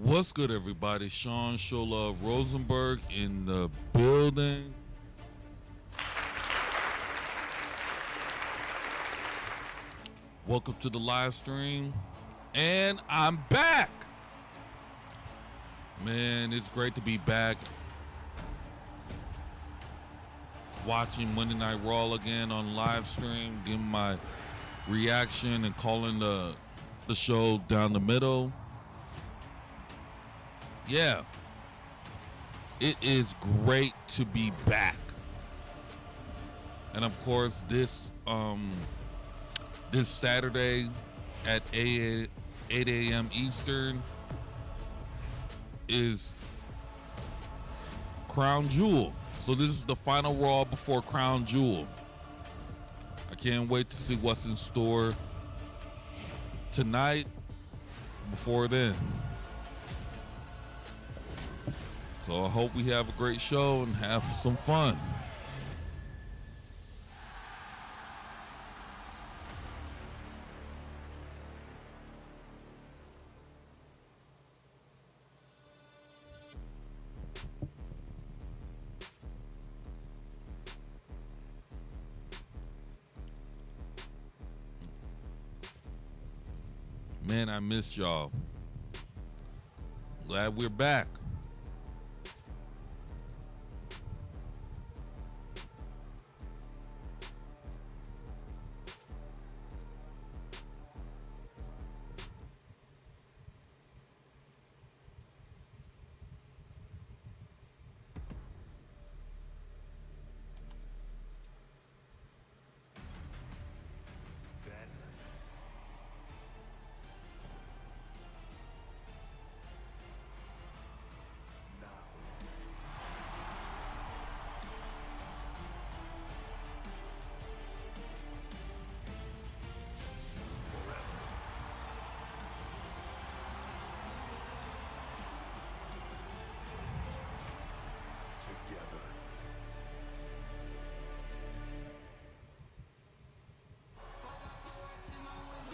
What's good, everybody? Sean Shola Rosenberg in the building. Welcome to the live stream, and I'm back. Man, it's great to be back. Watching Monday Night Raw again on live stream, giving my reaction and calling the show down the middle. Yeah, it is great to be back. And of course, this Saturday at 8 a.m. Eastern is Crown Jewel. So this is the final Raw before Crown Jewel. I can't wait to see what's in store tonight before then. So I hope we have a great show and have some fun. Man, I missed y'all. Glad we're back.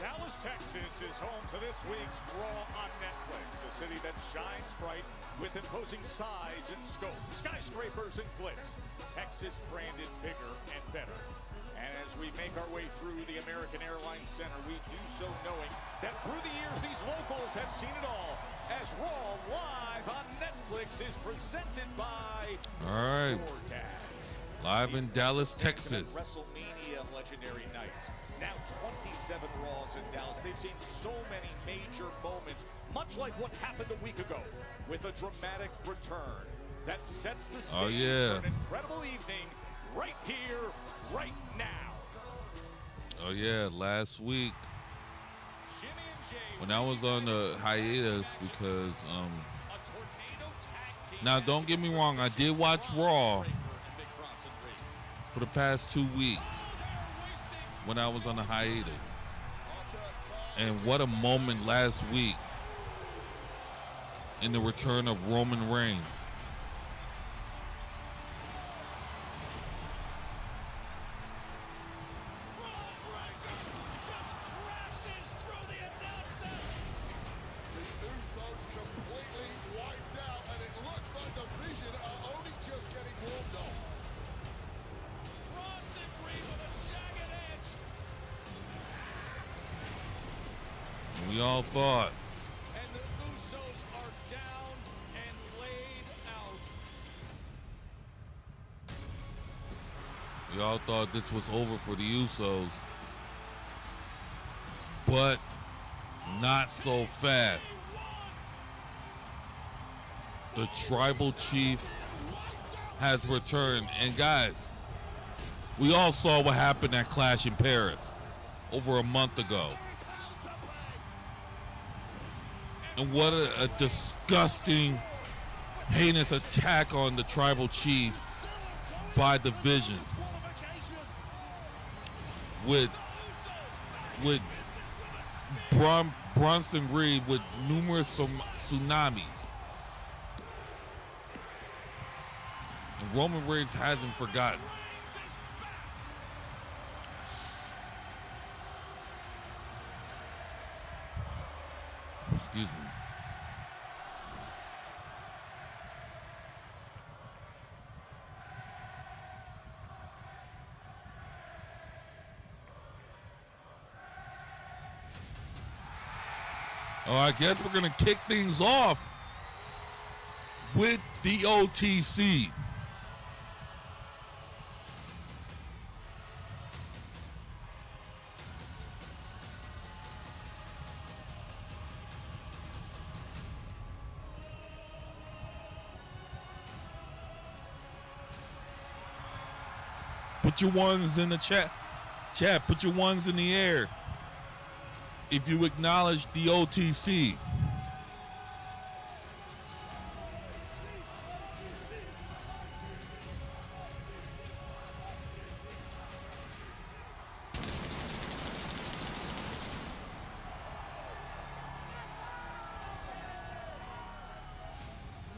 Dallas, Texas is home to this week's Raw on Netflix, a city that shines bright with imposing size and scope, skyscrapers and glitz. Texas branded bigger and better. And as we make our way through the American Airlines Center, we do so knowing that through the years, these locals have seen it all, as Raw live on Netflix is presented by V.R.G. Live in Dallas, Texas. WrestleMania legendary nights. Now 27 Raws in Dallas. They've seen so many major moments, much like what happened a week ago, with a dramatic return that sets the stage for an incredible evening right here, right now. Oh yeah, last week when I was on the hiatus because now don't get me wrong, I did watch Raw for the past 2 weeks when I was on the hiatus. And what a moment last week in the return of Roman Reigns. We all thought. And the Usos are down and laid out. We all thought this was over for the Usos. But not so fast. The Tribal Chief has returned. And guys, we all saw what happened at Clash in Paris over a month ago. And what a disgusting, heinous attack on the Tribal Chief by Division. With Bronson Reed with numerous tsunamis. And Roman Reigns hasn't forgotten. Excuse me. Oh, I guess we're going to kick things off with the OTC. Put your ones in the chat. Chat, put your ones in the air if you acknowledge the OTC.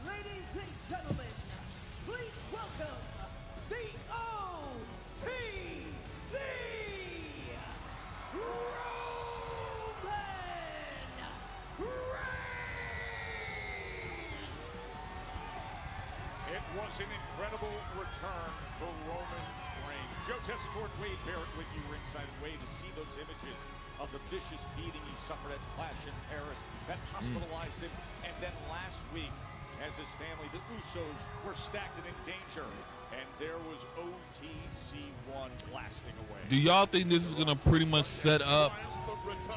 Ladies and gentlemen, please welcome the OTC Roman Reigns. It was an incredible return for Roman Reigns. Joe Tessitore, Wade Barrett with you ringside. Wade, to see those images of the vicious beating he suffered at Clash in Paris that hospitalized him, and then last week, as his family, the Usos, were stacked and in danger, and there was OTC1 blasting away. Do y'all think this is going to pretty much set up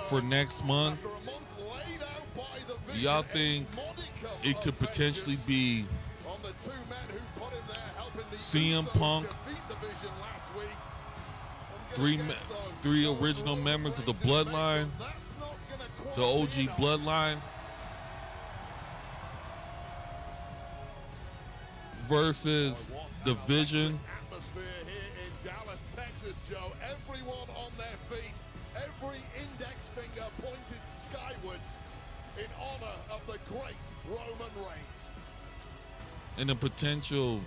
for next month? Do y'all think it could potentially be CM Punk, three original members of the Bloodline, the OG Bloodline, versus the Vision? Atmosphere here in Dallas, Texas, Joe. Everyone on their feet, every index finger pointed skywards in honor of the great Roman Reigns. And the potential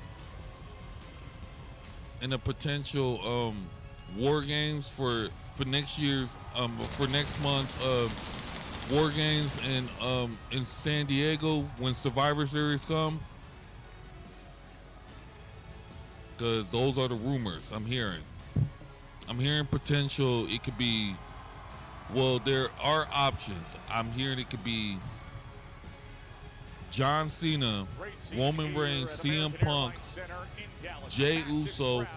War Games for next year's for next month's War Games in San Diego when Survivor Series come. Because those are the rumors I'm hearing. I'm hearing potential. It could be, well, there are options. I'm hearing it could be John Cena, Roman Reigns, CM Punk, Jey Uso,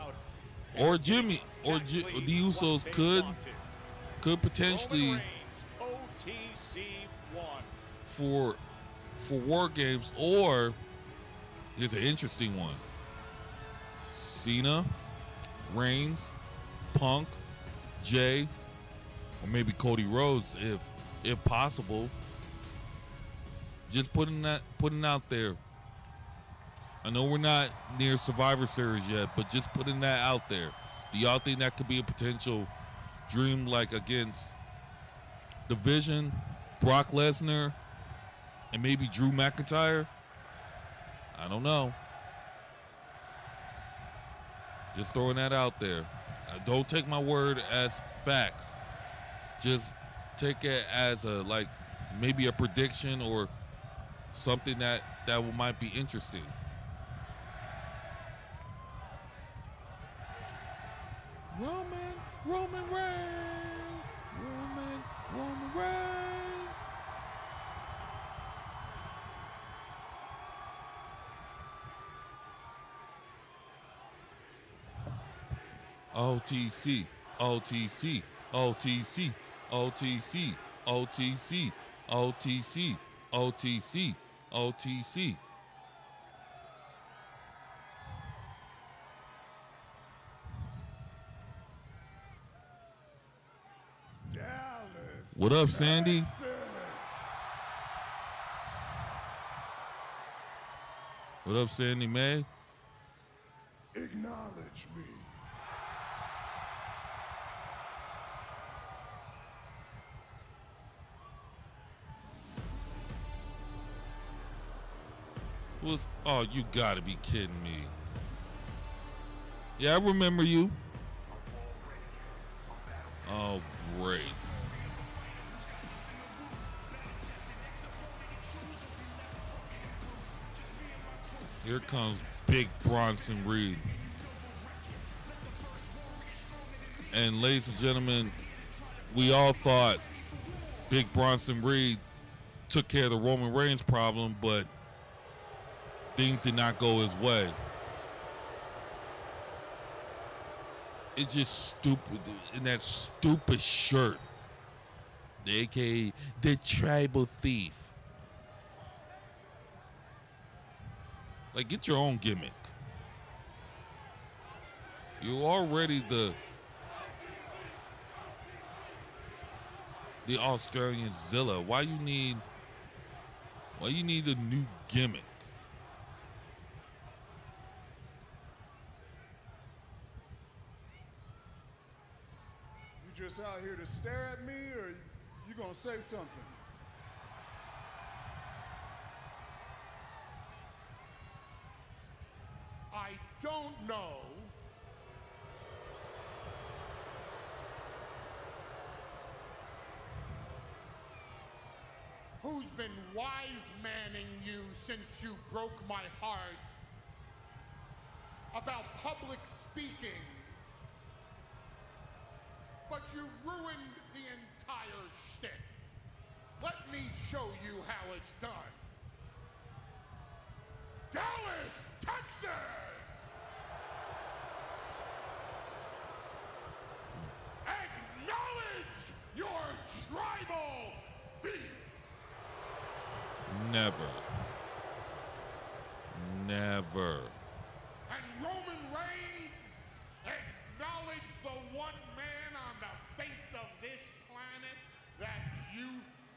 or Jimmy, or the Usos could potentially for War Games. Or here's an interesting one: Cena, Reigns, Punk, Jay, or maybe Cody Rhodes if possible. Just putting out there. I know we're not near Survivor Series yet, but just putting that out there. Do y'all think that could be a potential dream, like against the Vision, Brock Lesnar, and maybe Drew McIntyre? I don't know. Just throwing that out there. Don't take my word as facts. Just take it as maybe a prediction or something that might be interesting. Roman Reigns. Roman Reigns. OTC, OTC, OTC, OTC, OTC, OTC, OTC, OTC. Dallas, What up, Sandy? Texas. What up, Sandy May? Acknowledge me. Oh, you gotta be kidding me. Yeah, I remember you. Oh, great. Here comes Big Bronson Reed. And ladies and gentlemen, we all thought Big Bronson Reed took care of the Roman Reigns problem, but things did not go his way. It's just stupid. In that stupid shirt. The AKA the tribal thief. Like, get your own gimmick. You're already the Australian Zilla. Why you need a new gimmick? You just out here to stare at me, or you gonna say something? I don't know who's been wise-manning you since you broke my heart about public speaking, but you've ruined the entire shtick. Let me show you how it's done. Dallas, Texas! Acknowledge your tribal thief! Never. Never. And Roman Reigns, acknowledge the one man on the face of this planet that you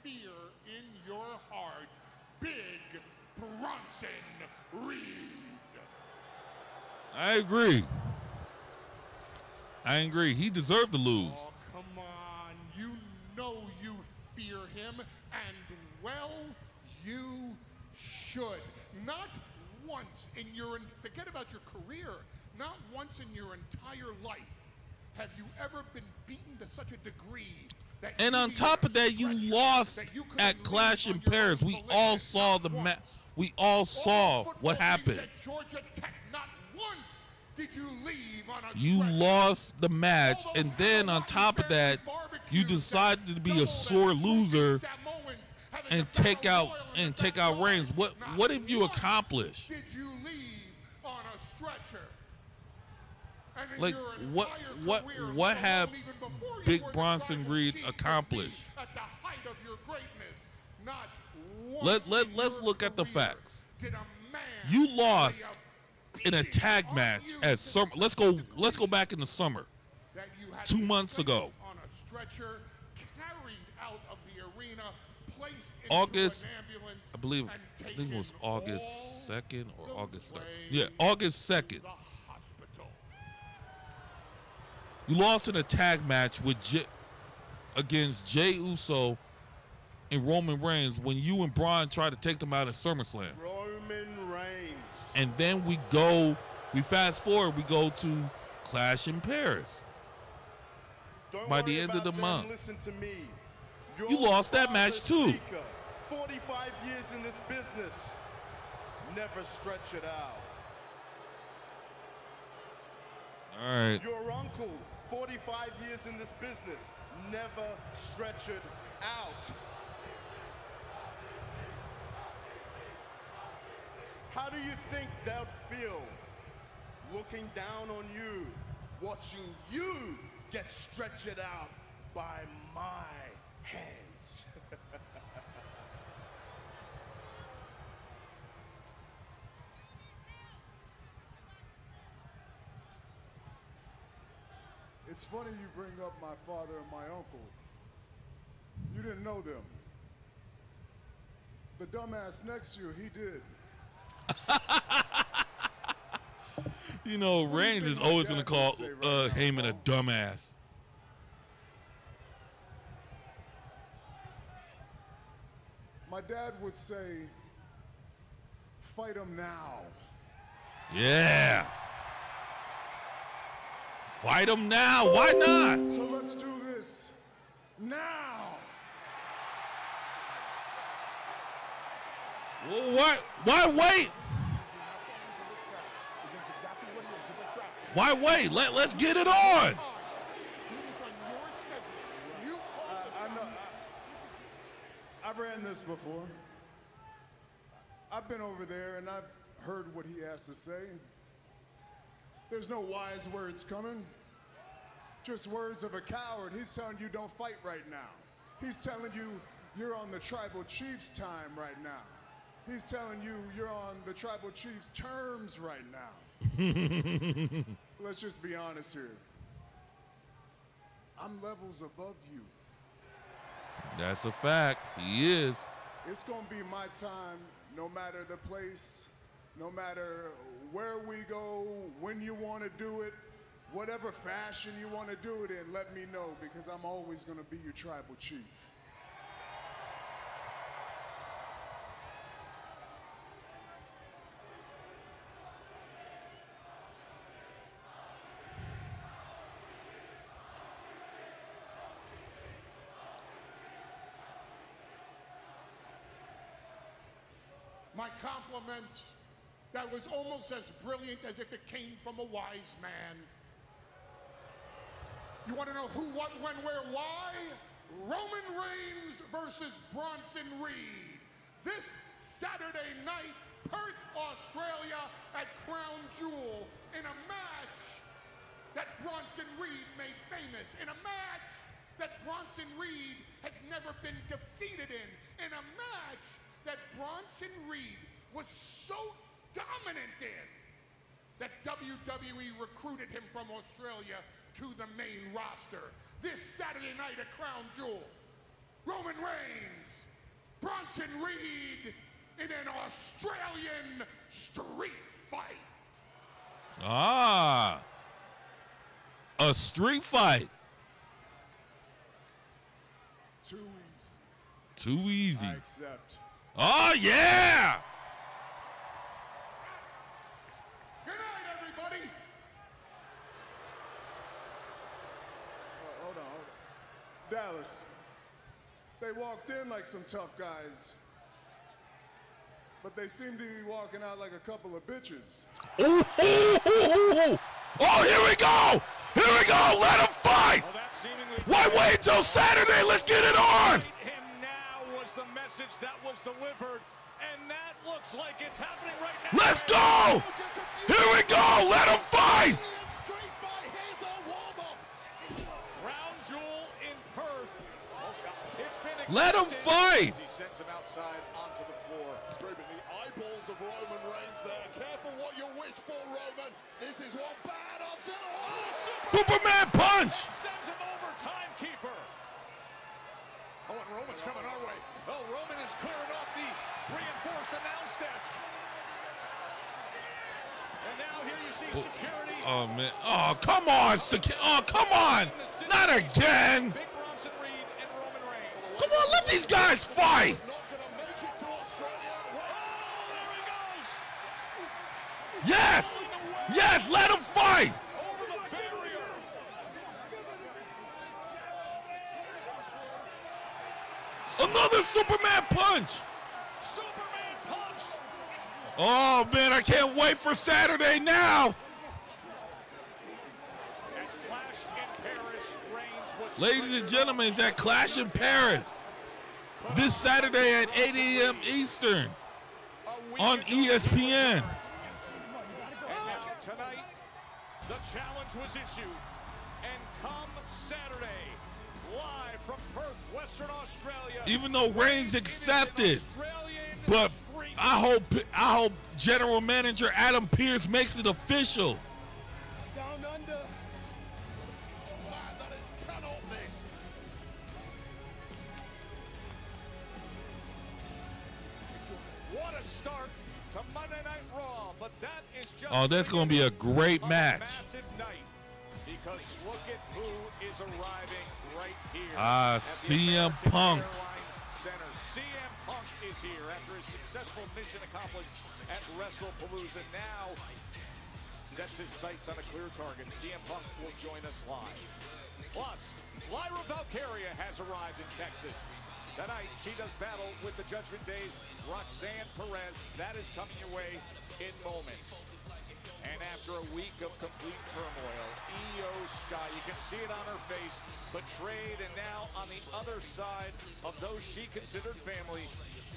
fear in your heart, Big Bronson Reed. I agree. He deserved to lose. Oh, come on. You know you fear him, and well, you should. Not once in your, forget about your career, not once in your entire life have you ever been beaten to such a degree that And on top of that, you lost at Clash in Paris. We all saw the match. We all saw what happened. Georgia Tech, not once did you leave on a You stretcher. lost the match, and then on top of that, you decided to be a sore loser and take out Reigns. What have you accomplished? Did you leave on a stretcher? And in Like, your what entire career, have even before you Big were the Bronson tribal Reed chief to accomplished? be at the height of your greatness, not once Let's in your look at the career facts. did a man You lay lost a in a beating tag on match you at to summer. such Let's a go degree back in the summer. that you had 2 to be months placed ago. on a stretcher, carried out of the arena, placed into August, an ambulance, I believe and it was taken August all 2nd or the August 3rd. way Yeah, August to 2nd. the hospital. You lost in a tag match against Jey Uso and Roman Reigns when you and Braun tried to take them out at SummerSlam. Roman Reigns. And then we fast forward, we go to Clash in Paris. Don't By worry the end of about the them, month. Listen to me. You lost that match too. Speaker, 45 years in this business. Never stretch it out. All right. Your uncle, 45 years in this business. Never stretch it out. How do you think they'll feel looking down on you, watching you get stretched out by my hands? It's funny you bring up my father and my uncle. You didn't know them. The dumbass next to you, he did. You know, What do you Reigns think is my always going to dad call would say right now, Heyman a Paul? dumbass. My dad would say, fight him now. Yeah. Fight him now. Why not? So let's do this now. What? Why wait? Why wait? Let's get it on. I I've ran this before. I've been over there and I've heard what he has to say. There's no wise words coming. Just words of a coward. He's telling you don't fight right now. He's telling you you're on the tribal chief's time right now. He's telling you you're on the tribal chief's terms right now. Let's just be honest here. I'm levels above you. That's a fact. He is. It's gonna be my time, no matter the place, no matter where we go, when you want to do it, whatever fashion you want to do it in, let me know, because I'm always gonna be your tribal chief. My compliment, that was almost as brilliant as if it came from a wise man. You want to know who, what, when, where, why? Roman Reigns versus Bronson Reed. This Saturday night, Perth, Australia at Crown Jewel, in a match that Bronson Reed made famous, in a match that Bronson Reed has never been defeated in a match that Bronson Reed was so dominant in that WWE recruited him from Australia to the main roster. This Saturday night at Crown Jewel, Roman Reigns, Bronson Reed in an Australian street fight. Ah, a street fight. Too easy. Too easy. I accept. Oh, yeah. Good night, everybody. Hold on. Dallas, they walked in like some tough guys, but they seem to be walking out like a couple of bitches. Ooh, ooh, ooh, ooh, ooh. Oh, here we go. Here we go. Let him fight. Well, that seemingly Why wait till Saturday? Let's get it on. and now was the message that was delivered, and that looks like it's happening right now. Let's go. Here we go. Let him fight. Street fight, here's a warm-up. Crown Jewel in Perth. It's been Let him accepted fight. as he sends him outside onto the floor. Scraping the eyeballs of Roman Reigns there. Careful what you wish for, Roman. This is one bad upset. Oh, Superman punch. Sends him over, timekeeper. Oh, and Roman's coming our way. Oh, Roman is clearing off the reinforced announce desk. And now here you see security. Oh, man. Oh, come on. Oh, come on. Not again. Big Bronson Reed and Roman Reigns. Come on. Let these guys fight. not going to make it to Australia. Oh, there he goes. Yes. Yes. Let him fight. Over the barrier. Another Superman punch. Superman punch. Oh, man. I can't wait for Saturday now. At Clash in Paris, Reigns was Ladies and gentlemen, it's at Clash in Paris this Saturday at 8 a.m. Eastern on ESPN. And now tonight, the challenge was issued. And come Saturday, live from Perth, Western Australia. Even though Reigns it is an accepted, Australian but street I hope General Manager Adam Pearce makes it official. Down under. Man, that is cannot miss. What a start to Monday Night Raw, but that is just Oh, that's going to be a great of match. massive night, because look at who is arriving right here. Ah, at the CM American Punk. Airlines Center. CM Punk is here after his successful mission accomplished at WrestlePalooza. Now sets his sights on a clear target. CM Punk will join us live. Plus, Lyra Valkyria has arrived in Texas. Tonight, she does battle with the Judgment Day's Roxanne Perez. That is coming your way in moments. And after a week of complete turmoil, Io Sky, you can see it on her face, betrayed, and now on the other side of those she considered family.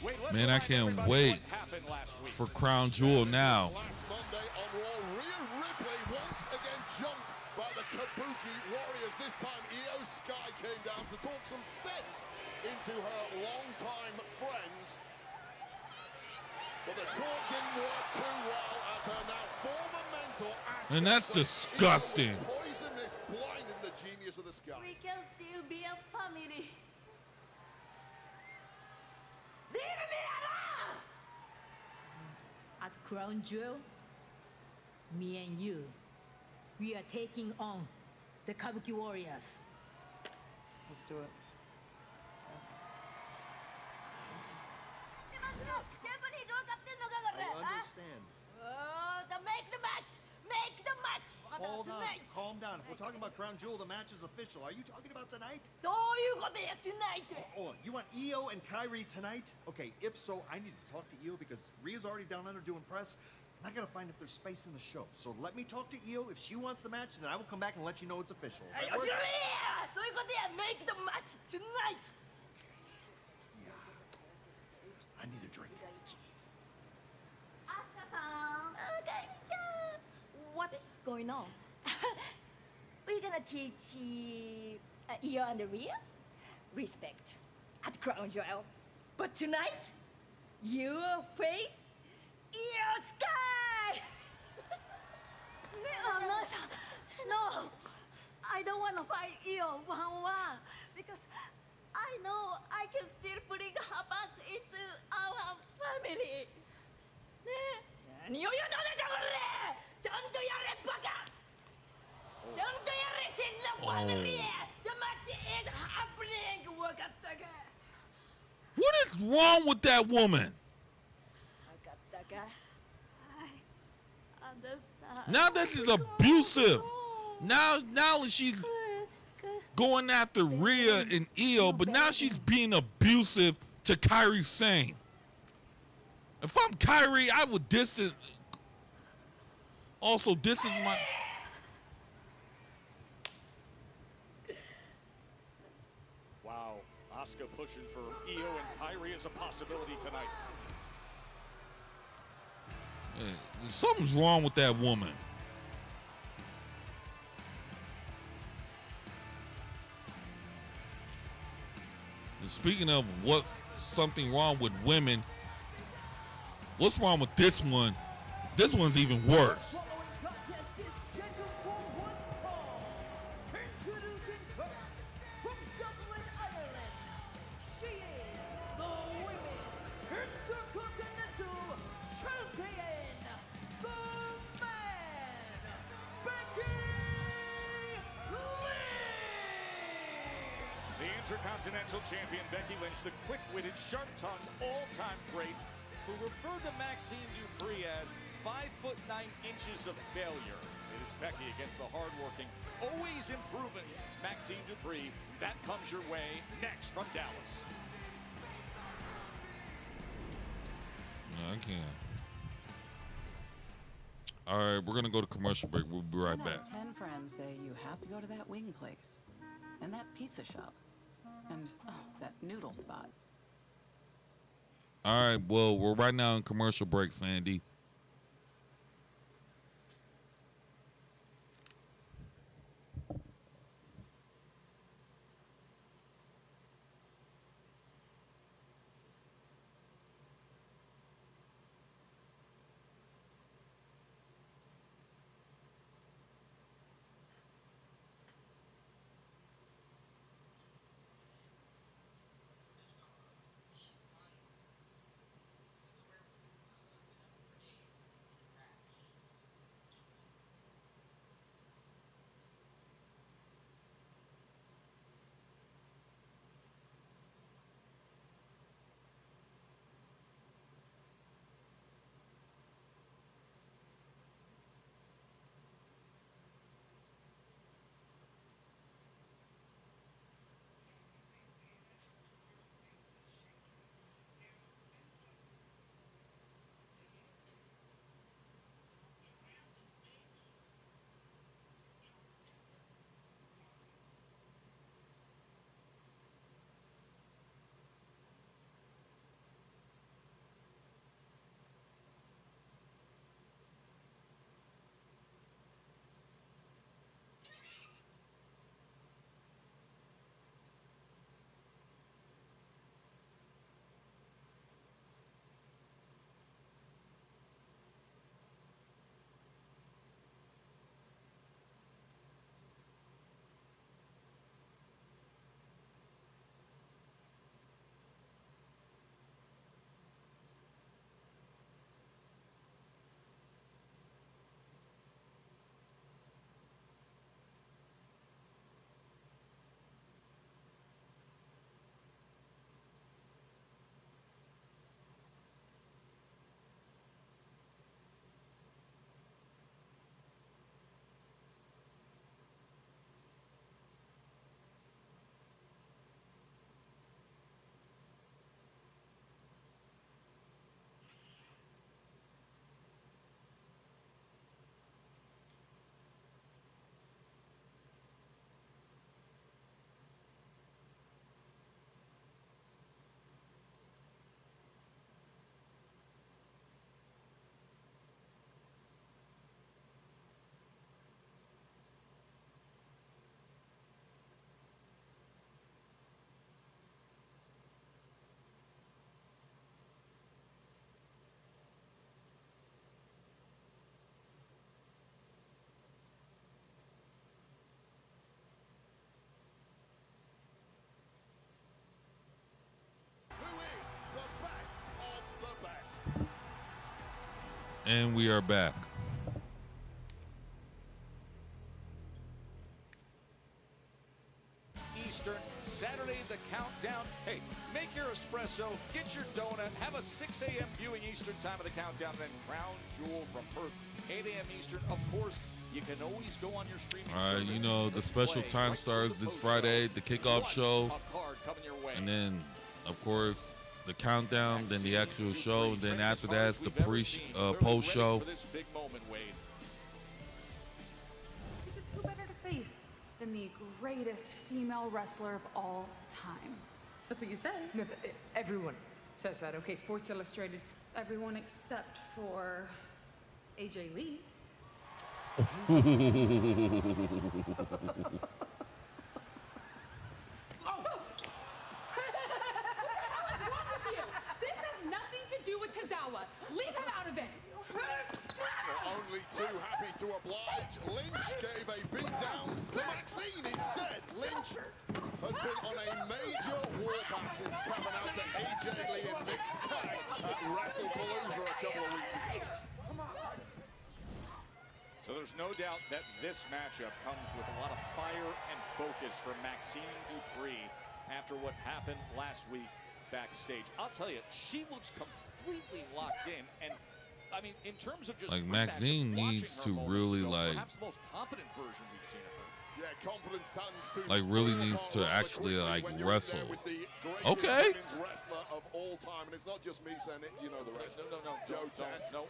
Wait, man, I can't wait for Crown Jewel now. Last Monday on Raw, Rhea Ripley once again jumped by the Kabuki Warriors. This time, Io Sky came down to talk some sense into her longtime friends. But the talk didn't work too well as her now former mentor asked. And that's disgusting. Poison is blinding the genius of the Sky. We can still be a family. At Crown Jewel, me and you, we are taking on the Kabuki Warriors. Let's do it. I understand. Make the match! Make the match! Hold on. Tonight! Calm down. If we're talking about Crown Jewel, the match is official. Are you talking about tonight? そういうことや tonight! Oh, you want Io and Kyrie tonight? Okay, if so, I need to talk to Io because Rhea's already down under doing press. And I gotta find if there's space in the show. So let me talk to Io. If she wants the match, then I will come back and let you know it's official. Does that work? そういうことや Make the match tonight! Yeah. I need a drink. What's going on? We're gonna teach Io and Rhea respect at Crown Jewel. But tonight, you face Io Sky! No, I don't wanna fight Io 1-1 because I know I can still bring her back into our family. 何を言うとんねんじゃこれ！ちゃんとやれバカ！ちゃんとやれshe's the family! The match is happening! 分かったか？ What is wrong with that woman? 分かったか？ I understand. Now this is abusive. Now she's going after Rhea and Io, but now she's being abusive to Kairi Sane. If I'm Kyrie, I would distance my. Wow, Asuka pushing for Io and Kyrie as a possibility tonight. Hey, something's wrong with that woman. And speaking of something wrong with women, what's wrong with this one? This one's even worse. Intercontinental champion Becky Lynch, the quick-witted, sharp-tongued, all-time great, who referred to Maxine Dupree as 5'9" of failure. It is Becky against the hardworking, always improving Maxine Dupree. That comes your way next from Dallas. No, I can't. All right, we're gonna go to commercial break. We'll be right 10 back. out of 10 friends say you have to go to that wing place, and that pizza shop, and that noodle spot. All right, well, we're right now in commercial break, Sandy. And we are back. Eastern, Saturday, the countdown. Hey, make your espresso, get your donut, have a 6 a.m. viewing Eastern time of the countdown, then Crown Jewel from Perth, 8 a.m. Eastern. Of course, you can always go on your streaming All right, service. you know, the special time starts this Friday, the kickoff show, and then, of course, the countdown, then the actual show, and then after that, the post show. Because who better to face than the greatest female wrestler of all time? That's what you said. No, everyone says that. Okay, Sports Illustrated. Everyone except for AJ Lee. This has nothing to do with Tozawa. Leave him out of it. Only too happy to oblige. Lynch gave a beat down to Maxine instead. Lynch has been on a major warpath since tapping out to AJ Lee in mixed tag at WrestlePalooza a couple of weeks ago. So there's no doubt that this matchup comes with a lot of fire and focus for Maxine Dupree after what happened last week backstage. I'll tell you, she looks completely locked in, and I mean, in terms of just Like, Maxine needs to really, like, perhaps the most confident version we've seen of her. Yeah, confidence tends to like, really needs to actually, like, wrestle. Okay. Wrestler of all time, and it's not just me saying it. You know the rest. No, Joe Tess. No.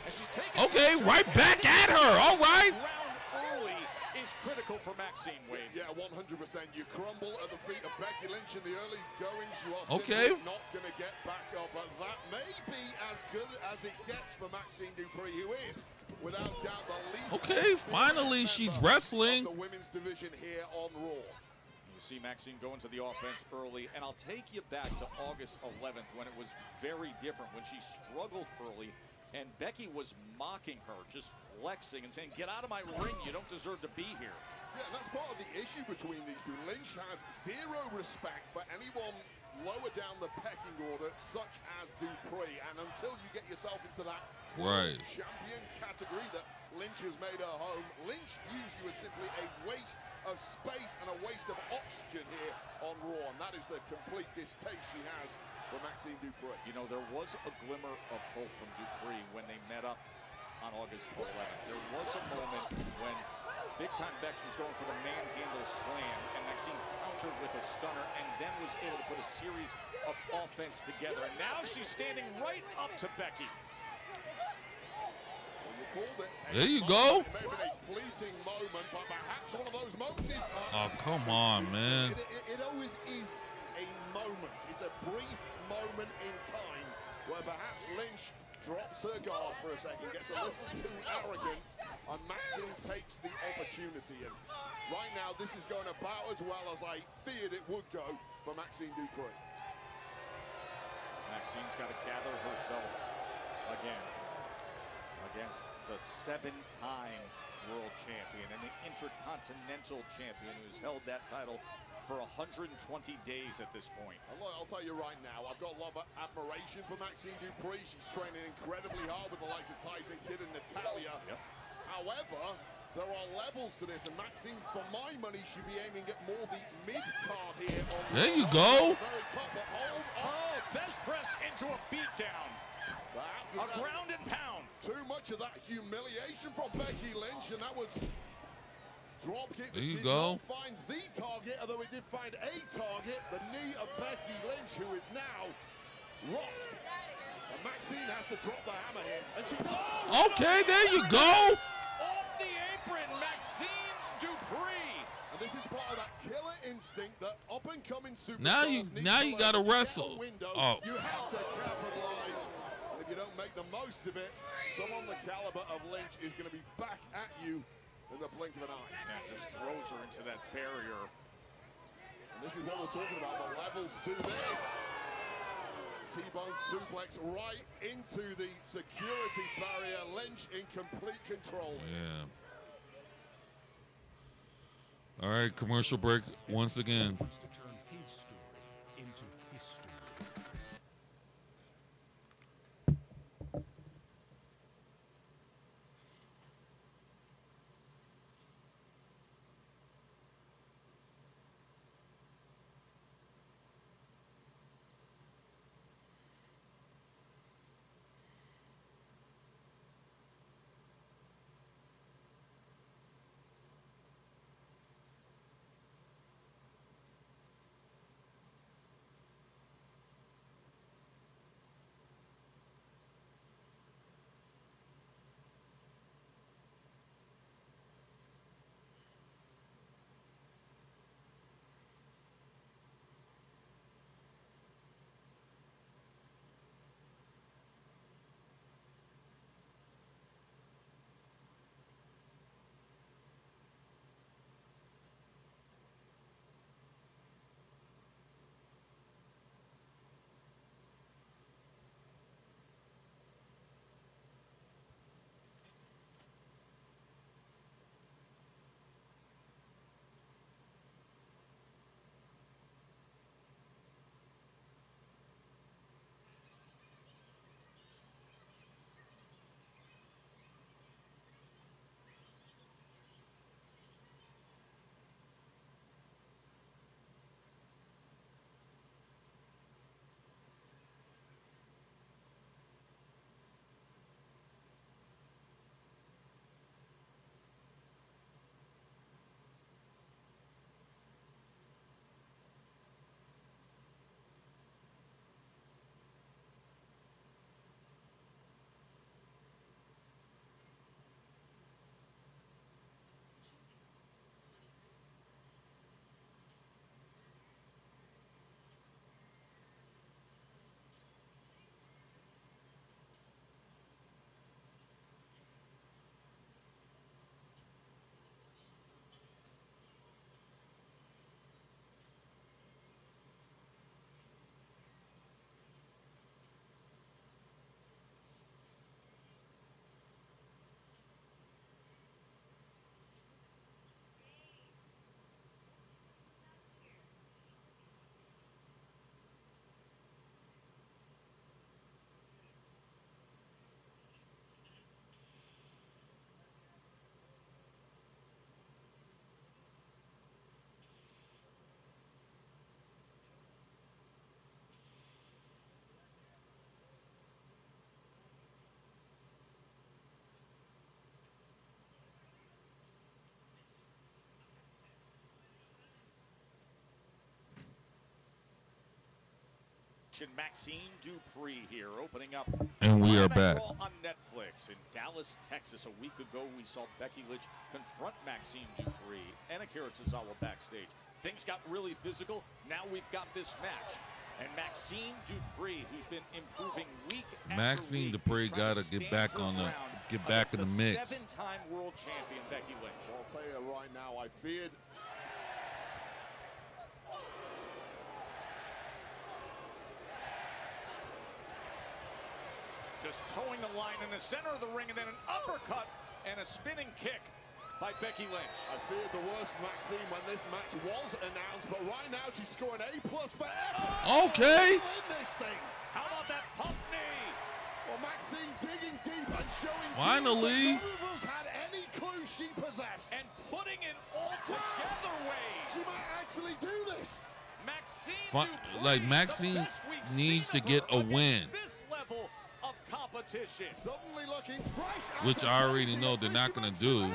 And she's taking Okay, right back at her. All right. Round early is critical for Maxine, Wade. Yeah, 100%. You crumble at the feet of Becky Lynch in the early goings. You are Okay. simply not going to get back up. But that may be as good as it gets for Maxine Dupree, who is, without doubt, the least. Okay, finally she's wrestling. Of the women's division here on Raw. You see Maxine go into the offense early, and I'll take you back to August 11th when it was very different, when she struggled early. And Becky was mocking her, just flexing and saying, "Get out of my ring, you don't deserve to be here." Yeah, and that's part of the issue between these two. Lynch has zero respect for anyone lower down the pecking order, such as Dupree. And until you get yourself into that champion category that Lynch has made her home, Lynch views you as simply a waste of space and a waste of oxygen here on Raw. And that is the complete distaste she has for Maxine Dupree. You know, there was a glimmer of hope from Dupree when they met up on August 11th. There was a moment when Big Time Bex was going for the manhandle slam, and Maxine countered with a stunner and then was able to put a series of offense together. And now she's standing right up to Becky. Well, you called it. There you go. It may have been a fleeting moment, but perhaps one of those moments is... Oh, come on, man. It always is a moment. It's a brief moment in time where perhaps Lynch drops her guard for a second, gets a little too arrogant, and Maxine takes the opportunity. And right now, this is going about as well as I feared it would go for Maxine Dupree. Maxine's got to gather herself again against the 7-time world champion and the Intercontinental champion who's held that title for 120 days at this point. And look, I'll tell you right now, I've got a lot of admiration for Maxine Dupree. She's training incredibly hard with the likes of Tyson Kidd and Natalia. Yep. However, there are levels to this, and Maxine, for my money, should be aiming at more the mid-card here. There you go. Very top, but hold on. Oh, Bez press into a beatdown. A ground and pound. Too much of that humiliation from Becky Lynch, and that was drop kick. There you did go. not find the target, although it did find a target, the knee of Becky Lynch, who is now rocked. And Maxine has to drop the hammer here, and she does. Okay, there you go. Off the apron, Maxine Dupree. And this is part of that killer instinct that up-and-coming superstars Now you gotta wrestle. Oh. You have to capitalize. And if you don't make the most of it, someone the caliber of Lynch is going to be back at you in the blink of an eye. Yeah, just throws her into that barrier. And this is what we're talking about, the levels to this. T-bone suplex right into the security barrier. Lynch in complete control. Yeah. All right, commercial break once again. Wants to turn his story into history. Lynch and Maxine Dupree here, opening up. And we are Monday Night back. Raw on Netflix in Dallas, Texas. A week ago, we saw Becky Lynch confront Maxine Dupree and Akira Tozawa backstage. Things got really physical. Now we've got this match. And Maxine Dupree, who's been improving week after week, Dupree is trying got to get back stand on her the ground back in the against mix. Seven-time world champion Becky Lynch. Well, I'll tell you right now, I feared. Just towing the line in the center of the ring, and then an uppercut and a spinning kick by Becky Lynch. I feared the worst, Maxine, when this match was announced, but right now she's scoring A+ for effort. Okay. Win this thing. How about that pump knee? Well, Maxine digging deep and showing Finally. none of us had any clue she possessed. And putting it all together ways. She might actually do this. Maxine Dupree, Like Maxine the best we've needs to seen of get her a win. against this level of competition. Suddenly looking fresh. Which I already know they're not gonna do.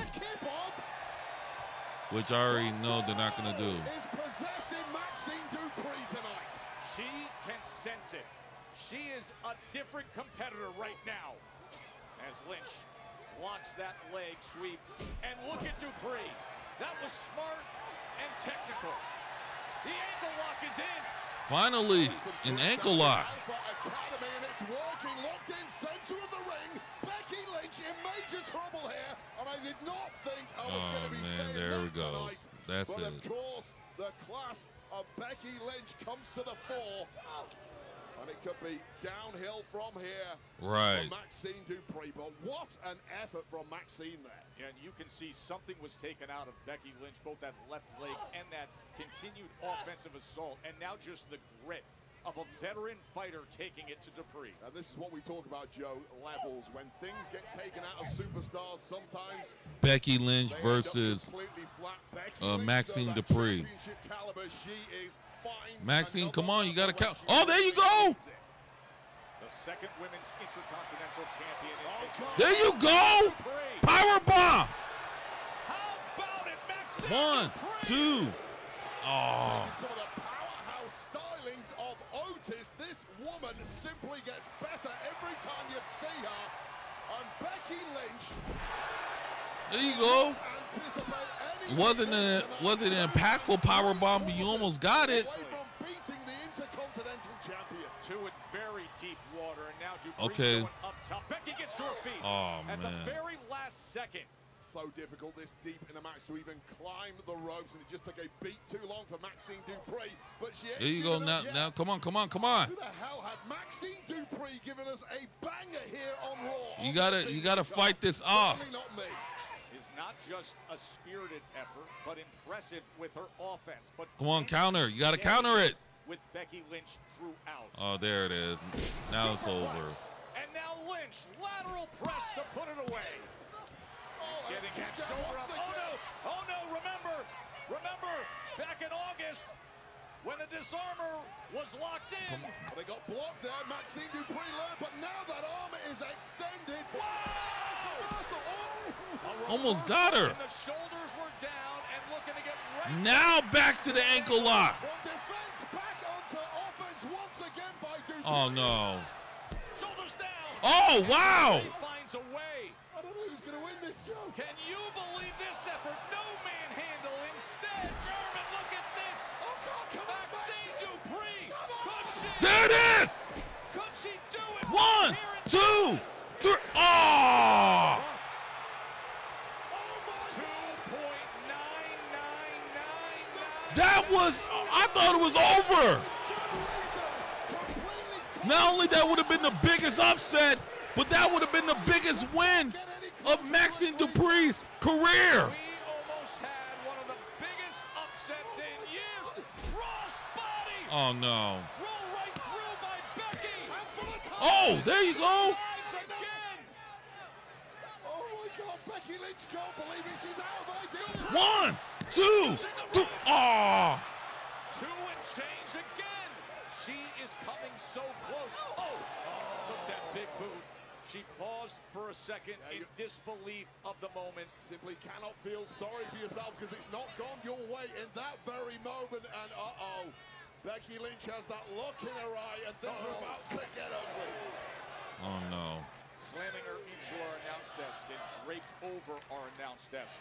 Which I already know they're not going to do. Is possessing Maxine Dupree tonight. She can sense it. She is a different competitor right now. As Lynch blocks that leg sweep. And look at Dupree. That was smart and technical. The ankle lock is in. Finally, an ankle lock. Alpha Academy, and it's working. Locked in center of the ring. Becky Lynch in major trouble here, and I did not think I was going to be saying there we that go. tonight. That's but it. of course, the class of Becky Lynch comes to the fore, and it could be downhill from here. Right. For Maxine Dupree, but what an effort from Maxine there. And you can see something was taken out of Becky Lynch, both that left leg and that continued offensive assault, and now just the grit of a veteran fighter taking it to Dupree. And this is what we talk about, Joe, levels. When things get taken out of superstars, sometimes Becky Lynch they end up versus completely flat. Becky Lynch, Maxine though, that Dupree. championship caliber, she is fine. Maxine, come on, you got to count. Another Oh, there you go. The second women's intercontinental champion is There you go. Dupree. Power bomb. How about it, Maxine 1, Dupree? 2. Oh. Some of the powerhouse stylings of Otis. This woman simply gets better every time you see her. And Becky Lynch. There you go. Anticipate any Wasn't an impactful power bomb, but you almost got it. away from beating the Intercontinental Champion. Two in very deep water, and now Dupree Okay. going up top. Becky gets to her feet. Oh, at man. the very last second. So difficult this deep in a match to even climb the ropes, and it just took a beat too long for Maxine Dupree. But she ain't There you go. given Now, up yet. now, come on. Who the hell had Maxine Dupree given us a banger here on Raw? You gotta fight this off. Certainly not me. Is not just a spirited effort, but impressive with her offense. But Come on, counter. You gotta steady counter it. with Becky Lynch throughout. Oh, there it is. Now it's over. Superplex. And now Lynch, lateral press to put it away. Oh, Getting kick that out shoulder once up. again. Oh no, remember, back in August, when the disarmer was locked in. They got blocked there. Maxine Dupree learned, but now that arm is extended. Reversal. Oh. Almost got her. And the shoulders were down and looking to get right. Now back to the ankle lock. From defense back onto offense once again by Dupree. Oh, no. Shoulders down. Oh, wow. He finds a way. I don't know who's going to win this, Joe. Can you believe this effort? No manhandle. Instead, German, look at this. Oh, God, come on, Maxine Dupree. Could she? There it is. Could she do it? 1, Here in 2, Texas? 3. Oh. That was, I thought it was over. Not only that would have been the biggest upset, but that would have been the biggest win of Maxine Dupree's career. We almost had one of the biggest upsets in years. Crossbody. Oh, no. Roll right through by Becky. Oh, there you go. Lives again. Oh, my God. Becky Lynch can't believe it. She's out of ideas. 1, 2, 3. Oh. Two and change again. She is coming so close. Oh, took that big boot. She paused for a second in disbelief of the moment. Simply cannot feel sorry for yourself because it's not gone your way in that very moment. And Becky Lynch has that look in her eye, and things are about to get ugly. Oh, no. Slamming her into our announce desk and draped over our announce desk.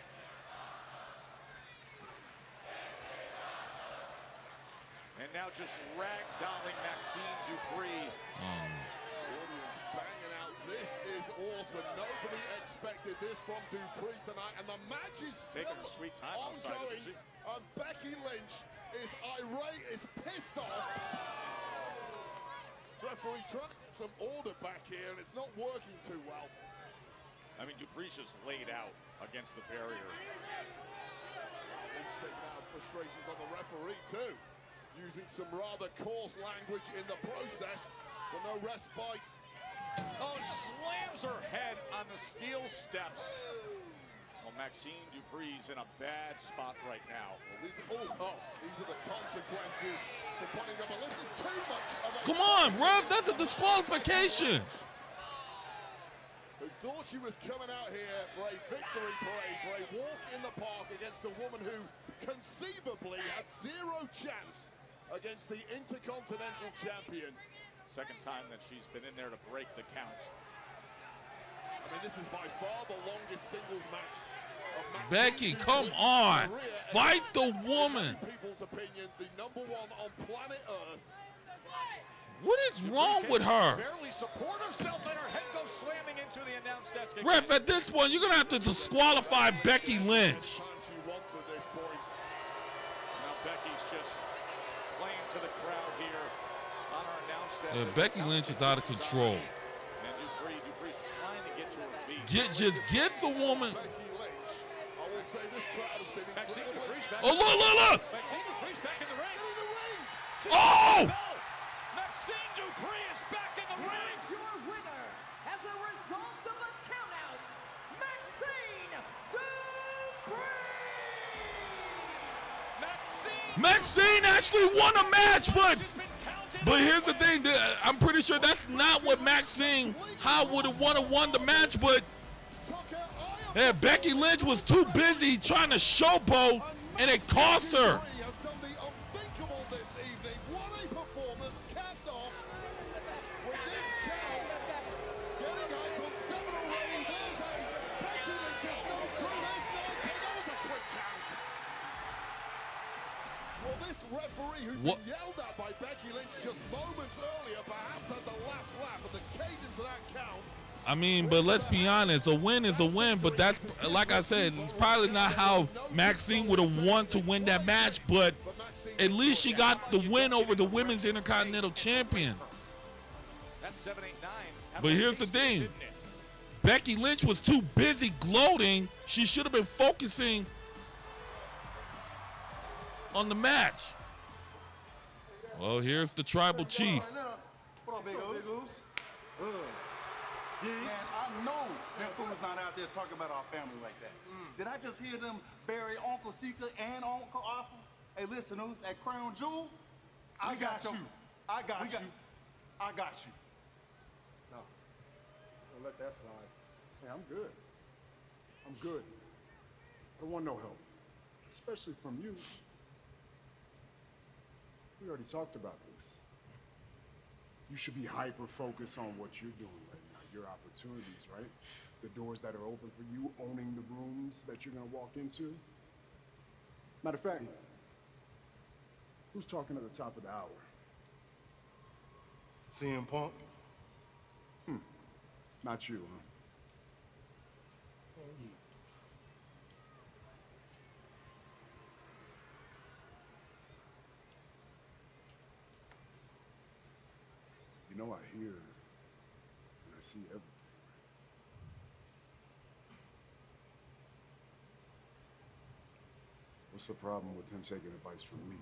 And now just ragdolling Maxine Dupree. Audience banging out. This is awesome. Nobody expected this from Dupree tonight, and the match is still taking a sweet time outside, ongoing. isn't she? And Becky Lynch is irate, is pissed off. Referee trying to get some order back here, and it's not working too well. I mean, Dupree's just laid out against the barrier. Lynch taking out frustrations on the referee too, using some rather coarse language in the process, but no respite. Oh, slams her head on the steel steps. Well, Maxine Dupree's in a bad spot right now. Well, these are the consequences for putting up a little too much of a... Come on, ref, that's a disqualification. Who thought she was coming out here for a victory parade, for a walk in the park against a woman who conceivably had zero chance against the Intercontinental Champion. Second time that she's been in there to break the count. I mean, this is by far the longest singles match of Becky, come on. Fight the woman. People's opinion, the #1 on planet Earth. What is wrong with her? Barely support herself, and her head goes slamming into the announce desk again. Ref, at this point, you're going to have to disqualify Becky Lynch. Time she wants at this point. Now Becky's just playing to the crowd here on our announce desk. Yeah, Becky Lynch is out of control. And Dupree's trying to get to her feet. Just give the woman. Becky Lynch, I will say this crowd has been Maxine incredibly... Dupree's back. Oh, look. Maxine Dupree's back in the ring. Get in the ring! Oh! Maxine Dupree is back in the ring. Here's your winner, as a result of a countout, Maxine Dupree! Maxine actually won a match, but here's the thing. I'm pretty sure that's not what Maxine how would have won the match, but yeah, Becky Lynch was too busy trying to showboat, and it cost her. Has done the unthinkable this evening. What a performance, capped off with this count. Getting out on 7 already. There's 8. Becky Lynch has no clue. There's 19. That was a quick count. Well, this referee who'd been yelled at by Becky Lynch just moments earlier perhaps had the last laugh of the cadence of that count. I mean, but let's be honest, a win is a win, but that's, like I said, it's probably not how Maxine would have won to win that match, but at least she got the win over the Women's Intercontinental Champion. That's 7-8-9. But here's the thing. Becky Lynch was too busy gloating. She should have been focusing on the match. Well, here's the tribal chief. What up, Big Oos? Man, I know them fools not out there talking about our family like that. Did I just hear them bury Uncle Sika and Uncle Arthur? Hey, listen, Oos, at Crown Jewel, I got you. I got you. No. Don't let that slide. Hey, I'm good. I'm good. I don't want no help. Especially from you. We already talked about this. You should be hyper-focused on what you're doing right now, your opportunities, right? The doors that are open for you, owning the rooms that you're gonna walk into. Matter of fact, who's talking at the top of the hour? CM Punk? Not you, huh? You know, I hear and I see everything. What's the problem with him taking advice from me?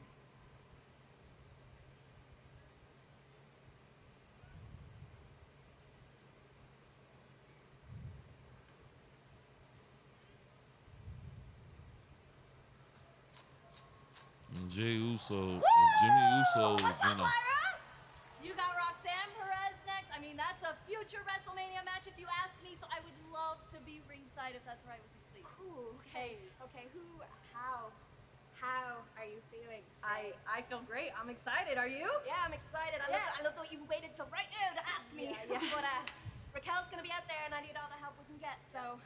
Jimmy Uso is What's up, gonna. Lyra? You got Roxanne Perez next. I mean, that's a future WrestleMania match if you ask me, so I would love to be ringside if that's all right with you, please. Ooh, okay. Okay, How are you feeling today? I feel great. I'm excited. Are you? Yeah, I'm excited. I love that you waited till right now to ask me. Yeah. But Raquel's gonna be out there, and I need all the help we can get. So,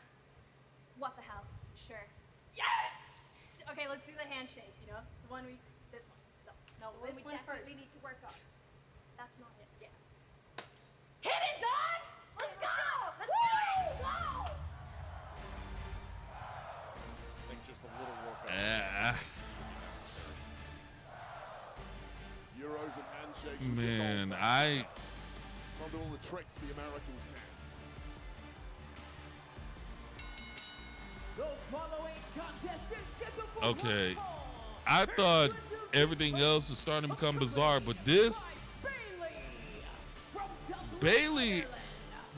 what the hell? Sure. Yes! Okay, let's do the handshake, you know? The one we, this one. No, The one this we one first. definitely need to work on. That's not it. Yeah. Hit it, Dawn! Let's go! Let's go! I think just a little work on Euros and handshakes. Man, Can't do all the tricks the Americans can. The following contest is scheduled for okay. one fall. I thought everything else was starting to become bizarre, but this Bailey,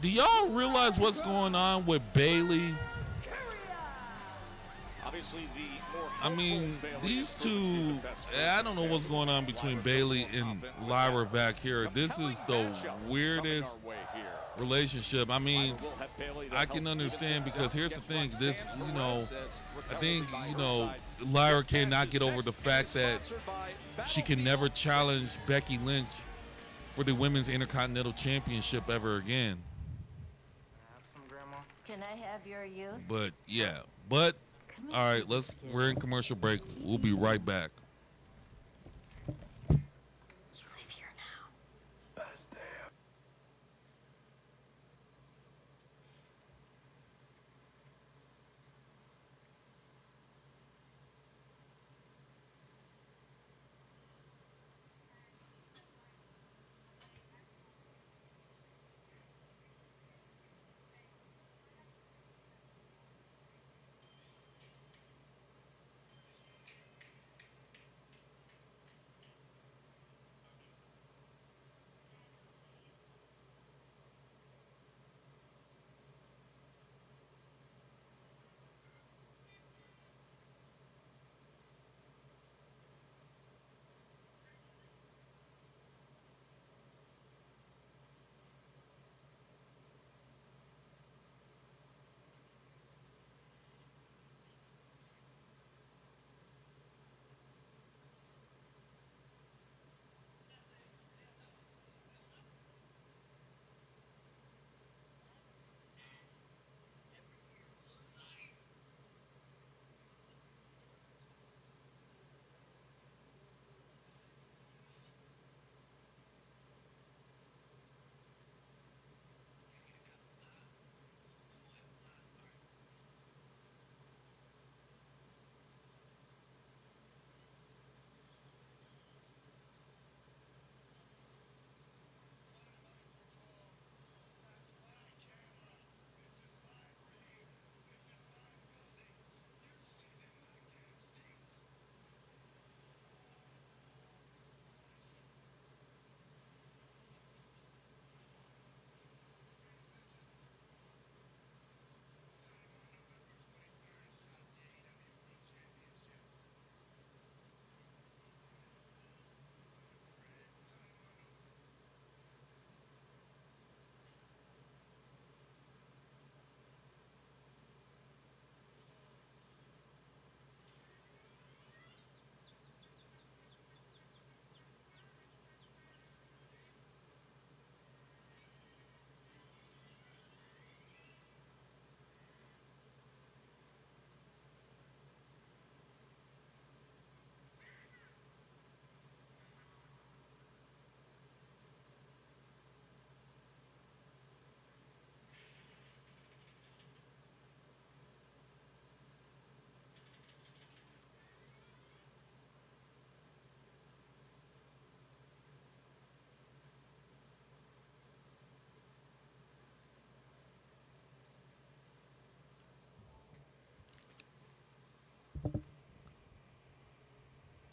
do y'all realize what's going on with Bailey? Obviously, the more I mean, Bailey these is proven to be two, the best I don't know what's going on between Bailey and Lyra Valkyria. This is the weirdest relationship. I mean, I can understand because here's the thing. This, you know, I think, you know, Lyra cannot get over the fact that she can never challenge Becky Lynch for the Women's Intercontinental Championship ever again. Can I have your youth? But, yeah. But, all right, we're in commercial break. We'll be right back. You live here now.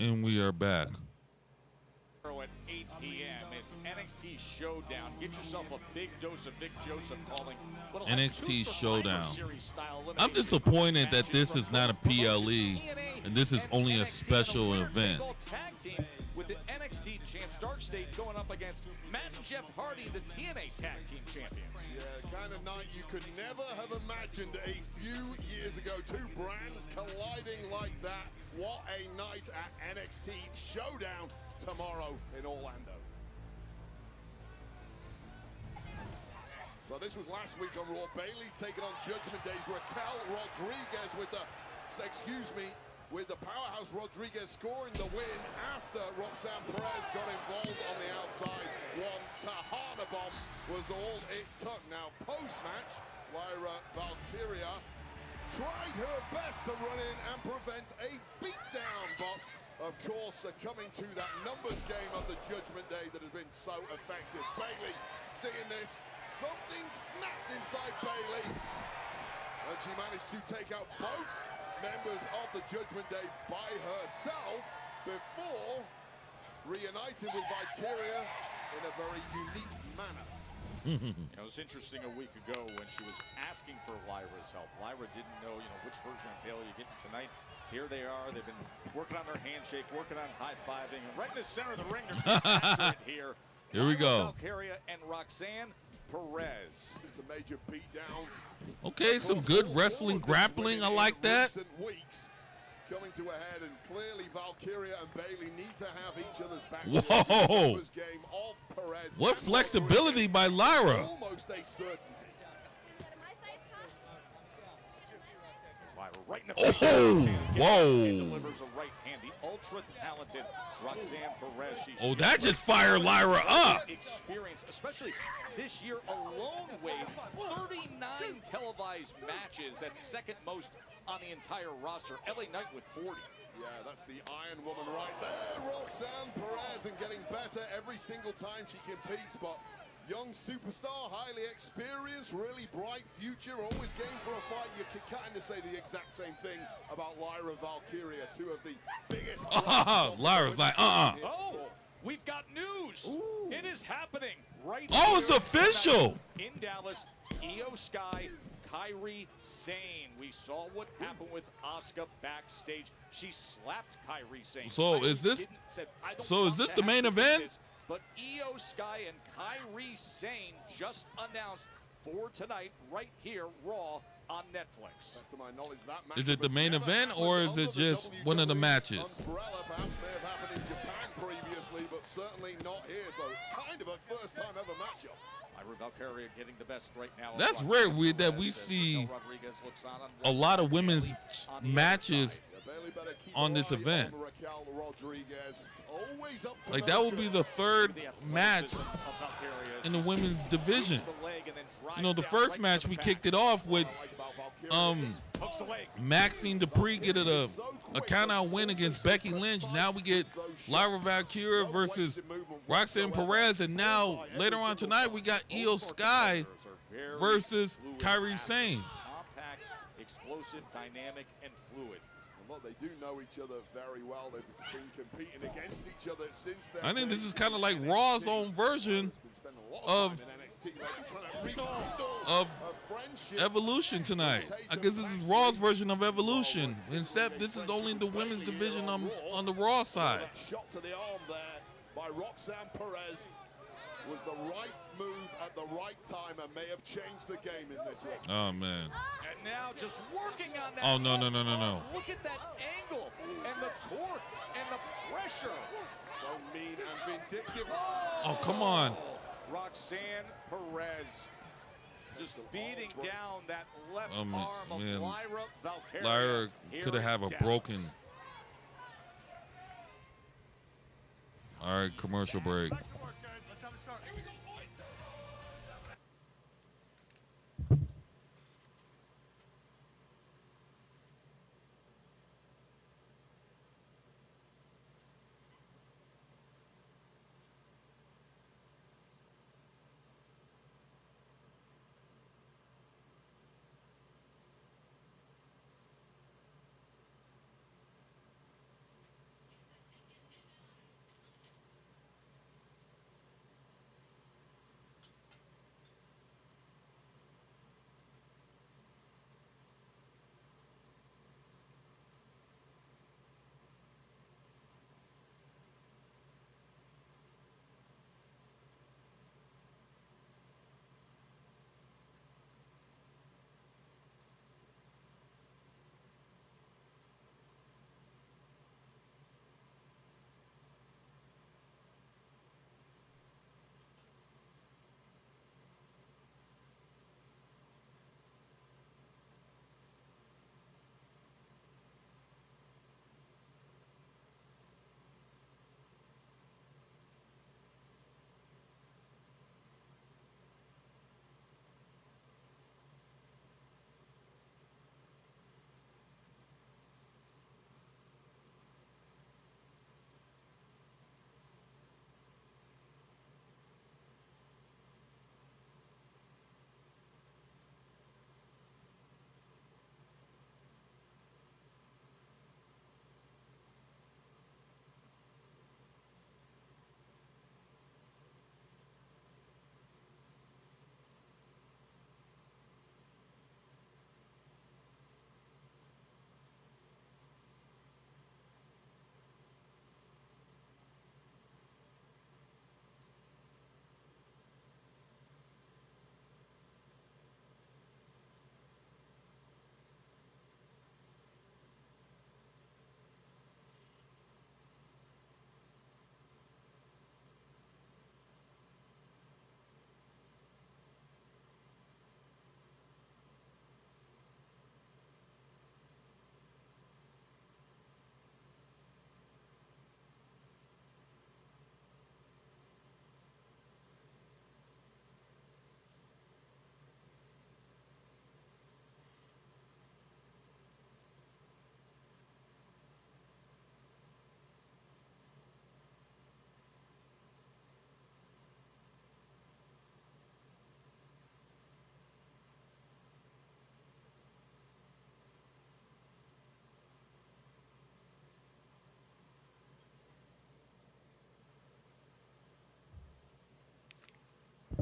And we are back. At 8 p.m. It's NXT Showdown. Get yourself a big dose of Vic Joseph calling NXT Showdown. I'm disappointed that this is not a PLE and this is only a special event. Tag team with the NXT champs, Dark State going up against Matt and Jeff Hardy, the TNA tag team champions. Yeah, kind of night you could never have imagined a few years ago. Two brands colliding like that. What a night at NXT Showdown tomorrow in Orlando. So this was last week on Raw. Bayley taking on Judgment Day's Raquel Rodriguez with the powerhouse Rodriguez scoring the win after Roxanne Perez got involved on the outside. One Tahana bomb was all it took. Now post-match, Lyra Valkyria tried her best to run in and prevent a beatdown, but of course succumbing to that numbers game of the Judgment Day that has been so effective. Bayley seeing this, something snapped inside Bayley, and she managed to take out both members of the Judgment Day by herself before reuniting with Valkyria in a very unique manner. It was interesting a week ago when she was asking for Lyra's help. Lyra didn't know, which version of Bayley you're getting tonight. Here they are. They've been working on their handshake, working on high-fiving. Right in the center of the ring, they're getting after it here. Here we go. Valkyria and Roxanne Perez. Some major beatdowns. Okay, some good wrestling, grappling. I like that. Recent weeks coming to a head, and clearly Valkyria and Bayley need to have each other's back. Whoa! Game of Perez. What flexibility by Lyra. Almost a certainty. Lyra right in the face. Oh, whoa. Delivers a right hand. The ultra-talented Roxanne Perez. Oh, that just fired Lyra up. Experience, especially this year alone, Wade. 39 televised matches. That's second most on the entire roster. LA Knight with 40. Yeah, that's the Iron Woman right there. Roxanne Perez, and getting better every single time she competes. But young superstar, highly experienced, really bright future, always game for a fight. You can kind of say the exact same thing about Lyra Valkyria, two of the biggest. Lyra's like, Oh, we've got news. Ooh. It is happening right now. Oh, it's official. In Dallas, Io Sky, Kairi Sane. We saw what happened with Asuka backstage. She slapped Kairi Sane. So Kairi is this? said, I don't So is want this to the have main to do event? this. But Io Sky and Kairi Sane just announced for tonight, right here, Raw on Netflix. Best to my knowledge, that match Is it the main event or is it just one of the matches? Umbrella perhaps may have happened in Japan previously, but certainly not here. So kind of a first-time ever matchup. Lyra Valkyria getting the best right now. That's rare that we see a lot of women's matches on this event. Like that will be the third match in the women's division. The first match we kicked it off with Maxine Dupree getting a count-out win against Becky Lynch. Now we get Lyra Valkyria versus Roxanne Perez, and now later on tonight we got Io Sky versus Kairi Sane. Compact, explosive, dynamic, and fluid. Well, they do know each other very well. They've been competing against each other since then. I think this is kind of like Raw's own version of Evolution tonight. I guess this is Raw's version of Evolution. Except this is only the women's division on the Raw side. Shot to the arm there by Roxanne Perez was the right move at the right time and may have changed the game in this one. Oh, man. And now just working on that. Oh, no. Look at that angle and the torque and the pressure. So mean and vindictive. Oh, come on. Roxanne Perez just beating down that left arm of man. Lyra Valkyria. Lyra could have a broken. All right, commercial break.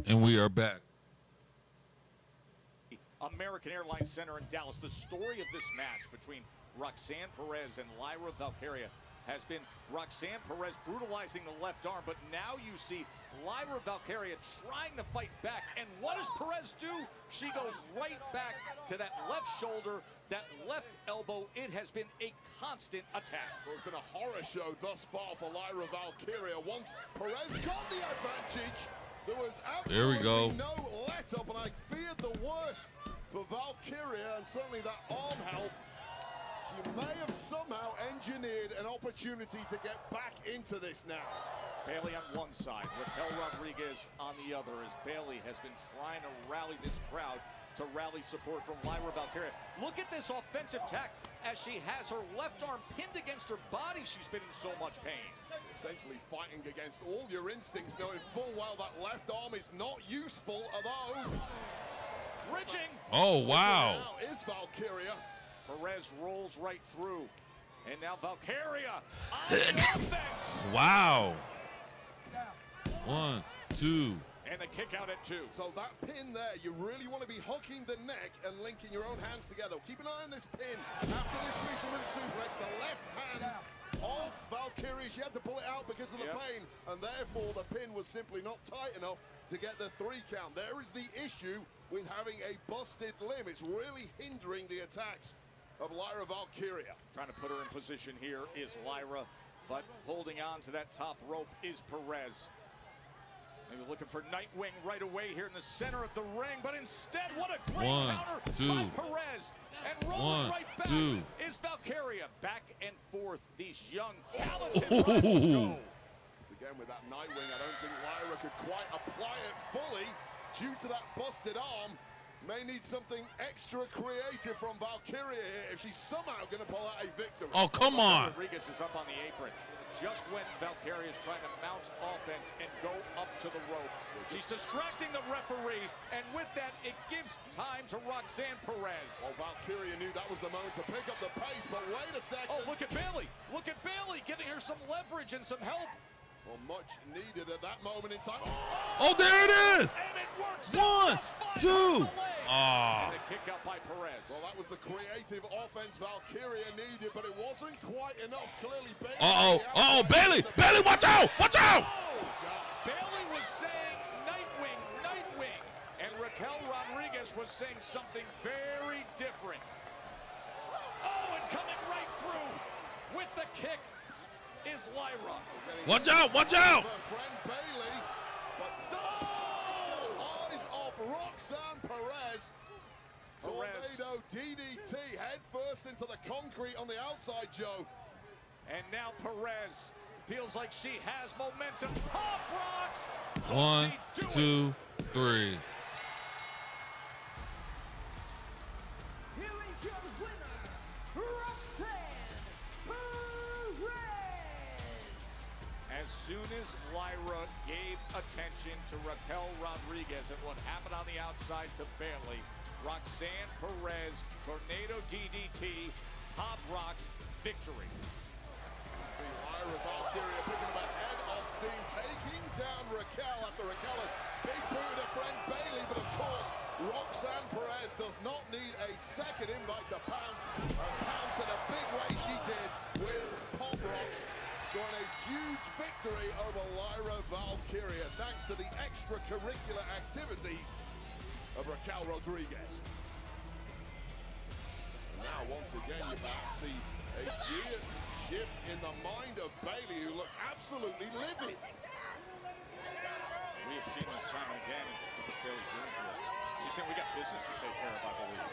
And we are back. American Airlines Center in Dallas. The story of this match between Roxanne Perez and Lyra Valkyria has been Roxanne Perez brutalizing the left arm, but now you see Lyra Valkyria trying to fight back. And what does Perez do? She goes right back to that left shoulder, that left elbow. It has been a constant attack. Well, it's been a horror show thus far for Lyra Valkyria. Once Perez got the advantage, there was absolutely no let-up, and I feared the worst for Valkyria, and certainly that arm health. She may have somehow engineered an opportunity to get back into this now. Bailey on one side, Raquel Rodriguez on the other, as Bailey has been trying to rally this crowd to rally support from Lyra Valkyria. Look at this offensive tack as she has her left arm pinned against her body. She's been in so much pain. Essentially fighting against all your instincts, knowing full well that left arm is not useful, although... Bridging! Oh, wow. Now is Valkyria. Perez rolls right through. And now Valkyria on the offense. Wow. 1, 2. And the kick out at 2. So that pin there, you really want to be hooking the neck and linking your own hands together. Keep an eye on this pin. After this fisherman suplex, the left hand of Valkyria, she had to pull it out because of the pain, and therefore the pin was simply not tight enough to get the 3 count. There is the issue with having a busted limb. It's really hindering the attacks of Lyra Valkyria. Trying to put her in position here is Lyra, but holding on to that top rope is Perez. Maybe looking for Nightwing right away here in the center of the ring, but instead, what a great counter by Perez. And rolling right back is Valkyria. Back and forth, these young, talented riders go. Again, with that Nightwing, I don't think Lyra could quite apply it fully due to that busted arm. May need something extra creative from Valkyria here if she's somehow going to pull out a victory. Oh, come on. Rodriguez is up on the apron. Just when Valkyria is trying to mount offense and go up to the rope. She's distracting the referee, and with that, it gives time to Roxanne Perez. Well, Valkyria knew that was the moment to pick up the pace, but wait a second. Oh, look at Bailey. Look at Bailey giving her some leverage and some help. Well, much needed at that moment in time. Oh, there it is. And it works. 1, 2. And the kick out by Perez. Well, that was the creative offense Valkyria needed, but it wasn't quite enough. Clearly, Bailey. Uh-oh, Bailey! Bailey, watch out! Watch out! Bailey was saying Nightwing, Nightwing. And Raquel Rodriguez was saying something very different. Oh, and coming right through with the kick is Lyra. Watch out! Watch out! Her friend Bailey, but eyes off Roxanne Perez. Tornado DDT head first into the concrete on the outside, Joe. And now Perez feels like she has momentum. Pop rocks. 1, 2, 3. Here is your winner, Roxanne Perez. As soon as Lyra gave attention to Raquel Rodriguez and what happened on the outside to Bailey, Roxanne Perez, Tornado DDT, Pop Rocks, victory. You see Lyra Valkyria picking up a head of steam, taking down Raquel after Raquel had big booted her friend Bailey, but of course, Roxanne Perez does not need a second invite to pounce, and pounce in a big way she did with Pop Rocks, scoring a huge victory over Lyra Valkyria, thanks to the extracurricular activities of Raquel Rodriguez. And now, once again, you perhaps see a gear shift in the mind of Bailey, who looks absolutely livid. We have seen this time and again because Bailey Jones here. She's saying we got business to take care of, I believe.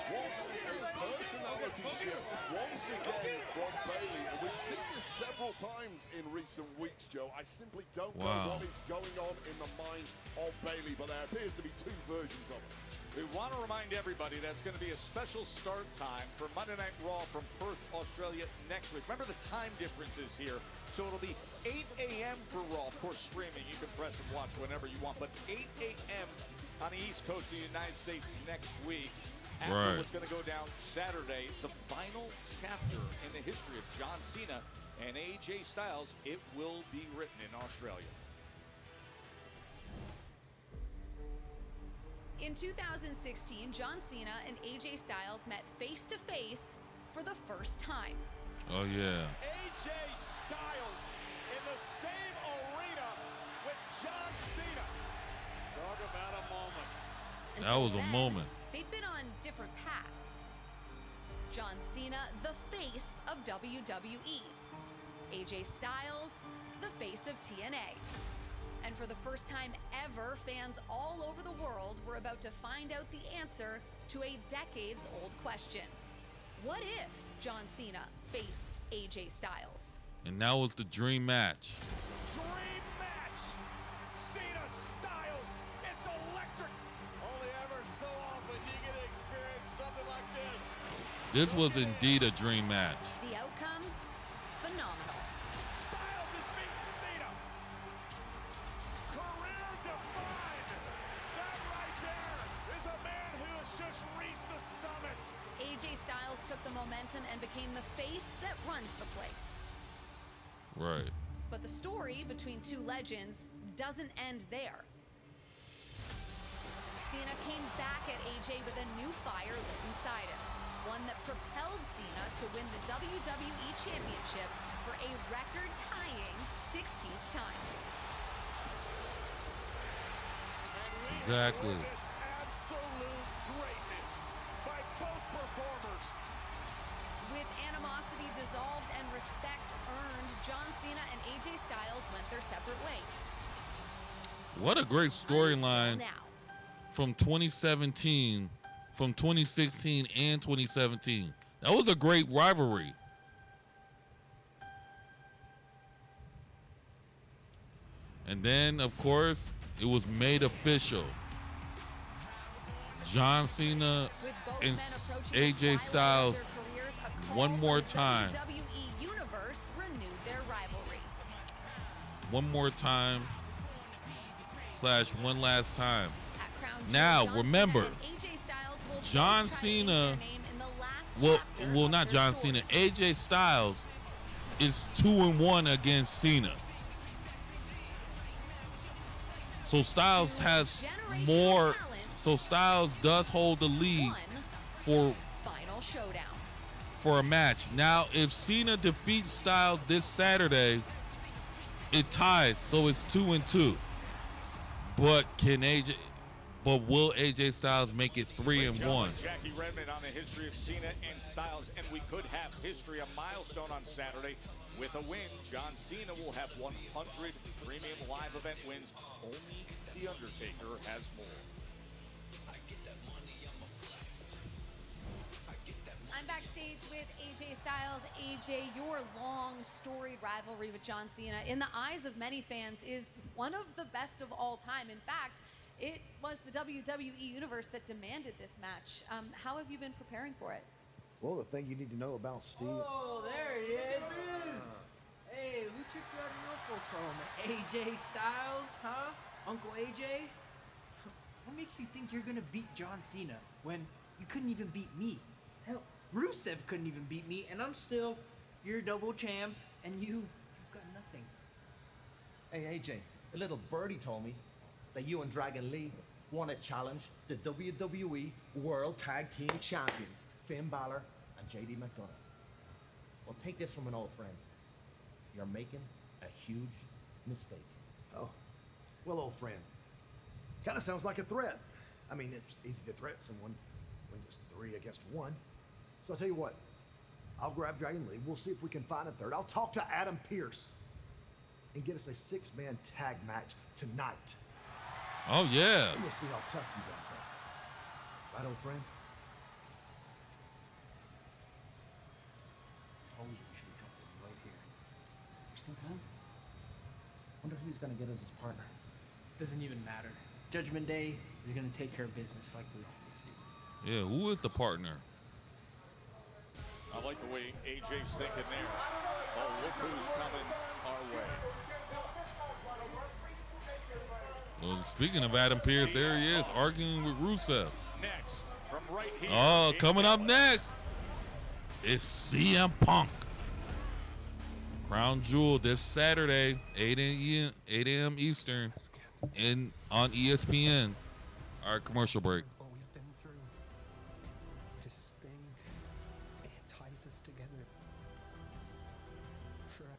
What a personality shift once again from Bailey, and we've seen this several times in recent weeks, Joe. I simply don't know what is going on in the mind of Bailey, but there appears to be 2 versions of it. We want to remind everybody that's going to be a special start time for Monday Night Raw from Perth, Australia next week. Remember the time differences here, so it'll be 8 a.m. for Raw. Of course, streaming, you can press and watch whenever you want, but 8 a.m. on the East Coast of the United States next week. After what's going to go down Saturday, the final chapter in the history of John Cena and AJ Styles, it will be written in Australia. In 2016, John Cena and AJ Styles met face-to-face for the first time. Oh, yeah. AJ Styles in the same arena with John Cena. Talk about a moment. That was a moment. They'd been on different paths. John Cena, the face of WWE. AJ Styles, the face of TNA. And for the first time ever, fans all over the world were about to find out the answer to a decades-old question. What if John Cena faced AJ Styles? And that was the dream match. Dream match. Cena Styles. It's electric. Only ever so often you get to experience something like this. This was indeed a dream match. The outcome? Phenomenal. Styles is beating Cena. Career defined. That right there is a man who has just reached the summit. AJ Styles took the momentum and became the face that runs the place. Right. But the story between two legends doesn't end there. Cena came back at AJ with a new fire lit inside him. One that propelled Cena to win the WWE Championship for a record-tying 16th time. Exactly. Absolute greatness by both performers. With animosity dissolved and respect earned, John Cena and AJ Styles went their separate ways. What a great storyline from 2017, from 2016 and 2017. That was a great rivalry. And then, of course, it was made official. John Cena and AJ Styles one more time. WWE Universe renewed their rivalry. One more time / one last time. Now, remember, John Cena, well, not John Cena, AJ Styles is 2-1 against Cena. So Styles has more, so Styles does hold the lead for Final showdown. For a match. Now, if Cena defeats Styles this Saturday, it ties, so it's 2-2. But will AJ Styles make it 3-1? Jackie Redmond on the history of Cena and Styles, and we could have history, a milestone on Saturday. With a win, John Cena will have 100 premium live event wins. Only The Undertaker has more. I'm backstage with AJ Styles. AJ, your long, storied rivalry with John Cena, in the eyes of many fans, is one of the best of all time. In fact, it was the WWE Universe that demanded this match. How have you been preparing for it? Well, the thing you need to know about Steve... Oh, there he is. Hey, who took you out of your folks' home? AJ Styles, huh? Uncle AJ? What makes you think you're gonna beat John Cena when you couldn't even beat me? Hell, Rusev couldn't even beat me, and I'm still your double champ, and you've got nothing. Hey, AJ, a little birdie told me that you and Dragon Lee want to challenge the WWE World Tag Team Champions, Finn Balor and JD McDonough. Well, take this from an old friend. You're making a huge mistake. Oh, well, old friend. Kind of sounds like a threat. I mean, it's easy to threat someone when just 3 against 1. So I'll tell you what. I'll grab Dragon Lee. We'll see if we can find a third. I'll talk to Adam Pearce and get us a 6-man tag match tonight. Oh, yeah. And we'll see how tough you guys are. Right, old friend? Told you we should have jumped in right here. There's still time? Wonder who's gonna get us his partner. Doesn't even matter. Judgment Day is gonna take care of business like we always do. Yeah, who is the partner? I like the way AJ's thinking there. Oh, look who's coming our way. Well, speaking of Adam Pearce, there he is, arguing with Rusev. Next, from right here. Oh, coming up next, it's CM Punk. Crown Jewel this Saturday, 8 a.m. Eastern, on ESPN. All right, commercial break. What we've been through, this thing, it ties us together forever.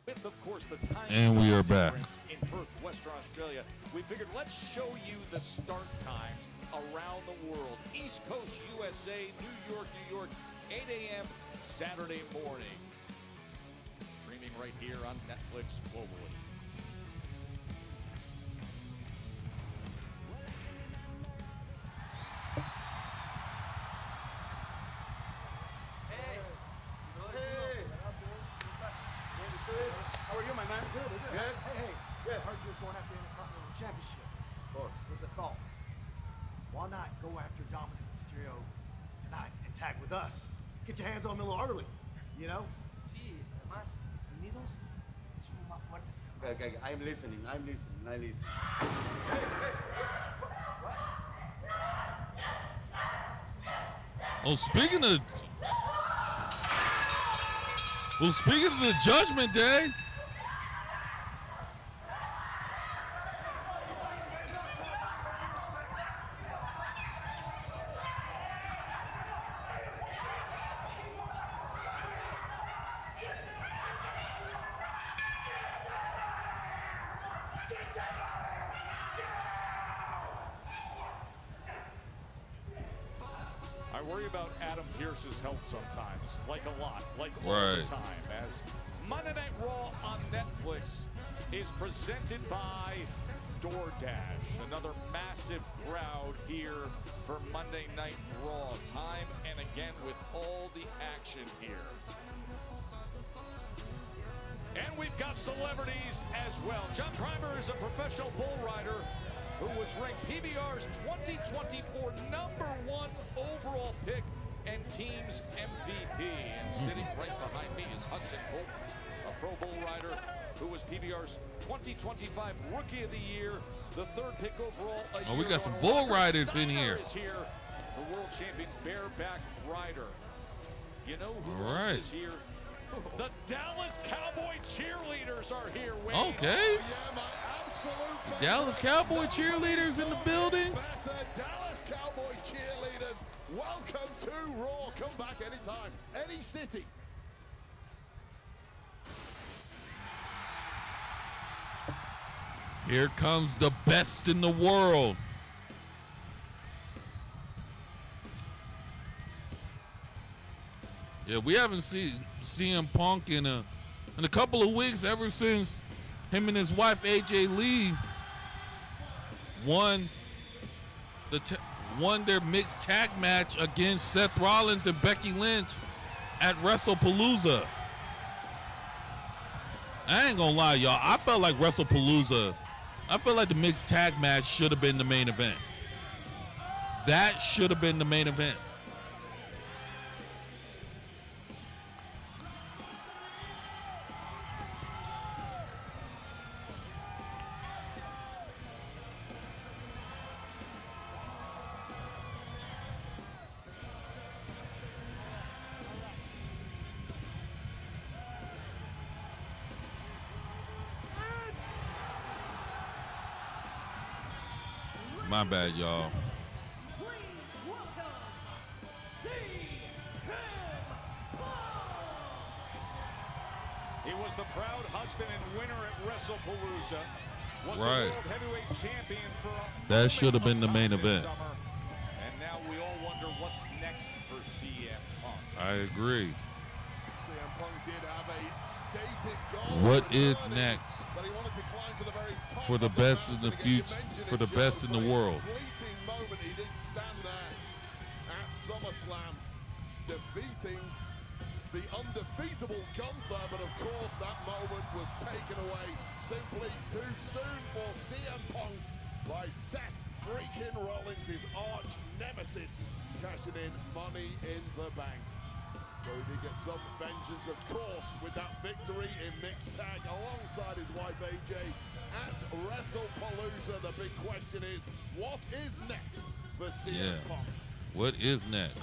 With, of course, the time And we are back. in Perth, Western Australia, we figured let's show you the start times around the world. East Coast USA, New York, 8 a.m. Saturday morning. Streaming right here on Netflix globally. How are you, my man? Good. Good? Hey. Yes. I heard you was going after the Intercontinental Championship. Of course. Here's a thought. Why not go after Dominic Mysterio tonight and tag with us? Get your hands on him a little early, you know? Sí, además, unidos somos más fuertes. Okay, I'm listening. Oh, speaking of the Judgment Day, I worry about Adam Pearce's health sometimes, like a lot, like all the Right. time, as Monday Night Raw on Netflix is presented by DoorDash. Another massive crowd here for Monday Night Raw, time and again with all the action here. And we've got celebrities as well. John Primer is a professional bull rider who was was ranked PBR's 2024 #1 overall pick and team's MVP. And sitting right behind me is Hudson Bolton, a Pro Bowl rider who was PBR's 2025 Rookie of the Year, the 3rd pick overall. Oh, we got some bull riders in here. Is here, the world champion bareback rider. You know who All else right. is here? The Dallas Cowboy cheerleaders are here. Wayne. Okay. Yeah, my absolute Dallas Cowboy cheerleaders in the building. better Dallas Cowboy cheerleaders. Welcome to Raw. Come back anytime, any city. Here comes the best in the world. Yeah, we haven't seen CM Punk in a couple of weeks, ever since him and his wife AJ Lee won their mixed tag match against Seth Rollins and Becky Lynch at WrestlePalooza. I ain't gonna lie, y'all. I felt like WrestlePalooza, I feel like the mixed tag match should have been the main event. That should have been the main event. My bad, y'all. He was the proud husband and winner at WrestlePalooza. Was Right. the world heavyweight champion for a That should have been the main this event. summer. And now we all wonder what's next for CM Punk. I agree. CM Punk did have a stated goal. What of is returning, next but he wanted to climb to the very top for the of best in mountain. the Again, you future, mentioned for it, the Joe, best in the for a world? fleeting moment, he did stand there at SummerSlam, defeating the undefeatable Gunther, but of course that moment was taken away simply too soon for CM Punk by Seth freaking Rollins, his arch nemesis, cashing in Money in the Bank. So he did get some vengeance, of course, with that victory in mixed tag alongside his wife AJ at WrestlePalooza. The big question is, what is next for CM Yeah. Punk? What is next?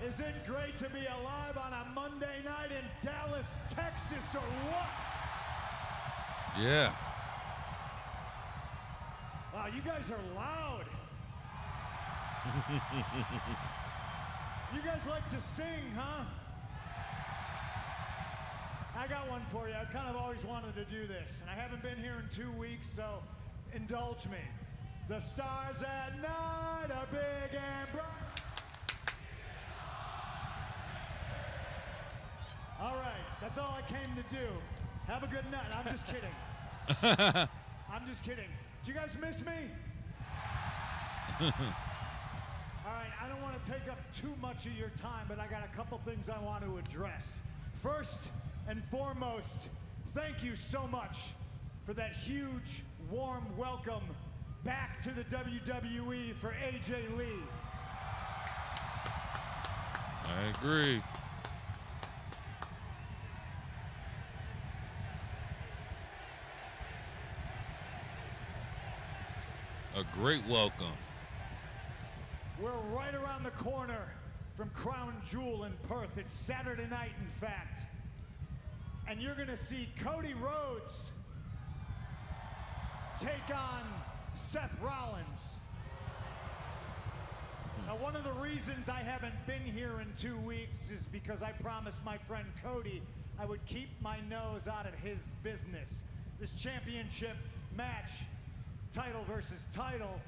Is it great to be alive on a Monday night in Dallas, Texas, or what? Yeah. Wow, you guys are loud. You guys like to sing, huh? I got one for you. I've kind of always wanted to do this, and I haven't been here in 2 weeks, so indulge me. The stars at night are big and bright. All right, that's all I came to do. Have a good night. I'm just kidding. I'm just kidding. Did you guys miss me? All right, I don't want to take up too much of your time, but I got a couple things I want to address. First and foremost, thank you so much for that huge, warm welcome back to the WWE for AJ Lee. I agree. A great welcome. We're right around the corner from Crown Jewel in Perth. It's Saturday night, in fact. And you're going to see Cody Rhodes take on Seth Rollins. Now, one of the reasons I haven't been here in 2 weeks is because I promised my friend Cody I would keep my nose out of his business. This championship match, title versus title,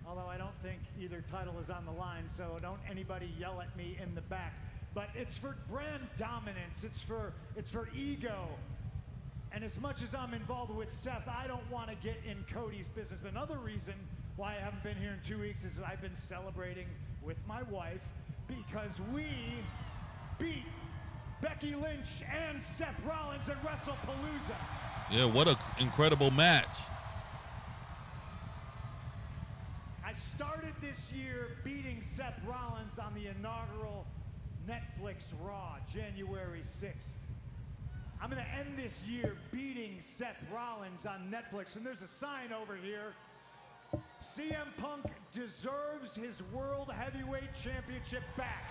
although I don't think either title is on the line, so don't anybody yell at me in the back. but it's for brand dominance. It's for ego. And as much as I'm involved with Seth, I don't want to get in Cody's business. But another reason why I haven't been here in 2 weeks is that I've been celebrating with my wife because we beat Becky Lynch and Seth Rollins at WrestlePalooza. Yeah, what an incredible match. I started this year beating Seth Rollins on the inaugural Netflix Raw, January 6th. I'm going to end this year beating Seth Rollins on Netflix. And there's a sign over here. CM Punk deserves his World Heavyweight Championship back.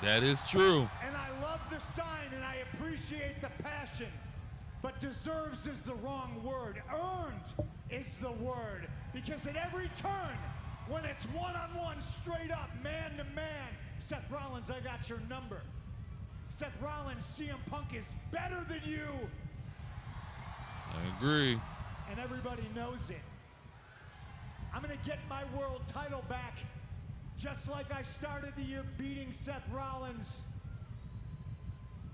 That is true. And I love the sign and I appreciate the passion. But deserves is the wrong word. Earned is the word. Because at every turn, when it's one-on-one, straight up, man-to-man, Seth Rollins, I got your number. Seth Rollins, CM Punk is better than you. I agree. And everybody knows it. I'm going to get my world title back just like I started the year beating Seth Rollins.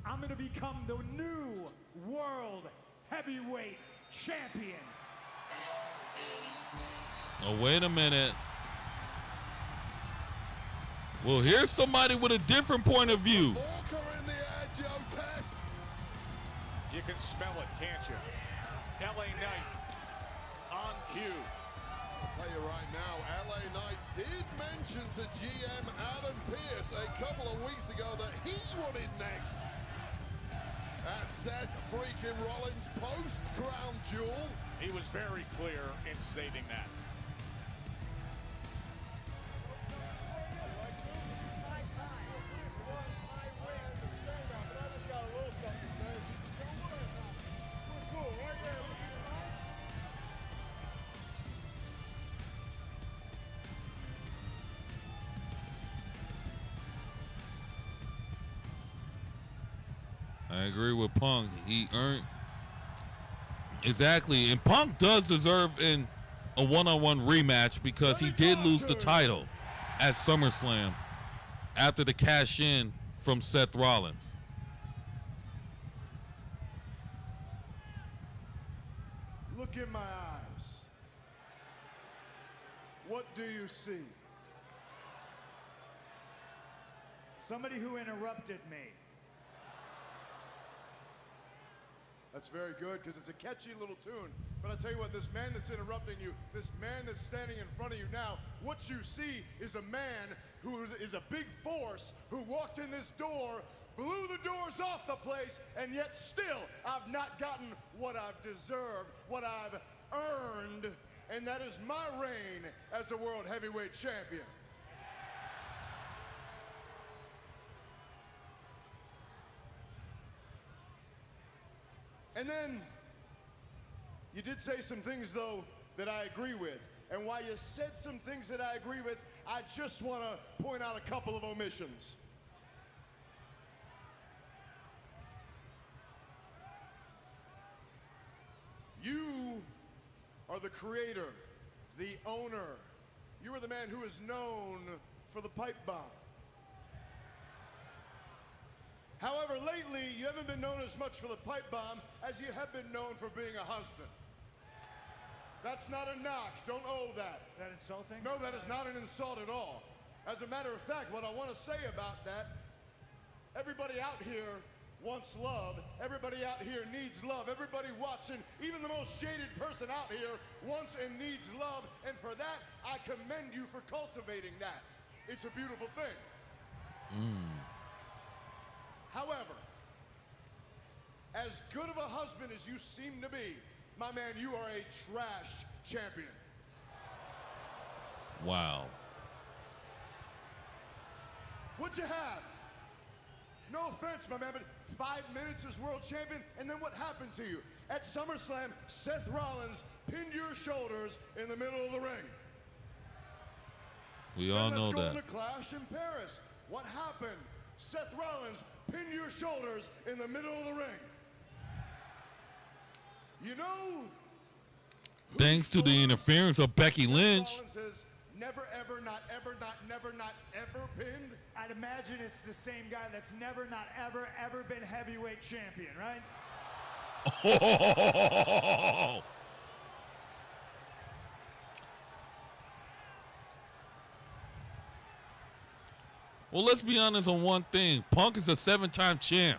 I'm going to become the new World Heavyweight Champion. Oh, wait a minute. Well, here's somebody with a different point of view. You can smell it, can't you? LA Knight on cue. I'll tell you right now, LA Knight did mention to GM Adam Pearce a couple of weeks ago that he wanted next at Seth freaking Rollins' post-crown jewel. He was very clear in stating that. I agree with Punk. He earned exactly, and Punk does deserve in a one-on-one rematch because he did lose the title at SummerSlam after the cash in from Seth Rollins. Look in my eyes. What do you see? Somebody who interrupted me. That's very good because it's a catchy little tune. But I'll tell you what, this man that's interrupting you, this man that's standing in front of you now, what you see is a man who is a big force who walked in this door, blew the doors off the place, and yet still I've not gotten what I've deserved, what I've earned, and that is my reign as the World Heavyweight Champion. And then, you did say some things, though, that I agree with. And while you said some things that I agree with, I just want to point out a couple of omissions. You are the creator, the owner. You are the man who is known for the pipe bomb. However, lately, you haven't been known as much for the pipe bomb as you have been known for being a husband. That's not a knock. Don't owe that. Is that insulting? No, that is not an insult at all. As a matter of fact, what I want to say about that, everybody out here wants love. Everybody out here needs love. Everybody watching, even the most jaded person out here, wants and needs love. And for that, I commend you for cultivating that. It's a beautiful thing. However, as good of a husband as you seem to be, my man, you are a trash champion. Wow. What'd you have? No offense, my man, but 5 minutes as world champion, and then what happened to you? At SummerSlam, Seth Rollins pinned your shoulders in the middle of the ring. We all know that. Let's go to Clash in Paris. What happened? Seth Rollins pinned your shoulders in the middle of the ring. You know, Thanks to the interference of Becky Lynch. Rollins has Never, ever, not ever, not never, not ever pinned? I'd imagine it's the same guy that's never, not ever, ever been heavyweight champion, right? Oh! Well, let's be honest on one thing. Punk is a 7-time champ.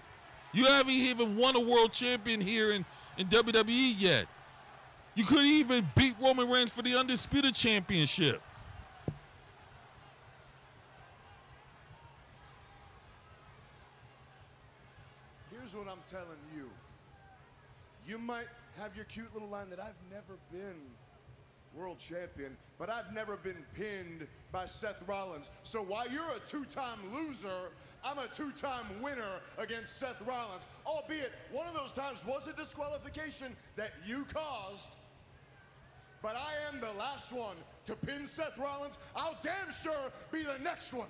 You haven't even won a world champion here in WWE yet. You couldn't even beat Roman Reigns for the Undisputed Championship. Here's what I'm telling you. You might have your cute little line that I've never been world champion, but I've never been pinned by Seth Rollins. So while you're a 2-time loser, I'm a 2-time winner against Seth Rollins. Albeit, one of those times was a disqualification that you caused, but I am the last one to pin Seth Rollins. I'll damn sure be the next one.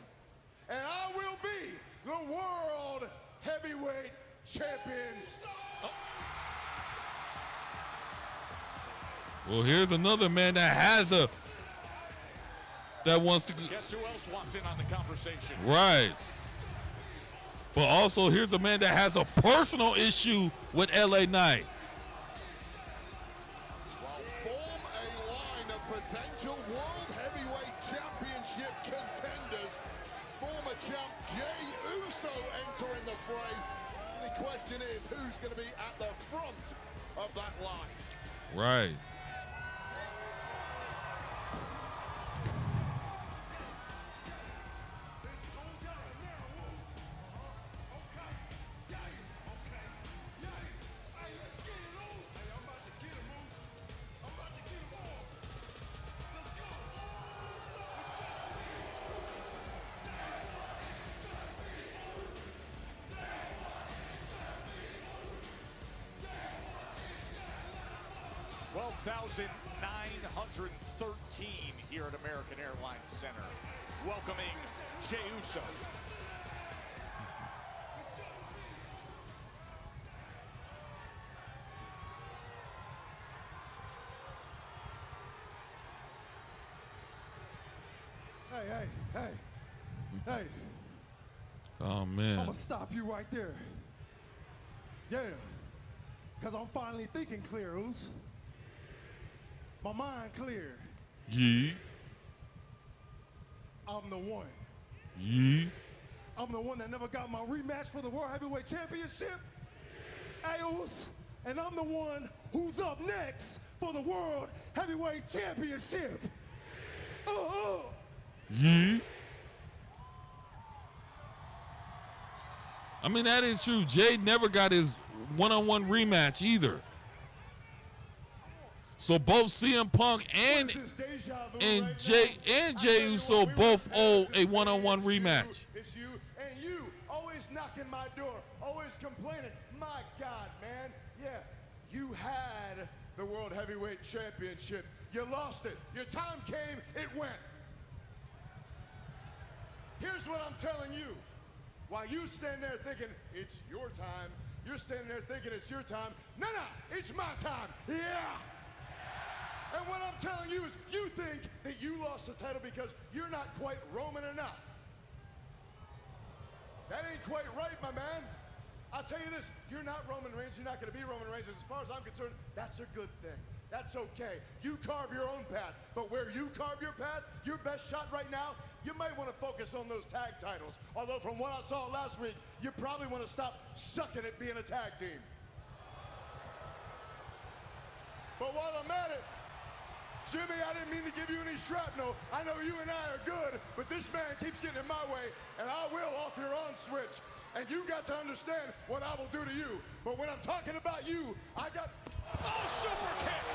And I will be the World Heavyweight Champion. Well, here's another man that wants to. Guess who else wants in on the conversation? Right. But also, here's a man that has a personal issue with LA Knight. Well, form a line of potential World Heavyweight Championship contenders. Former champ Jey Uso entering the fray. The question is, who's going to be at the front of that line? Right. $12,913 here at American Airlines Center, welcoming Jey Uso. Hey. Oh, man. I'm gonna stop you right there. Yeah, because I'm finally thinking clear, Oos. My mind clear. Yeah. I'm the one. Yeah. I'm the one that never got my rematch for the World Heavyweight Championship. Oos. And I'm the one who's up next for the World Heavyweight Championship. Yeah. I mean, that is true. Jay never got his one-on-one rematch either. So both CM Punk and Jey Uso both owe a one-on-one rematch. It's you and you always knocking my door, always complaining. My God, man. Yeah, you had the World Heavyweight Championship. You lost it. Your time came, it went. Here's what I'm telling you. While you stand there thinking it's your time, you're standing there thinking it's your time. No, it's my time. Yeah. And what I'm telling you is you think that you lost the title because you're not quite Roman enough. That ain't quite right, my man. I'll tell you this, you're not Roman Reigns, you're not going to be Roman Reigns. As far as I'm concerned, that's a good thing. That's okay. You carve your own path, but where you carve your path, your best shot right now, you might want to focus on those tag titles. Although from what I saw last week, you probably want to stop sucking at being a tag team. But while I'm at it, Jimmy, I didn't mean to give you any shrapnel. I know you and I are good, but this man keeps getting in my way, and I will off your on switch. And you got to understand what I will do to you. But when I'm talking about you, I got... Oh, super kick!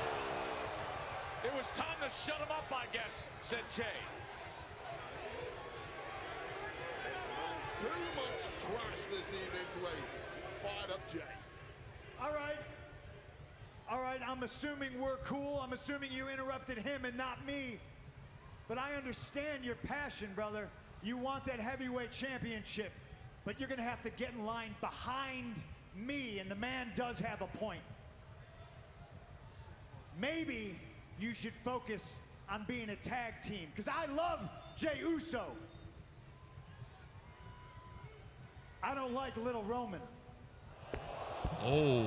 It was time to shut him up, I guess, said Jay. Too much trash this evening to a fired-up Jay. All right, I'm assuming we're cool. I'm assuming you interrupted him and not me. But I understand your passion, brother. You want that heavyweight championship. But you're going to have to get in line behind me, and the man does have a point. Maybe you should focus on being a tag team, because I love Jey Uso. I don't like Little Roman. Oh.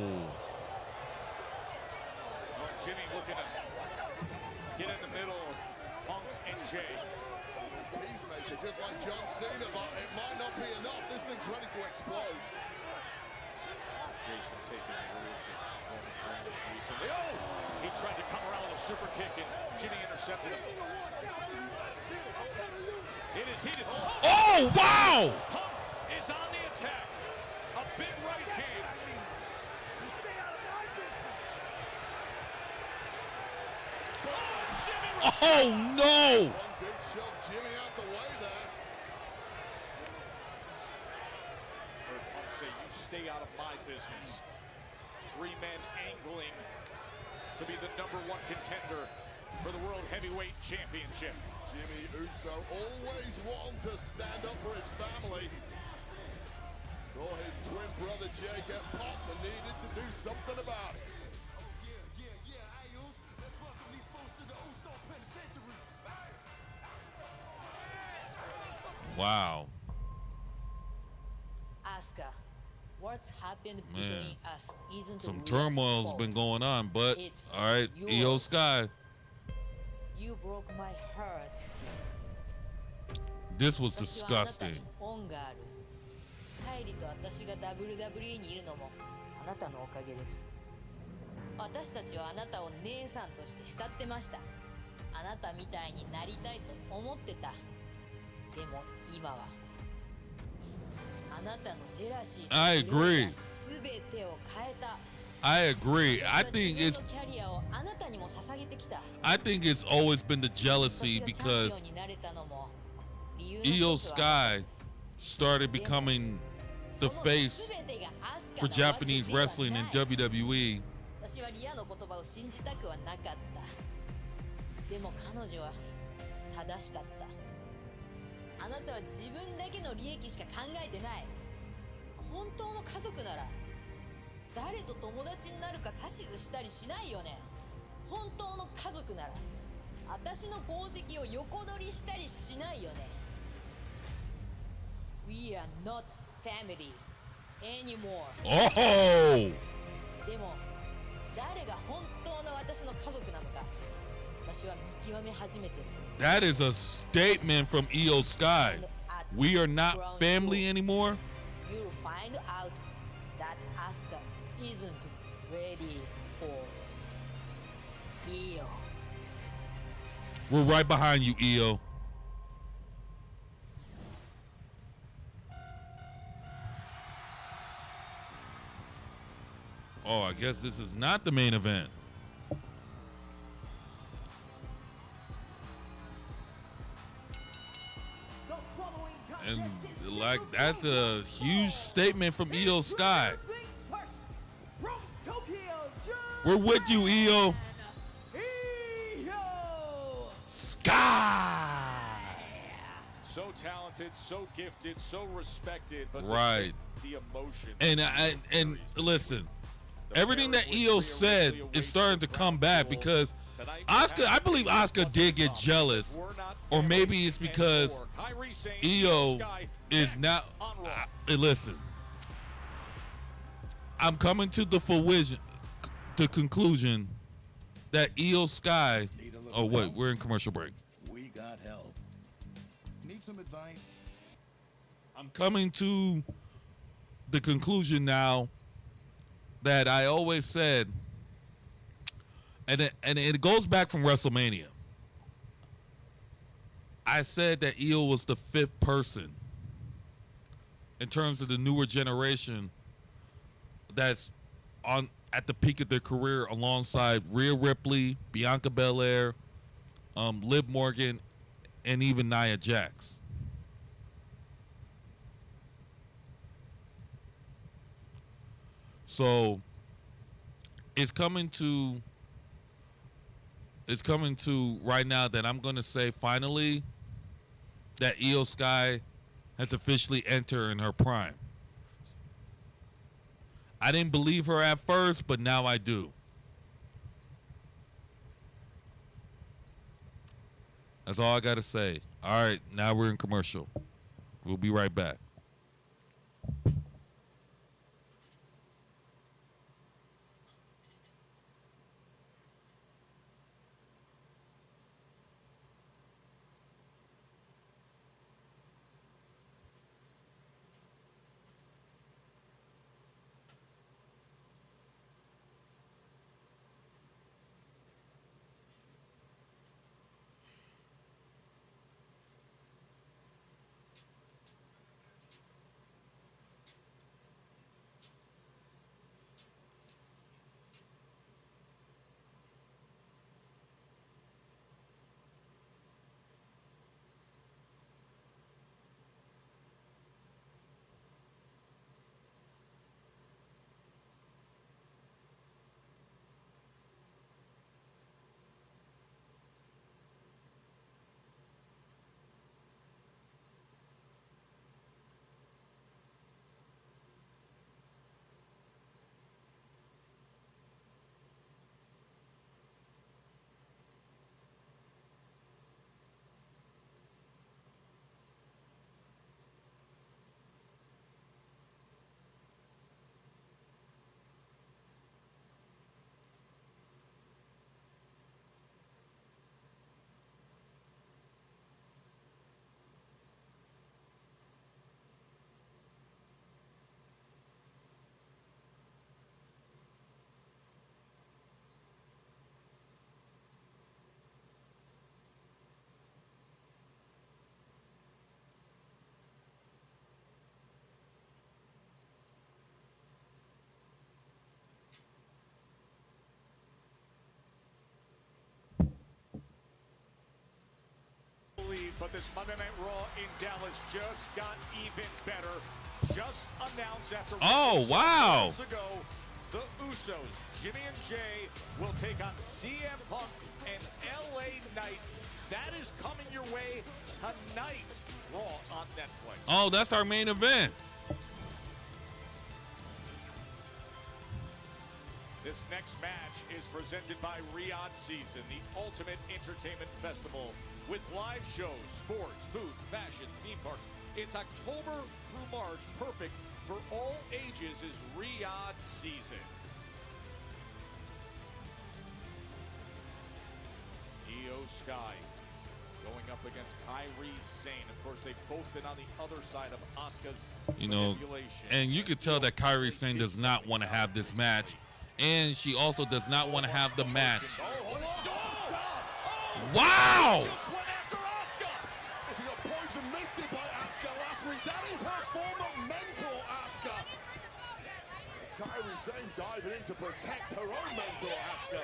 Well, Jimmy looking to get in the middle of Punk and Jay. Peacemaker, just like John Cena, but it might not be enough. This thing's ready to explode. Jay's been taking the words of Roman Reigns recently. Oh! He tried to come around with a super kick, and Jimmy intercepted him. It is heated. Oh, wow! Punk is on the attack. A big right hand. Oh, no! One did shove Jimmy out the way there. Heard Punk say, you stay out of my business. 3 men angling to be the #1 contender for the World Heavyweight Championship. Jimmy Uso always wanting to stand up for his family. Saw his twin brother Jay get popped and needed to do something about it. Wow. Asuka, what's happened Man. between us isn't Some Rhea's turmoil's fault. been going on, but It's all right, Io yours. Sky. You broke my heart. This was 私はあなた disgusting. に恩がある。カイリと私が WWE にいるのもあなたのおかげです。私たちはあなたを姉さんとして慕ってました。あなたみたいになりたいと思ってた。でも今はあなたのジェラシーと I agree. すべてを変えた。 I agree. I think 自 it's 分のキャリアをあなたにも捧げてきた。 I think it's always been the jealousy 私がチャンピ because オンになれたのも理由の Io 一つは Sky started becoming the face for Japanese wrestling in WWE. 私はリアの言葉を信じたくはなかった。でも彼女は正しかった。あなたは自分だけの利益しか考えてない。本当の家族なら誰と友達になるか指図したりしないよね。本当の家族なら私の功績を横取りしたりしないよね。We are not family anymore. Oh! でも誰が本当の私の家族なのか私は見極め始めてる。 That is a statement from Io Sky. We are not family anymore. You'll find out that Asuka isn't ready for Io. We're right behind you, Io. Oh, I guess this is not the main event. And like that's a huge statement from Io Sky. We're with you, Io. Sky. So talented, so gifted, so respected, but to Right. take the emotion. And listen, everything that Io said is starting to come back because Asuka, I believe Asuka did get jealous, or maybe it's because Io is now. Listen, I'm coming to the conclusion that Io Sky. Oh wait, we're in commercial break. We got help. Need some advice? I'm coming to the conclusion now that I always said, and it goes back from WrestleMania. I said that Io was the 5th person in terms of the newer generation that's on at the peak of their career alongside Rhea Ripley, Bianca Belair, Liv Morgan, and even Nia Jax. So it's coming to right now that I'm going to say finally that Io Sky has officially entered in her prime. I didn't believe her at first, but now I do. That's all I got to say. All right, now we're in commercial. We'll be right back. But this Monday Night Raw in Dallas just got even better. Just announced after wow. months ago, the Usos, Jimmy and Jay, will take on CM Punk and LA Knight. That is coming your way tonight, Raw on Netflix. Oh, that's our main event. This next match is presented by V.R.G Season, the ultimate entertainment festival with live shows, sports, food, fashion, theme parks. It's October through March. Perfect for all ages is V.R.G Season. Io Sky going up against Kairi Sane. Of course, they've both been on the other side of Asuka's manipulation. And you could tell that Kairi Sane does not want to have this match. And she also does not want to have the match. Wow! Just went after Asuka. She got poison misted by Asuka last week. That is her former mentor, Asuka. Kairi Sane diving in to protect her own mentor, Asuka.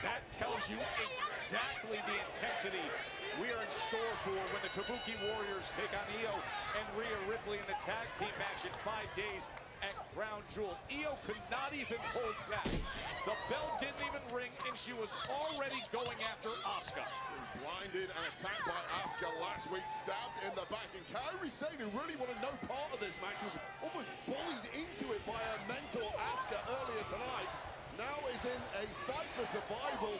That tells you exactly the intensity we are in store for when the Kabuki Warriors take on Io and Rhea Ripley in the tag team match in 5 days at Crown Jewel. Io could not even hold back. The bell didn't even ring, and she was already going after Asuka. Blinded and attacked by Asuka last week, stabbed in the back. And Kairi Sane, who really wanted no part of this match, was almost bullied into it by her mentor Asuka earlier tonight. Now is in a fight for survival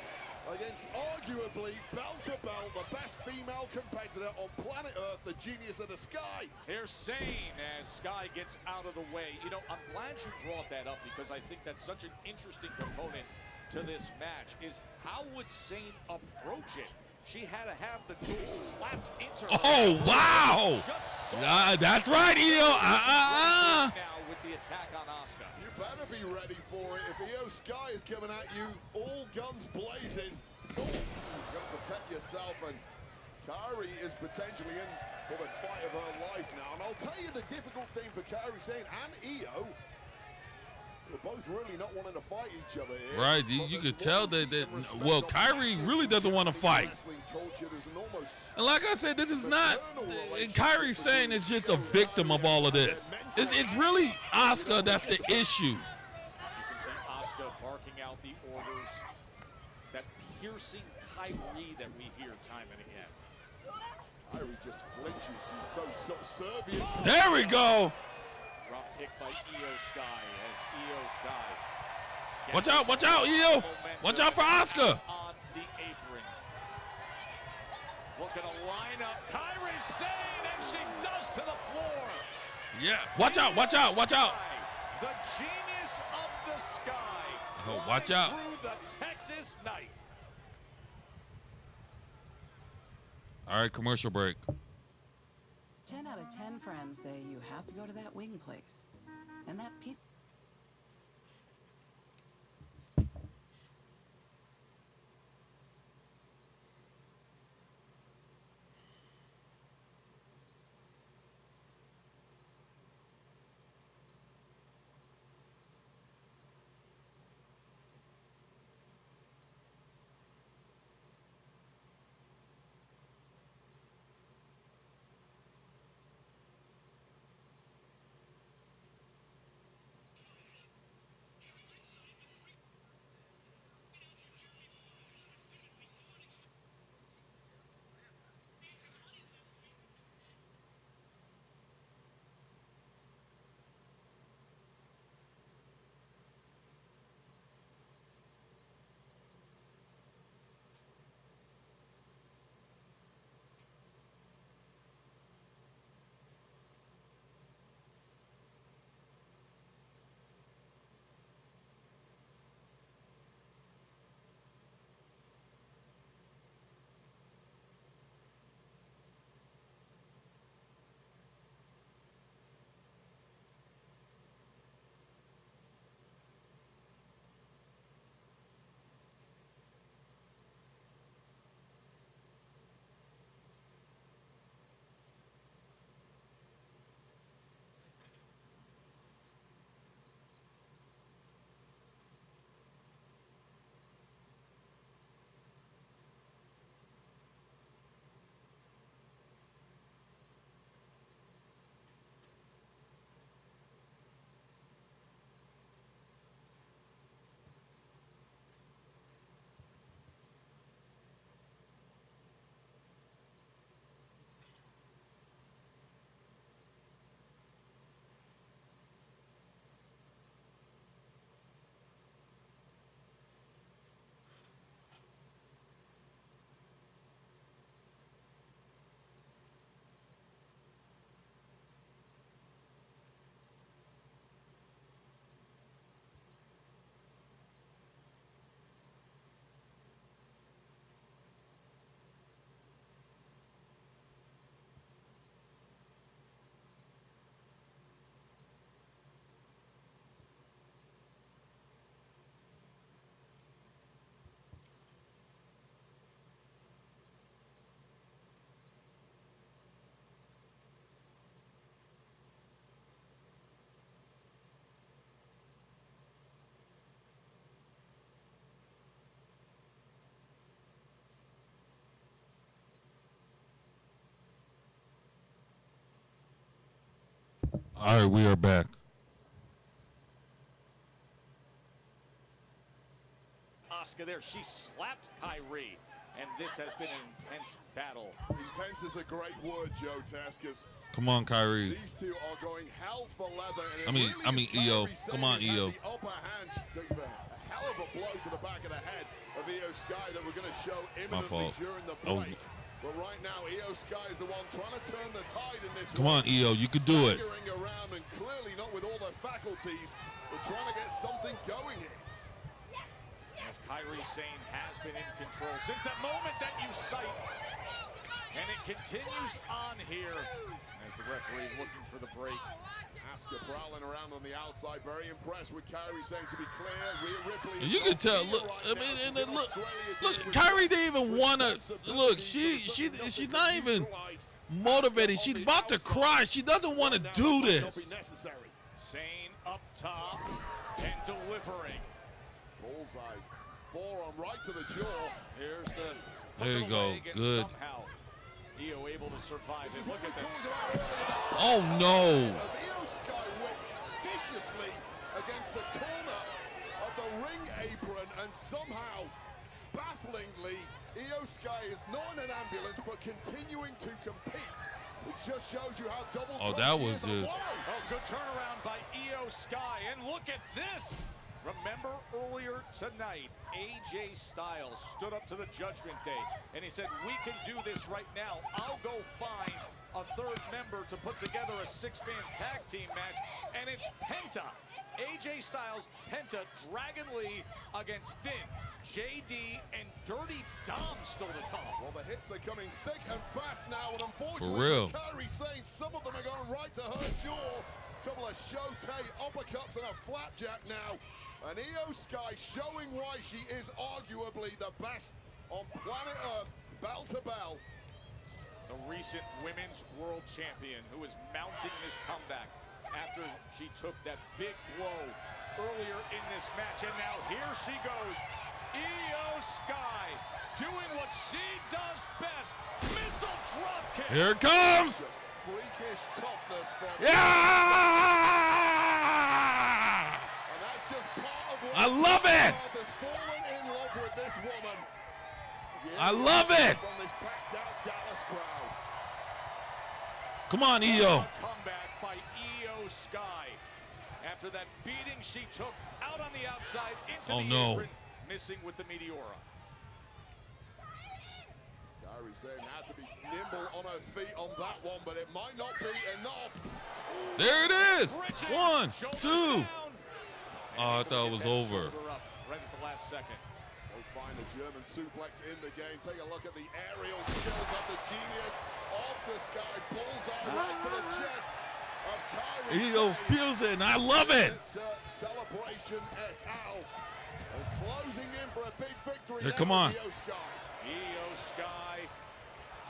against arguably belt-to-belt the best female competitor on planet Earth, the Genius of the Sky. Here's Sane as Sky gets out of the way. You know, I'm glad you brought that up because I think that's such an interesting component to this match is how would Sane approach it? She had to have the jewel slapped into her. Oh, wow! That's right, Io. Now with the attack on Asuka. You better be ready for it. If Io Sky is coming at you, all guns blazing. Oh, you've got to protect yourself, and Kairi is potentially in for the fight of her life now. And I'll tell you the difficult thing for Kairi Sane and Io. We're both really not wanting to fight each other here. Right, you could tell that well, Kairi really doesn't want to fight. And like I said, this is not, Kairi Sane is just a victim of all of this. It's really Asuka that's the issue. You can see Asuka barking out the orders, that piercing Kairi that we hear time and again. Kairi just flinches, she's so subservient. There we go. Drop kick by Io Sky as Io Sky. Watch out, Io. Watch out for Asuka. On the apron. Looking to line up. Kairi Sane, and she does to the floor. Yeah. Watch out. Watch out. Watch out. The genius of the sky. Oh, watch out. Through the Texas night. All right, commercial break. 10 out of 10 friends say you have to go to that wing place. And that pizza. All right, we are back. Asuka there, she slapped Kairi, and this has been an intense battle. Intense is a great word, Joe Taskas. Come on, Kyrie. These two are going hell for leather. And I mean, EO. Come on, EO. The upper hand, a hell of a blow to the back of the head of EO Sky that we're going to show imminently during the break. But right now, EO Sky is the one trying to turn the tide in this. Come on, EO, you can do it. Staggering around and clearly not with all their faculties, but trying to get something going here. As Kairi Sane has been in control since that moment that you cite. And it continues on here as the referee looking for the break. Asuka prowling around on the outside, very impressed with Kairi Sane, to be clear. Rhea Ripley. You can tell. Look, I mean, and then look, Kyrie didn't even want to. Look, she's not even motivated. She's about to cry. She doesn't want to do this. Sane up top and delivering. Bullseye, forearm right to the jaw. Here's the. There you go. Good. Somehow, EO able to survive it. Look at this. Oh no. EO Sky whipped viciously against the corner of the ring apron, and somehow, bafflingly, EO Sky is not in an ambulance but continuing to compete. It just shows you how double. Oh, that was just. Oh, good turnaround by EO Sky, and look at this. Remember earlier tonight, AJ Styles stood up to the Judgment Day and he said, we can do this right now. I'll go find a third member to put together a 6-man tag team match, and it's Penta. AJ Styles, Penta, Dragon Lee against Finn, JD, and Dirty Dom still to come. Well, the hits are coming thick and fast now, and For unfortunately, real. Kairi saying some of them are going right to her jaw. Couple of Shote uppercuts and a flapjack now. And Io Sky showing why she is arguably the best on planet Earth, bell to bell. The recent women's world champion who is mounting this comeback after she took that big blow earlier in this match. And now here she goes. Io Sky doing what she does best. Missile drop kick. Here it comes. Just freakish toughness from And that's just part of what I love it. has fallen in love with this woman. I love it. From this packed out Dallas crowd. Come on, Io. Comeback by Io Sky. After that beating she took out on the outside into the apron, missing with the Meteora. Kairi saying had to be nimble on her feet on that one, but it might not be enough. There it is. 1, 2. Oh, I thought it was over. Right at the last second. They'll find a German suplex in the game. Take a look at the aerial skills of the genius of the Sky. Bullseye right to the chest of Kairi. Io feels it, and I love it. It's a celebration et al. And closing in for a big victory. Here, come on. Io Sky. Io Sky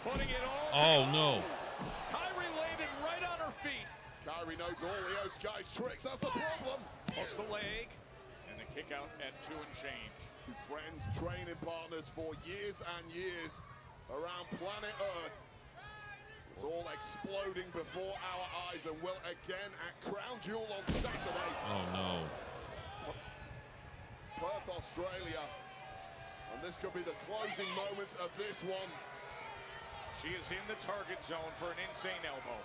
putting it all. Oh, no. Kairi landed right on her feet. Kairi knows all Io Sky's tricks. That's the problem. Hooks the leg, and the kick out at 2 and change. Two friends, training partners for years and years around planet Earth. It's all exploding before our eyes and will again at Crown Jewel on Saturday. Oh, no. Perth, Australia. And this could be the closing moments of this one. She is in the target zone for an insane elbow.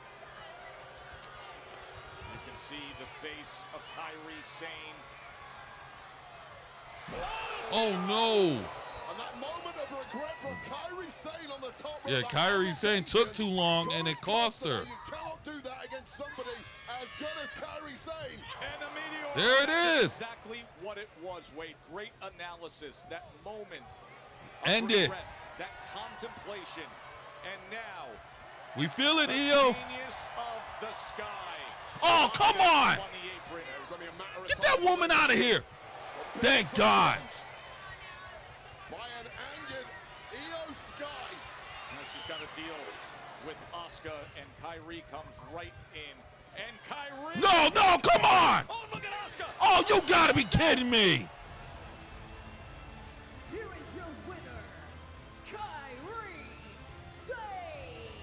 You can see the face of Kairi Sane. Oh, no. And that moment of regret from Kairi Sane on the top. Yeah, Kairi Sane took too long, and it cost her. You cannot do that against somebody as good as Kairi Sane. And the Meteor. There it is. Exactly what it was, Wade. Great analysis. That moment. End it. That contemplation. And now. We feel it, the Io. Genius of the Sky. Oh, come on. On the apron. It was only a matter of Get that woman out of here. Thank God. By an angered Io Sky. Now she's got to deal with Asuka, and Kairi comes right in. And Kairi. No, come on. Oh, look at Asuka. Oh, you got to be kidding me. Here is your winner, Kairi Sane.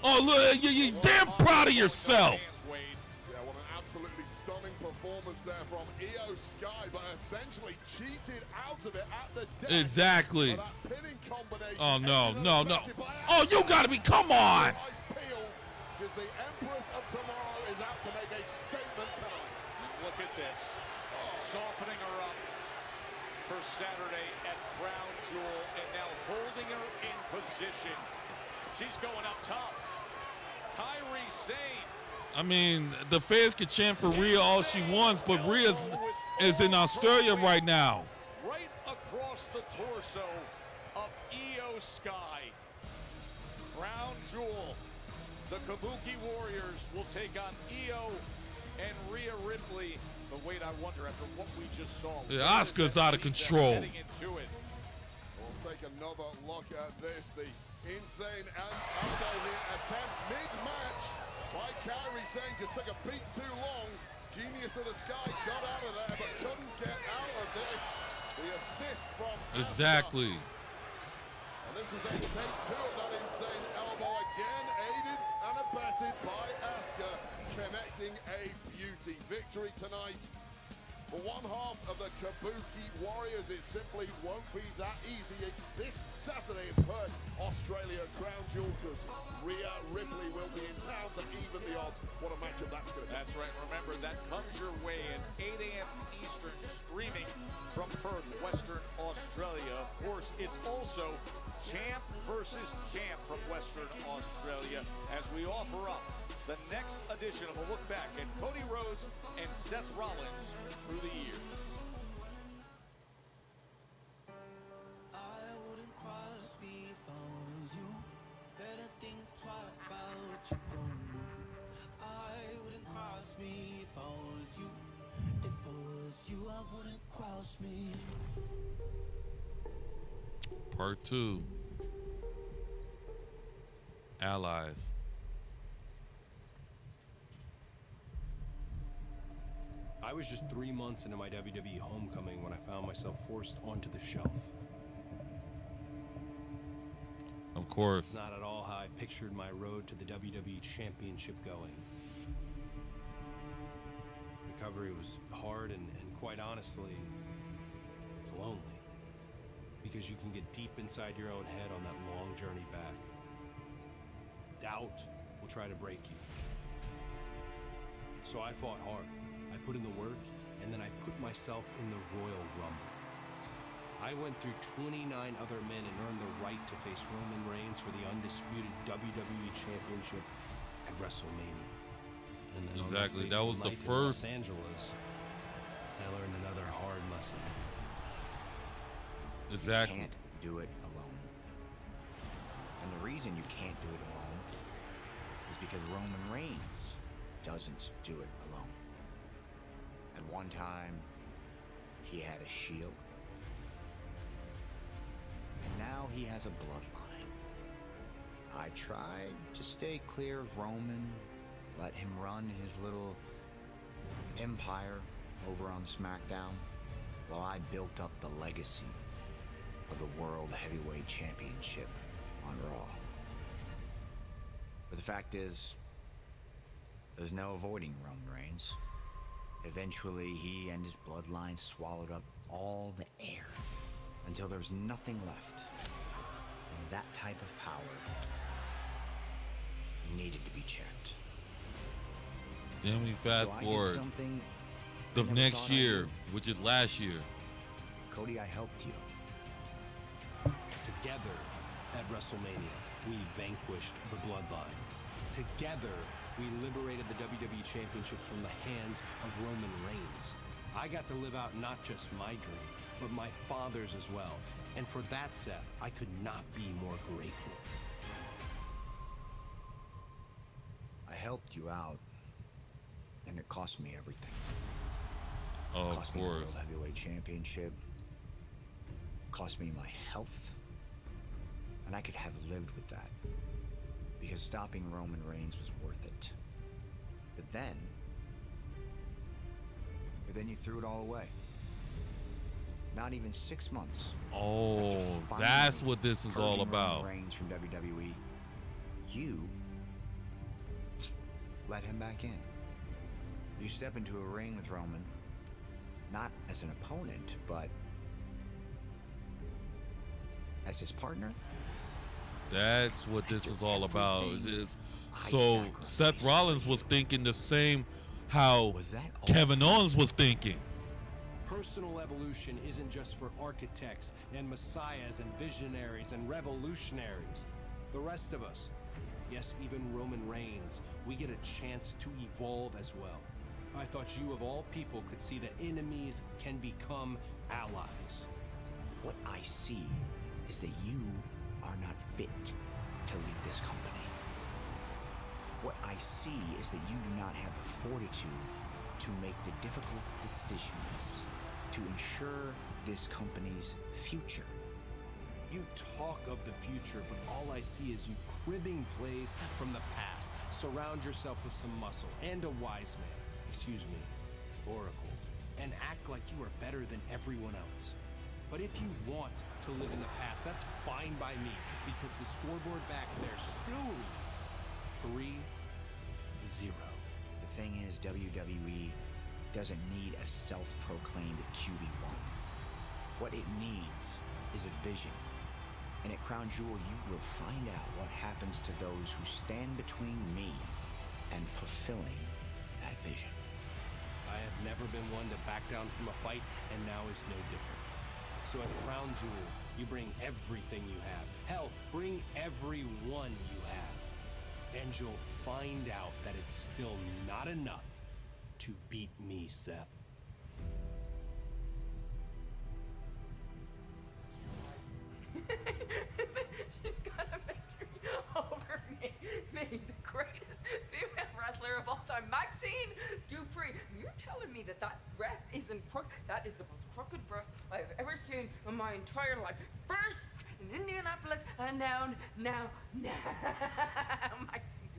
Oh, look, you're damn proud of yourself. Yeah, what an absolutely stunning performance there from Io Sky, but essentially cheated out of it at the death. Exactly. That pinning combination. Oh, no. Oh, you got to be, come on. Because the Empress of Tomorrow is out to make a statement tonight. And look at this. Softening her up for Saturday at Crown Jewel, and now holding her in position. She's going up top. Kairi Sane. I mean, the fans can chant for Rhea all she wants, but Rhea is in Australia right now. Right across the torso of Io Sky. Crown Jewel. The Kabuki Warriors will take on Io and Rhea Ripley. But wait, I wonder, after what we just saw. Yeah, Asuka's out of control. Getting into it. We'll take another look at this. The insane elbow here attempt mid-match by Kairi Sane. Just took a beat too long. Genius of the Sky got out of there, but couldn't get out of this. The assist from Exactly. Asuka. And this was able to take 2 of that insane elbow again, aided and abetted by Asuka, connecting a beauty. Victory tonight for one half of the Kabuki Warriors. It simply won't be that easy this Saturday in Perth, Australia, Crown Jewel, because Rhea Ripley will be in town to even the odds. What a matchup that's going to be. That's right. Remember, that comes your way at 8 a.m. Eastern, streaming Australia. Of course, it's also champ versus champ from Western Australia as we offer up the next edition of a look back at Cody Rhodes and Seth Rollins through the years. Part 2. Allies. I was just 3 months into my WWE homecoming when I found myself forced onto the shelf. Of course. Not at all how I pictured my road to the WWE Championship going. Recovery was hard and quite honestly, it's lonely. Because you can get deep inside your own head on that long journey back. Doubt will try to break you. So I fought hard. I put in the work, and then I put myself in the Royal Rumble. I went through 29 other men and earned the right to face Roman Reigns for the undisputed WWE Championship at WrestleMania. And then exactly, that was the in first. Los Angeles, I learned another hard lesson. Exactly. You can't do it alone. And the reason you can't do it alone is because Roman Reigns doesn't do it alone. At one time, he had a shield. And now he has a bloodline. I tried to stay clear of Roman, let him run his little empire over on SmackDown while I built up the legacy of the World Heavyweight Championship on Raw. But the fact is, there's no avoiding Roman Reigns. Eventually, he and his bloodline swallowed up all the air until there's nothing left. And that type of power needed to be checked. Then we fast So I did forward something the I never next thought I'd year, do. which is last year. Cody, I helped you. Together at WrestleMania, we vanquished the Bloodline. Together, we liberated the WWE Championship from the hands of Roman Reigns. I got to live out not just my dream, but my father's as well. And for that, Seth, I could not be more grateful. I helped you out, and it cost me everything. Oh, of cost me the course. World Heavyweight Championship. Cost me my health. And I could have lived with that. Because stopping Roman Reigns was worth it. But then you threw it all away. Not even 6 months. Oh, after finally that's what this is all purging about. Roman Reigns from WWE. You let him back in. You step into a ring with Roman, not as an opponent, but as his partner. That's what this is all about. It is. I So Seth Rollins was thinking the same how Kevin Owens was thinking. Personal evolution isn't just for architects and messiahs and visionaries and revolutionaries. The rest of us, yes, even Roman Reigns, we get a chance to evolve as well. I thought you of all people could see that enemies can become allies. What I see is that you are not fit to lead this company. What I see is that you do not have the fortitude to make the difficult decisions to ensure this company's future. You talk of the future, but all I see is you cribbing plays from the past. Surround yourself with some muscle and a wise man, excuse me, Oracle, and act like you are better than everyone else. But if you want to live in the past, that's fine by me, because the scoreboard back there still reads 3-0. The thing is, WWE doesn't need a self-proclaimed QB1. What it needs is a vision. And at Crown Jewel, you will find out what happens to those who stand between me and fulfilling that vision. I have never been one to back down from a fight, and now is no different. So at Crown Jewel, you bring everything you have. Hell, bring everyone you have. And you'll find out that it's still not enough to beat me, Seth. She's got a victory over me, the greatest female wrestler of all time, Maxine Dupree. You're telling me that breath isn't crooked? That is the most crooked breath I've ever seen in my entire life. First in Indianapolis, and now, Maxine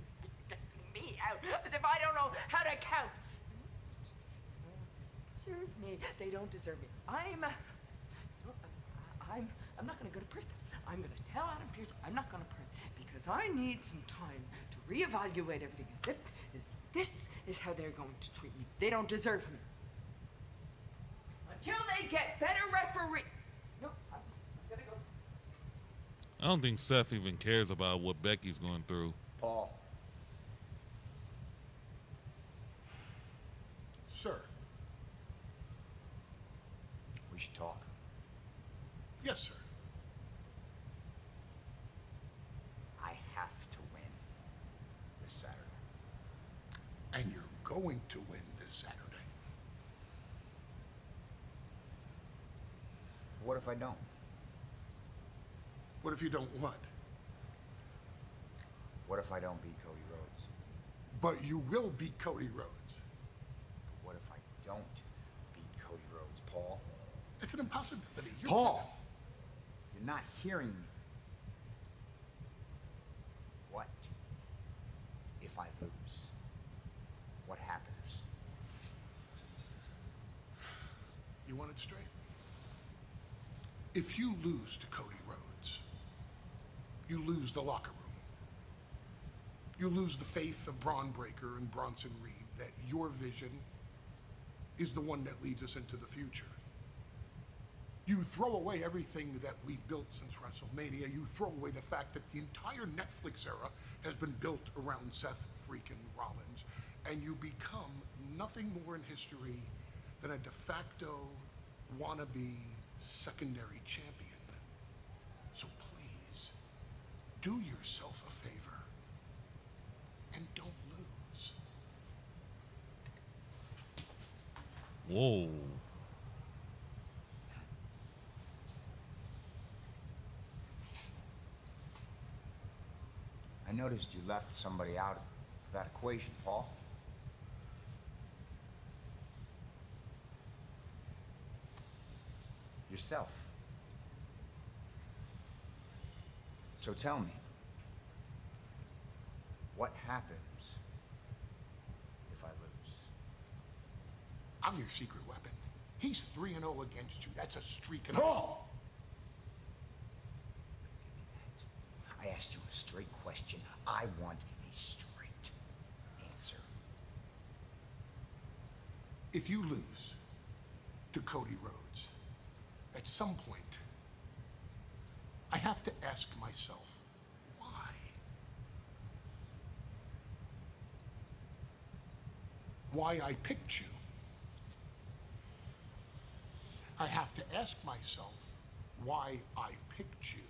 Dupree getting me out as if I don't know how to count. Deserve me. They don't deserve me. I'm not gonna go to Perth. I'm gonna tell Adam Pearce I'm not going to Perth because I need some time to reevaluate everything. This is how they're going to treat me. They don't deserve me. Until they get better referee. No, I'm gonna go. I don't think Seth even cares about what Becky's going through. Paul. Sir. We should talk. Yes, sir. I have to win this Saturday. And you're going to win this Saturday. What if I don't? What if you don't what? What if I don't beat Cody Rhodes? But you will beat Cody Rhodes. But what if I don't beat Cody Rhodes, Paul? It's an impossibility. Paul! You're not hearing me. What if I lose? What happens? You want it straight? If you lose to Cody Rhodes, you lose the locker room. You lose the faith of Braun Breaker and Bronson Reed that your vision is the one that leads us into the future. You throw away everything that we've built since WrestleMania. You throw away the fact that the entire Netflix era has been built around Seth freaking Rollins, and you become nothing more in history than a de facto wannabe secondary champion. So please, do yourself a favor and don't lose. Whoa. I noticed you left somebody out of that equation, Paul. Yourself. So tell me, what happens if I lose? I'm your secret weapon. He's 3-0 against you. That's a streak and Paul! I asked you a straight question. I want a straight answer. If you lose to Cody Rhodes, at some point, I have to ask myself, why? Why I picked you. I have to ask myself why I picked you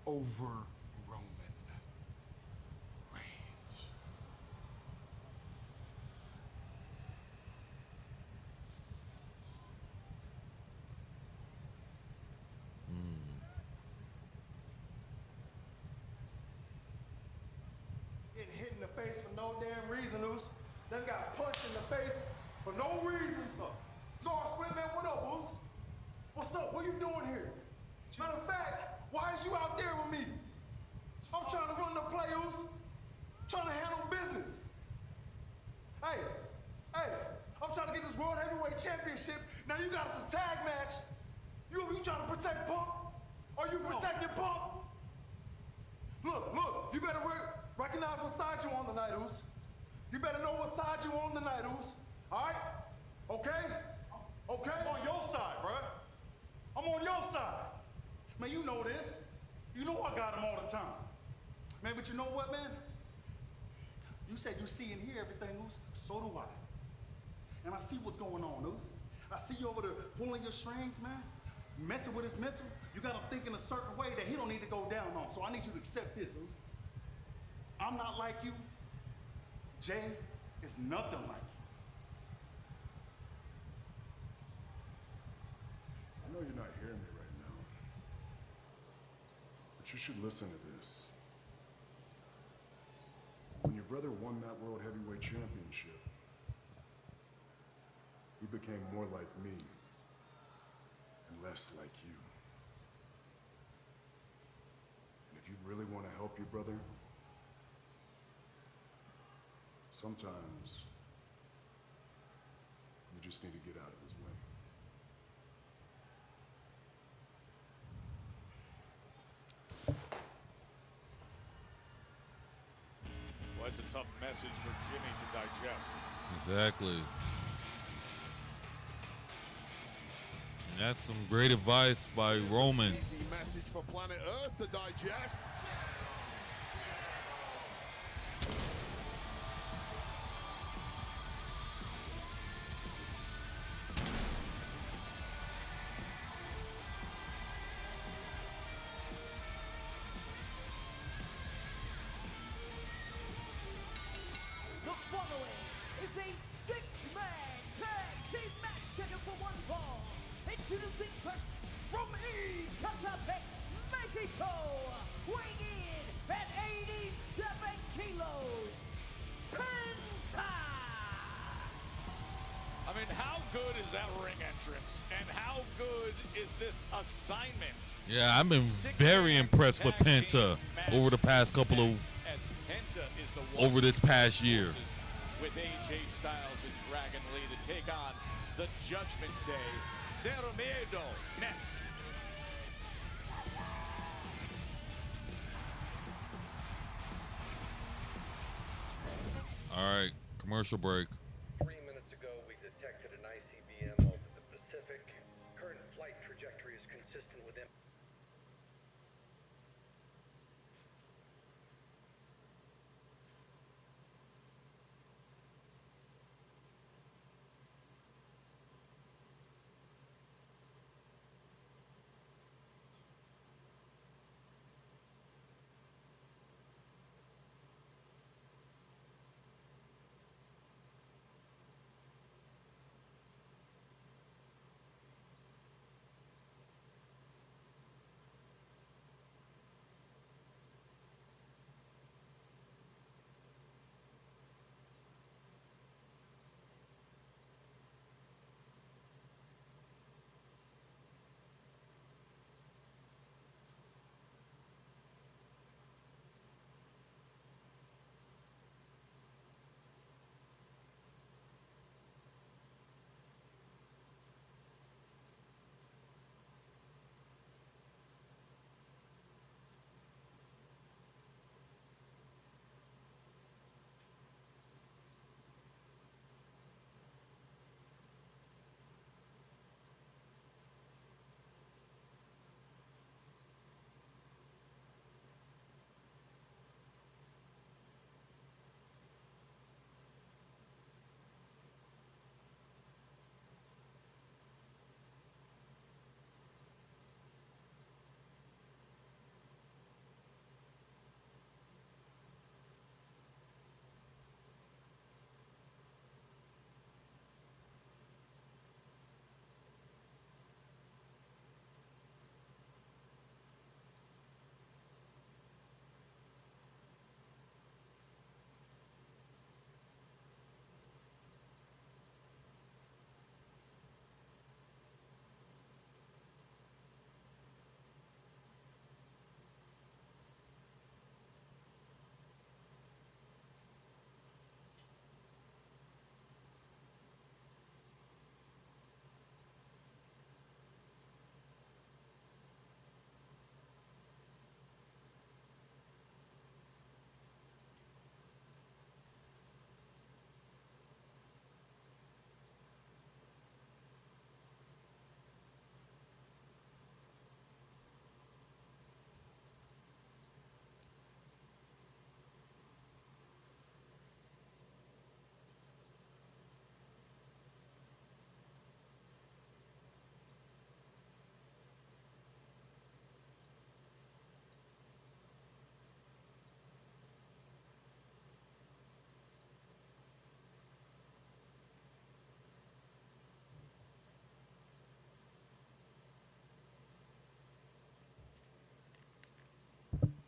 over Roman Reigns. Getting hit in the face for no damn reason, Oos. Then got punched in the face for no reason, so. Star Split, man, what up, Oos? What's up? What you doing here? Matter of fact, why is you out there with me? I'm trying to run the play, Oos. Trying to handle business. Hey, I'm trying to get this World Heavyweight Championship. Now you got us a tag match. You trying to protect Punk? Are you protecting Punk? Look, you better recognize what side you on tonight, Oos. You better know what side you on tonight, Oos. All right? Okay? Okay? I'm on your side, bruh. I'm on your side. Man, you know this. You know I got him all the time. Man, but you know what, man? You said you see and hear everything, Oos. So do I. And I see what's going on, Oos. I see you over there pulling your strings, man. Messing with his mental. You got him thinking a certain way that he don't need to go down on. So I need you to accept this, Zeus. I'm not like you. Jay is nothing like you. I know you're not hearing me right now, but you should listen to this. When your brother won that World Heavyweight Championship, he became more like me and less like you. And if you really want to help your brother, sometimes you just need to get out of his way. Well, that's a tough message for Jimmy to digest. Exactly. And that's some great advice by Roman. Easy message for planet Earth to digest. The following is a six-man tag team match scheduled for one fall. Introducing first from Ecatepec, Mexico, weighing in at 87 kilos, Penta. I mean, how good is that ring entrance? And how good is this assignment? Yeah, I've been very impressed with Penta over the past couple of As Penta is the one over this past year. with AJ Styles and Dragon Lee to take on the Judgment Day. Cero Miedo next. All right, commercial break. 3 minutes ago, we detected an ICBM over the Pacific. Current flight trajectory is consistent with them.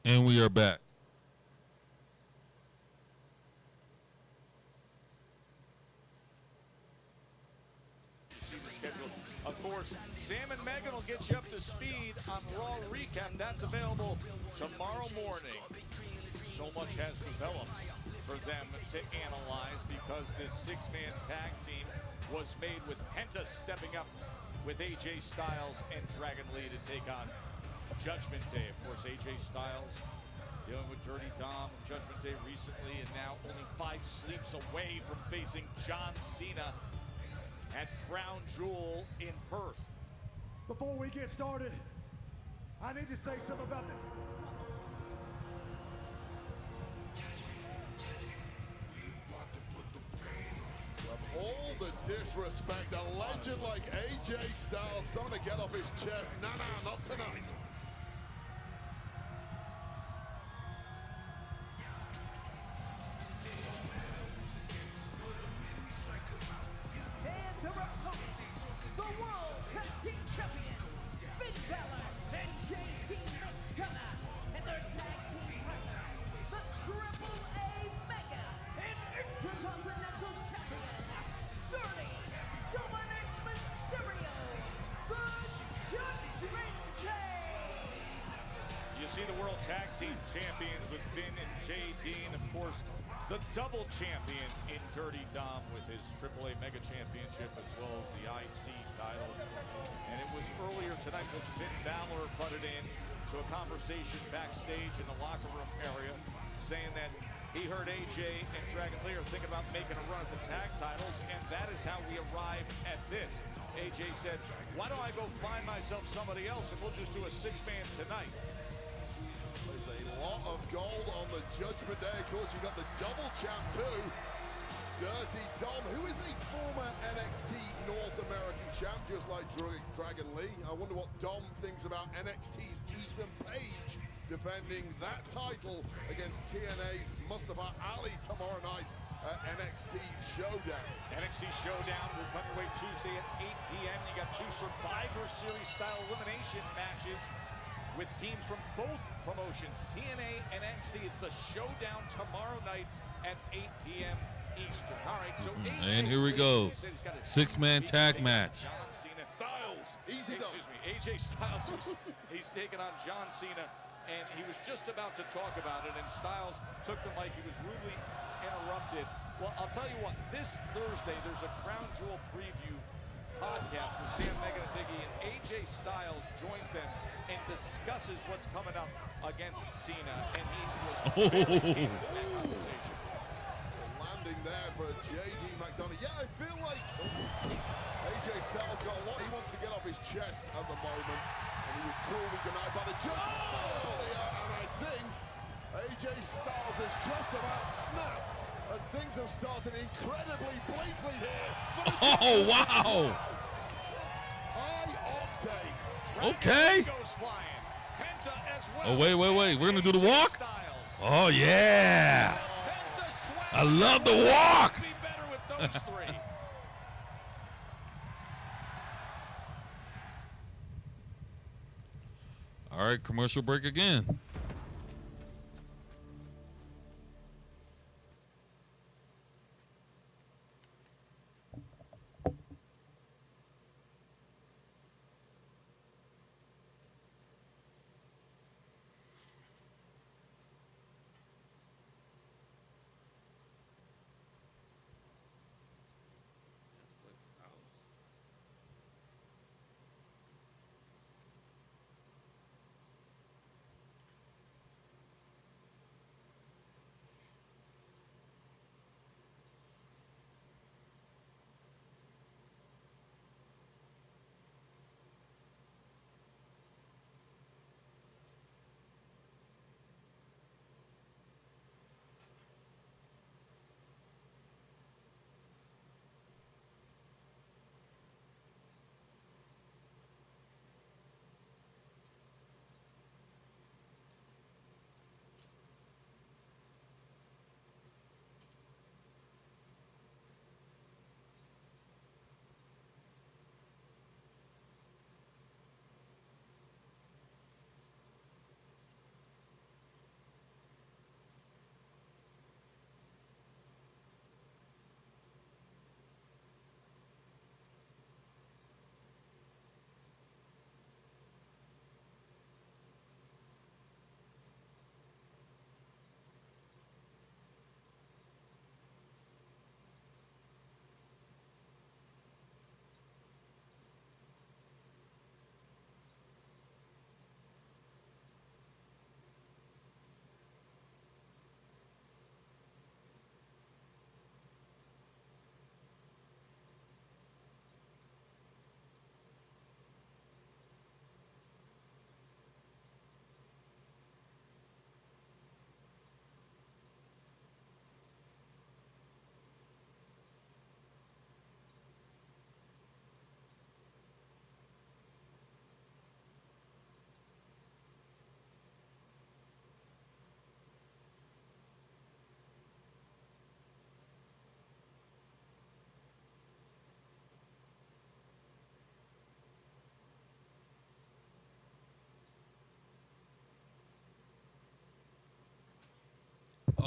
And we are back. Of course, Sam and Megan will get you up to speed on Raw Recap. That's available tomorrow morning. So much has developed for them to analyze because this six-man tag team was made with Penta stepping up with AJ Styles and Dragon Lee to take on Judgment Day. Of course, AJ Styles dealing with Dirty Dom, Judgment Day recently, and now only 5 sleeps away from facing John Cena at Crown Jewel in Perth. Before we get started, I need to say something about the... From all the disrespect, a legend like AJ Styles trying to get off his chest. Nah, not tonight. And their opponents, the World Tag Team Champions, Finn Balor and JD McDonough, and their tag team partners, the Triple A Mega and Intercontinental Champions, Dirty Dominic Mysterio, the Judgment Day. You see the World Tag Team Champions with Finn and JD, and of course, the double champion in Dirty Dom with his AAA Mega Championship as well as the IC title. And it was earlier tonight that Finn Balor butted in to a conversation backstage in the locker room area, saying that he heard AJ and Dragon Lee are thinking about making a run at the tag titles, and that is how we arrived at this. AJ said, why don't I go find myself somebody else and we'll just do a six-man tonight. There's a lot of gold on the Judgment Day. Of course, you've got the double champ too. Dirty Dom, who is a former NXT North American champ, just like Dragon Lee. I wonder what Dom thinks about NXT's Ethan Page defending that title against TNA's Mustafa Ali tomorrow night at NXT Showdown. NXT Showdown will come your way Tuesday at 8 p.m. You got 2 Survivor Series style elimination matches with teams from both promotions, TNA and NXT. It's the Showdown tomorrow night at 8 p.m. Eastern. All right, so And here we go. 6-man tag match. John Cena. Styles, easy done. Excuse me, AJ Styles. He's taking on John Cena, and he was just about to talk about it, and Styles took the mic. He was rudely interrupted. Well, I'll tell you what, this Thursday, there's a Crown Jewel preview podcast with Sam, Megan, and Biggie, and AJ Styles joins them and discusses what's coming up against Cena, and he was very keen in that conversation. Landing there for JD McDonough. Yeah, I feel like AJ Styles got a lot he wants to get off his chest at the moment, and he was cruelly denied by the judge earlier, and I think AJ Styles has just about snapped, and things have started incredibly bleakly here. Oh, wow. High octane. Okay. Goes flying. Penta as well. Oh, wait. We're going to do the walk? Oh, yeah. I love the walk. Be better with those 3. All right, commercial break again.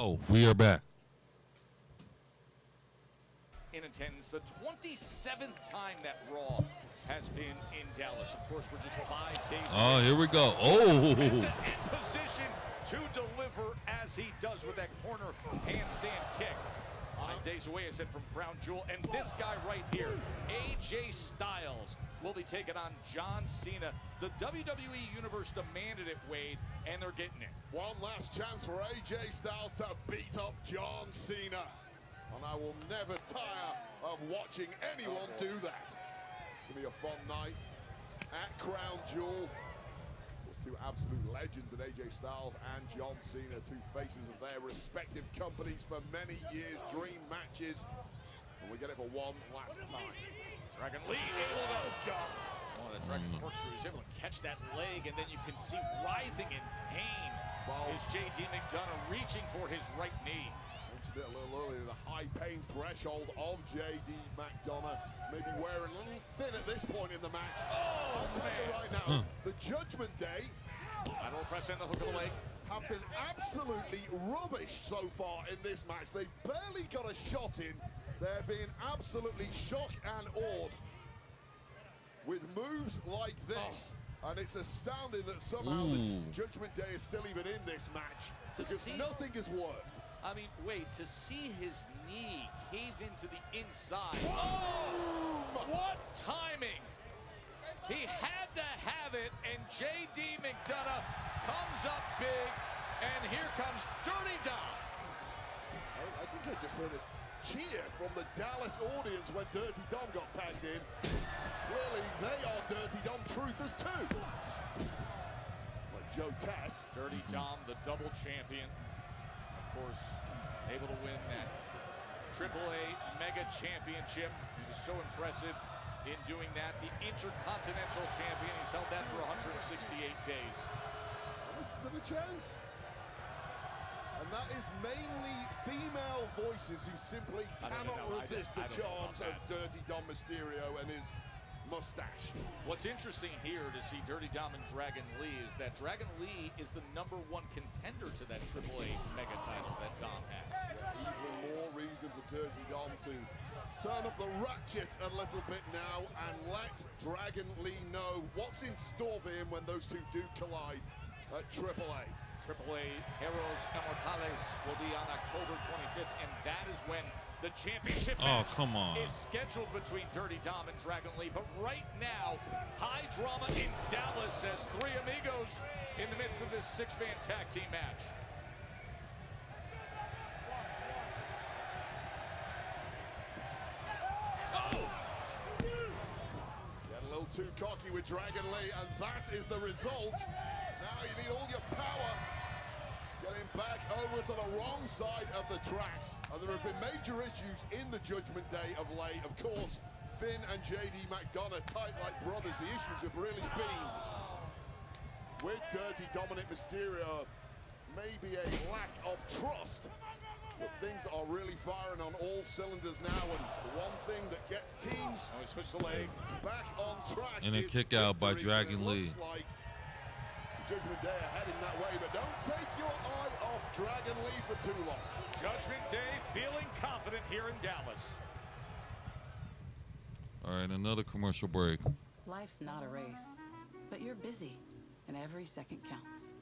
Oh, we are back. In attendance, the 27th time that Raw has been in Dallas. Of course, we're just 5 days Oh, away. here we go. Oh. In position to deliver as he does with that corner handstand kick. 5 days away, I said, from Crown Jewel. And this guy right here, AJ Styles, will be taking on John Cena. The WWE Universe demanded it, Wade, and they're getting it. One last chance for AJ Styles to beat up John Cena. And I will never tire of watching anyone do that. It's going to be a fun night at Crown Jewel. Those two absolute legends in AJ Styles and John Cena, two faces of their respective companies for many years, dream matches. And we get it for one last time. Dragon Lee able to the Dragon corkscrew is able to catch that leg, and then you can see writhing in pain is JD McDonough reaching for his right knee. Mentioned it a little earlier, the high pain threshold of JD McDonough, maybe wearing a little thin at this point in the match. I'll tell you right now, the Judgment Day lateral press in the hook of the leg have been absolutely rubbish so far in this match. They've barely got a shot in. They're being absolutely shocked and awed with moves like this. And it's astounding that somehow the Judgment Day is still even in this match, because nothing has worked. I mean, wait, to see his knee cave into the inside. What timing! He had to have it, and JD McDonough comes up big, and here comes Dirty Dom. I think I just heard a cheer from the Dallas audience when Dirty Dom got tagged in. Clearly, they are Dirty Dom truthers too. Like Joe Tess. Dirty Dom, the double champion. Of course, able to win that AAA Mega Championship. He was so impressive in doing that. The Intercontinental Champion, he's held that for 168 days. What's the chance? And that is mainly female voices who simply cannot resist the charms of Dirty Dom Mysterio and his mustache. What's interesting here to see Dirty Dom and Dragon Lee is that Dragon Lee is the #1 contender to that AAA Mega title that Dom has. Yeah, even more reason for Dirty Dom to turn up the ratchet a little bit now and let Dragon Lee know what's in store for him when those two do collide at AAA. AAA Heroes Immortales will be on October 25th, and that is when the championship match is scheduled between Dirty Dom and Dragon Lee. But right now, high drama in Dallas as three amigos in the midst of this 6-man tag team match. Get a little too cocky with Dragon Lee, and that is the result. Now you need all your power. Getting back over to the wrong side of the tracks. And there have been major issues in the Judgment Day of late. Of course, Finn and JD McDonough, tight like brothers. The issues have really been with Dirty Dominic Mysterio. Maybe a lack of trust. But things are really firing on all cylinders now. And the one thing that gets teams switch the leg back on track and a kick out by Dragon Lee. Like Judgment Day are heading that way, but don't take your eye off Dragon Lee for too long. Judgment Day feeling confident here in Dallas. All right, another commercial break. Life's not a race, but you're busy, and every second counts.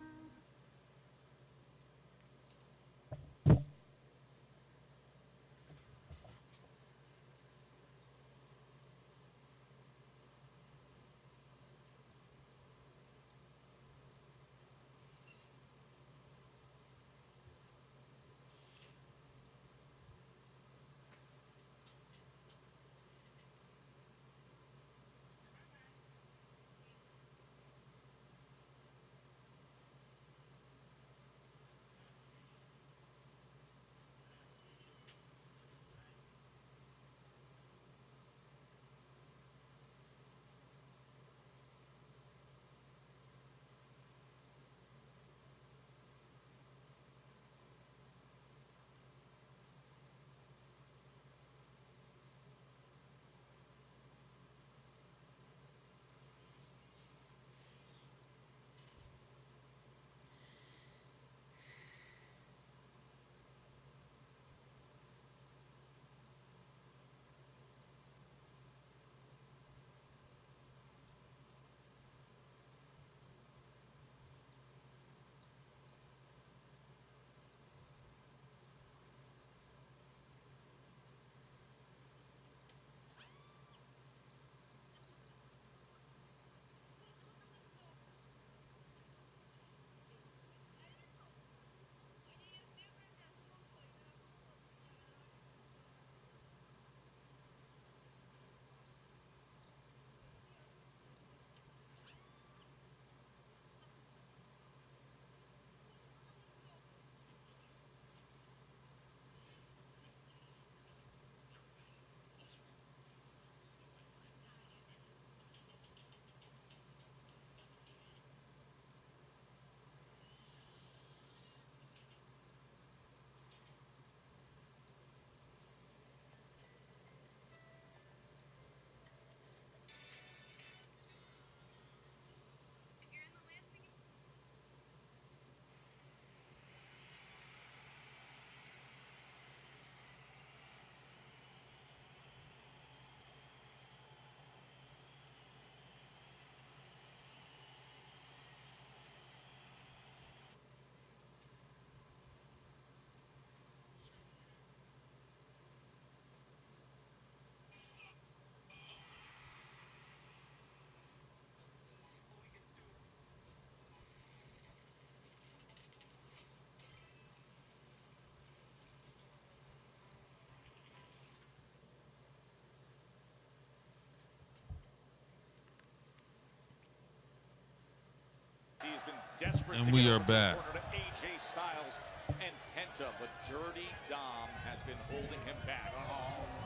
desperate And to we get are over to the back. corner to AJ Styles and Penta, but Dirty Dom has been holding him back.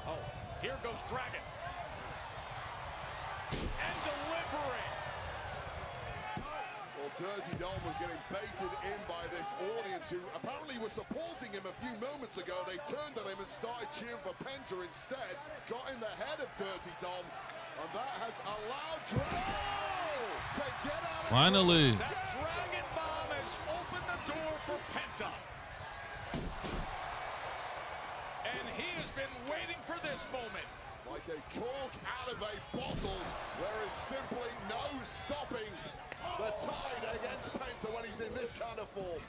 Oh, here goes Dragon. And delivering. Well, Dirty Dom was getting baited in by this audience who apparently were supporting him a few moments ago. They turned on him and started cheering for Penta instead. Got in the head of Dirty Dom, and that has allowed Dragon to get out of Finally. That Dragon Bomb has opened the door for Penta. And he has been waiting for this moment. Like a cork out of a bottle, there is simply no stopping the tide against Penta when he's in this kind of form.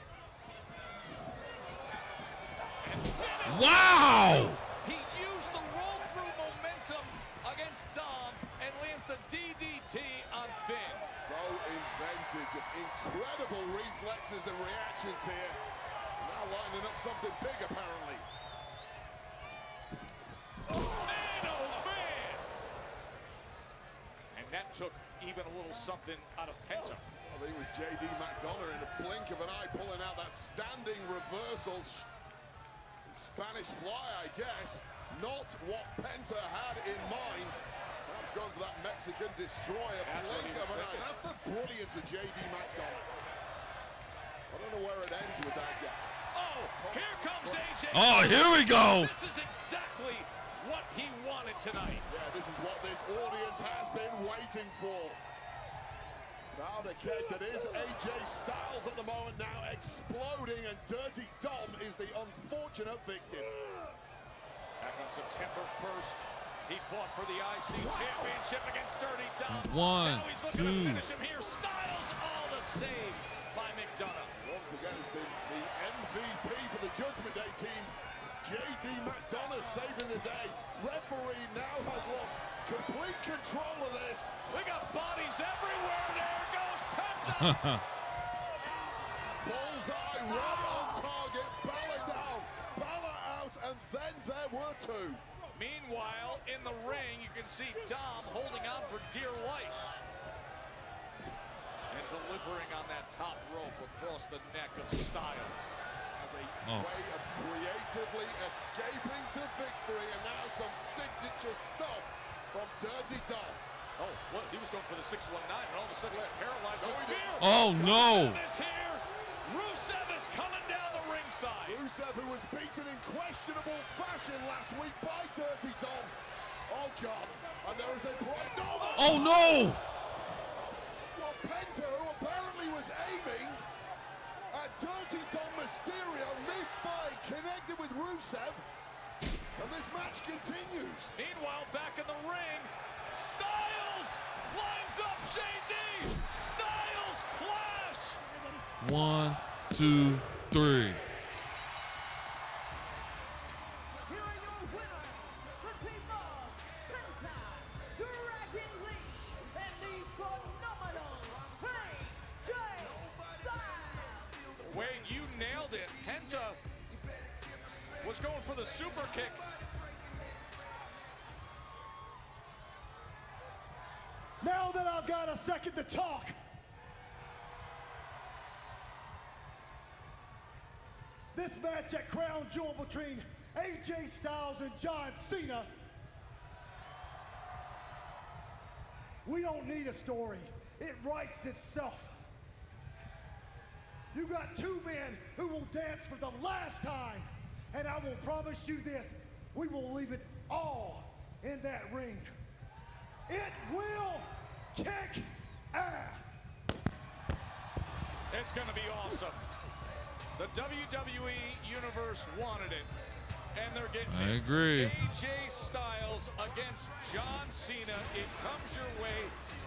Wow! He used the roll-through momentum against Dom and lands the DDT on Finn. So inventive, just incredible reflexes and reactions here. Now lining up something big, apparently. Man, oh man! And that took even a little something out of Penta. I think it was JD McDonough in a blink of an eye pulling out that standing reversal. Spanish fly, I guess. Not what Penta had in mind. Perhaps going for that Mexican destroyer. Blink of an eye. That's the brilliance of JD McDonough. I don't know where it ends with that guy. Oh, here comes AJ. Oh, here we go. This is exactly what he wanted tonight. Yeah, this is what this audience has been waiting for. Now the keg that is AJ Styles at the moment now exploding, and Dirty Dom is the unfortunate victim. Back on September 1st, he fought for the IC Championship against Dirty Dom. One, now he's looking two. to finish him here. Styles, all the save by McDonough. Once again, has been the MVP for the Judgment Day team. JD McDonough saving the day. Referee now has lost complete control of this. We got bodies everywhere. There goes Penta. Bullseye, right on target. Balor down, Balor out, and then there were two. Meanwhile, in the ring, you can see Dom holding on for dear life. And delivering on that top rope across the neck of Styles. As a way of creatively escaping to victory, and now some signature stuff from Dirty Dom. Oh, what? He was going for the 619, and all of a sudden he's paralyzed with fear. Oh, no. Is here. Rusev is coming down the ringside. Rusev, who was beaten in questionable fashion last week by Dirty Dom. Oh, God. And there is a bright... No! Oh, no! Well, Penta, who apparently was aiming at Dirty Dom Mysterio, misfired, connected with Rusev, and this match continues. Meanwhile, back in the ring, Styles lines up JD. Styles clash. 1, 2, 3. Here are your winners, the team of Penta, Dragon Lee, and the phenomenal AJ Styles. Wade, you nailed it. Penta was going for the super kick. Now that I've got a second to talk, this match at Crown Jewel between AJ Styles and John Cena, we don't need a story. It writes itself. You got two men who will dance for the last time, and I will promise you this, we will leave it all in that ring. It will kick ass. It's going to be awesome. The WWE Universe wanted it, and they're getting I it. agree. AJ Styles against John Cena. It comes your way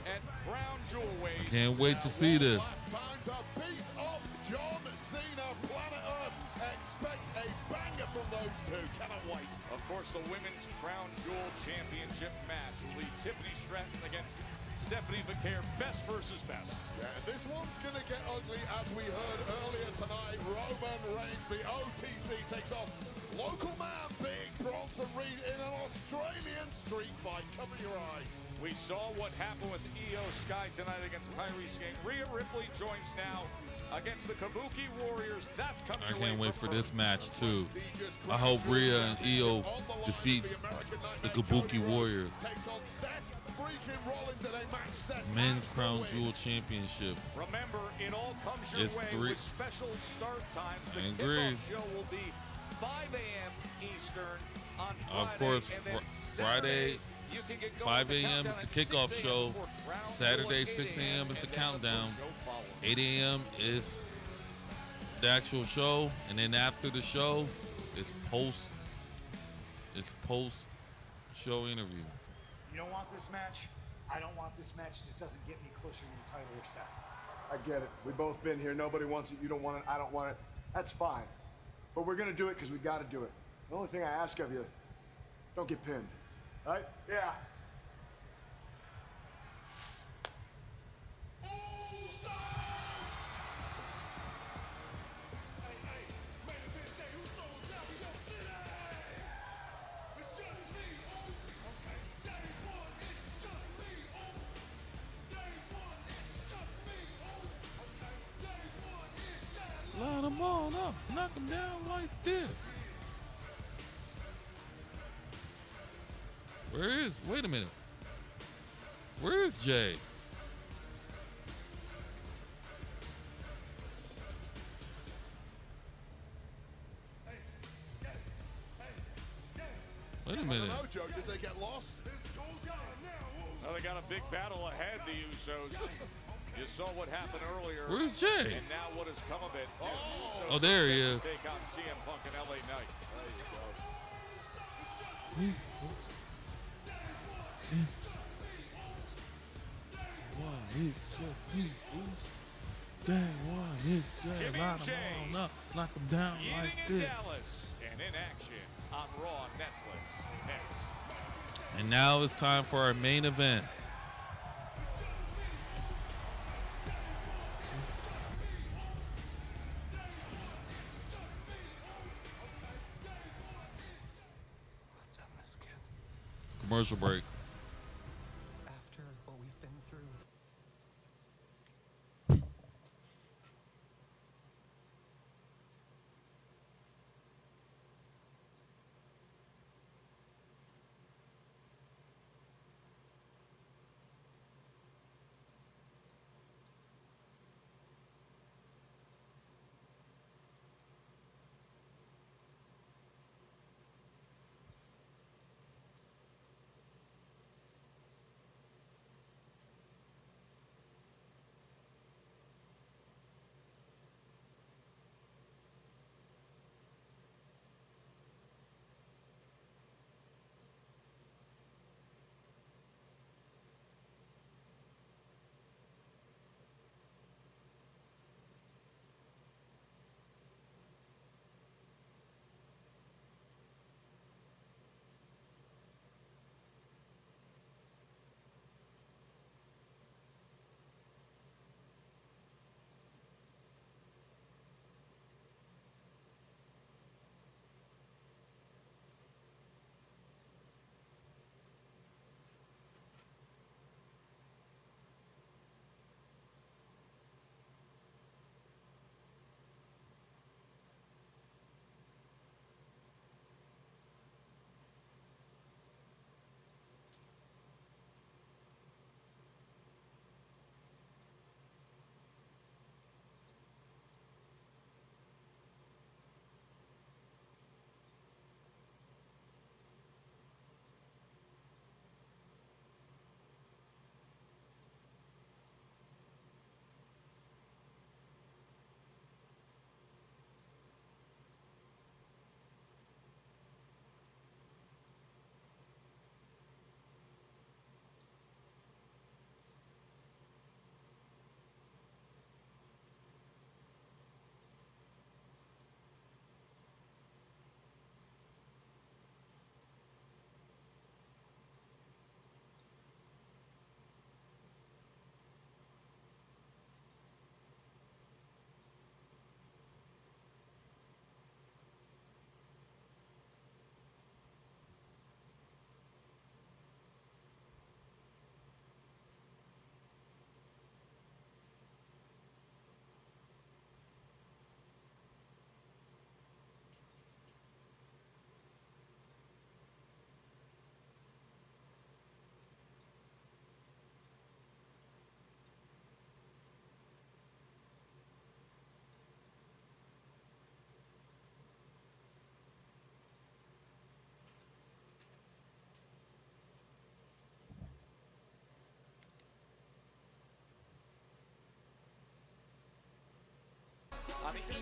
at Crown Jewel. I can't wait to see this. Last time to beat up John Cena. Planet Earth expects a banger from those two. Cannot wait. Of course, the Women's Crown Jewel Championship match will be Tiffany Stratton against Stephanie Vaquer, best versus best. Yeah, this one's going to get ugly, as we heard earlier tonight. Roman Reigns, the OTC, takes off Local man, Big Bronson Reed in an Australian street fight. Cover your eyes. We saw what happened with Io Sky tonight against Kyrie Sane. Rhea Ripley joins now against the Kabuki Warriors. That's coming. I can't wait for this match too. I hope Rhea and Io defeat the Kabuki Warriors. Men's Crown Jewel Championship. Remember, it all comes your It's way with special start times. The Agreed. kickoff show will be 5 a.m. Eastern on Friday. Of course, and then Friday, you can get going 5 with the a.m. is countdown the at 6 kickoff a.m. show. before Crown Saturday, Jewel at 6 a.m. is the and then countdown. show follows. 8 a.m. is the actual show, and then after the show, it's post show interview. You don't want this match? I don't want this match. This doesn't get me closer to the title or Seth. I get it. We've both been here. Nobody wants it. You don't want it. I don't want it. That's fine. But we're going to do it because we got to do it. The only thing I ask of you, don't get pinned. All right? Yeah. Line them all up, knock them down like this. Wait a minute. Where is Jay? Wait a minute. I don't know, Joe. Did they get lost? Well, they got a big battle ahead, the Usos. You saw what happened earlier. Where's Jay? And now what has come of it. Oh, there he is. Take on CM Punk and LA Knight. There you go. Jimmy and Jay knock them down meeting like in this. Dallas and in action on Raw Netflix next. And now it's time for our main event. Commercial break. After what we've been through,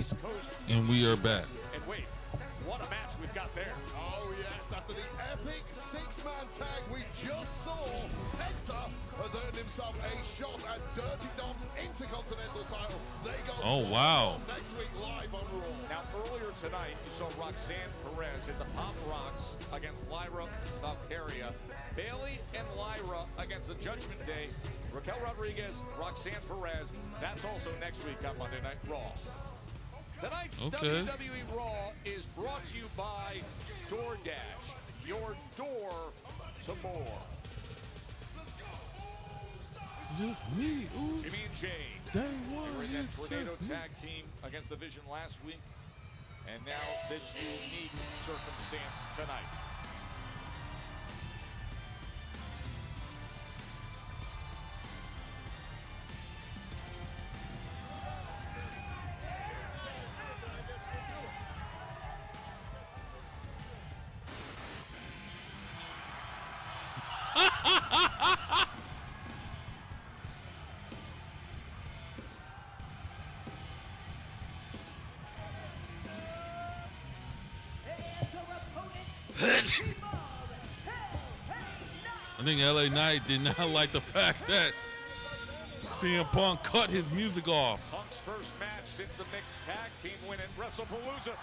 East Coast. And we are back. And wait, what a match we've got there. Oh, yes, after the epic six-man tag we just saw, Penta has earned himself a shot at Dirty Dom's Intercontinental title. They go wow. next week live on Raw. Now, earlier tonight, you saw Roxanne Perez hit the Pop Rocks against Lyra Valkyria. Bailey and Lyra against the Judgment Day. Raquel Rodriguez, Roxanne Perez. That's also next week on Monday Night Raw. Tonight's WWE Raw is brought to you by DoorDash, your door to more. Just me, ooh. Jimmy and Jay. Day They one. were in that It's tornado just me. tag team against the Vision last week. And now this unique circumstance tonight. I think LA Knight did not like the fact that CM Punk cut his music off. Punk's first match since the mixed tag team win at WrestlePalooza.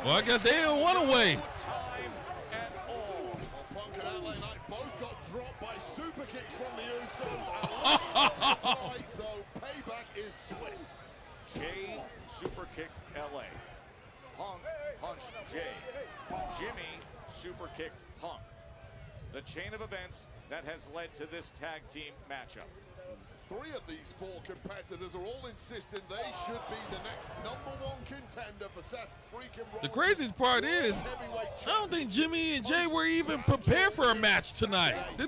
Well, I guess they didn't want to wait. Time at all. Punk and LA Knight both got dropped by super kicks from the Usos tonight, so payback is swift. Jay super kicked LA. Punk punched Jay. Jimmy super kicked Punk. The chain of events that has led to this tag team matchup. 3 of these 4 competitors are all insisting they should be the next #1 contender for Seth freaking Rollins. The craziest part is, I don't think Jimmy and Jay were even prepared for a match tonight. They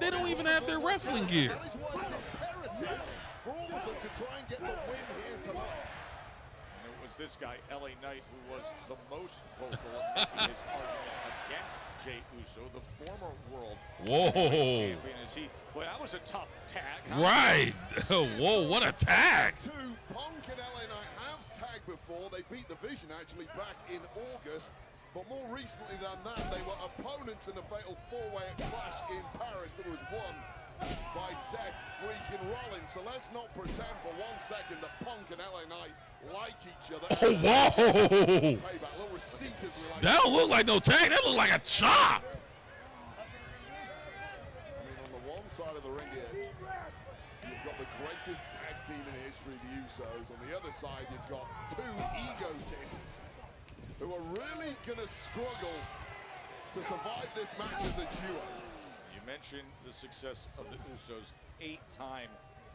don't even have their wrestling gear. That is why it's imperative for all of them to try and get the win here tonight. And it was this guy, LA Knight, who was the most vocal in making his argument against Jey Uso, the former world champion. Is he? Well, that was a tough tag. Right. Whoa, what a tag. Punk and LA Knight have tagged before. They beat the Vision actually back in August. But more recently than that, they were opponents in a fatal 4-way at Clash in Paris that was won by Seth freaking Rollins. So let's not pretend for 1 second that Punk and LA Knight like each other. Oh, whoa. Payback, little receipt as we like. That don't look like no tag. That look like a chop. I mean, on the one side of the ring here, you've got the greatest tag team in history, the Usos. On the other side, you've got 2 egotists who are really going to struggle to survive this match as a duo. You mentioned the success of the Usos, 8-time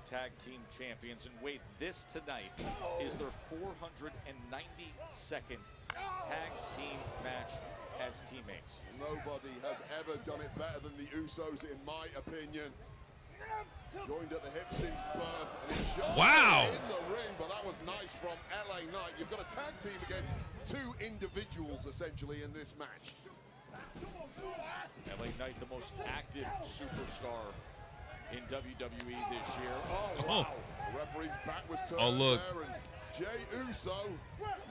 tag team champions. And wait, this tonight is their 492nd tag team match as teammates. Nobody has ever done it better than the Usos, in my opinion. Joined at the hip since birth, and it showed in the ring, but that was nice from LA Knight. You've got a tag team against 2 individuals, essentially, in this match. LA Knight, the most active superstar in WWE this year. Oh, wow. The referee's back was turned look. there, and Jey Uso,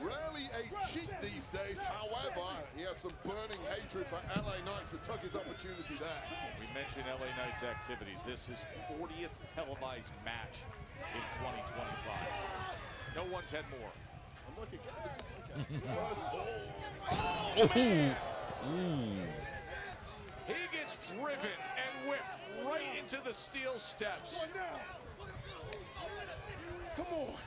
rarely a cheat these days. However, he has some burning hatred for LA Knight to tuck his opportunity there. We mentioned LA Knight's activity. This is 40th televised match in 2025. No one's had more. And look again, this is like a reverse. He gets driven and whipped right into the steel steps. Come on.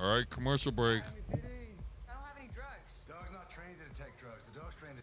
All right, commercial break. I don't have any drugs. Dog's not trained to detect drugs. The dog's trained to...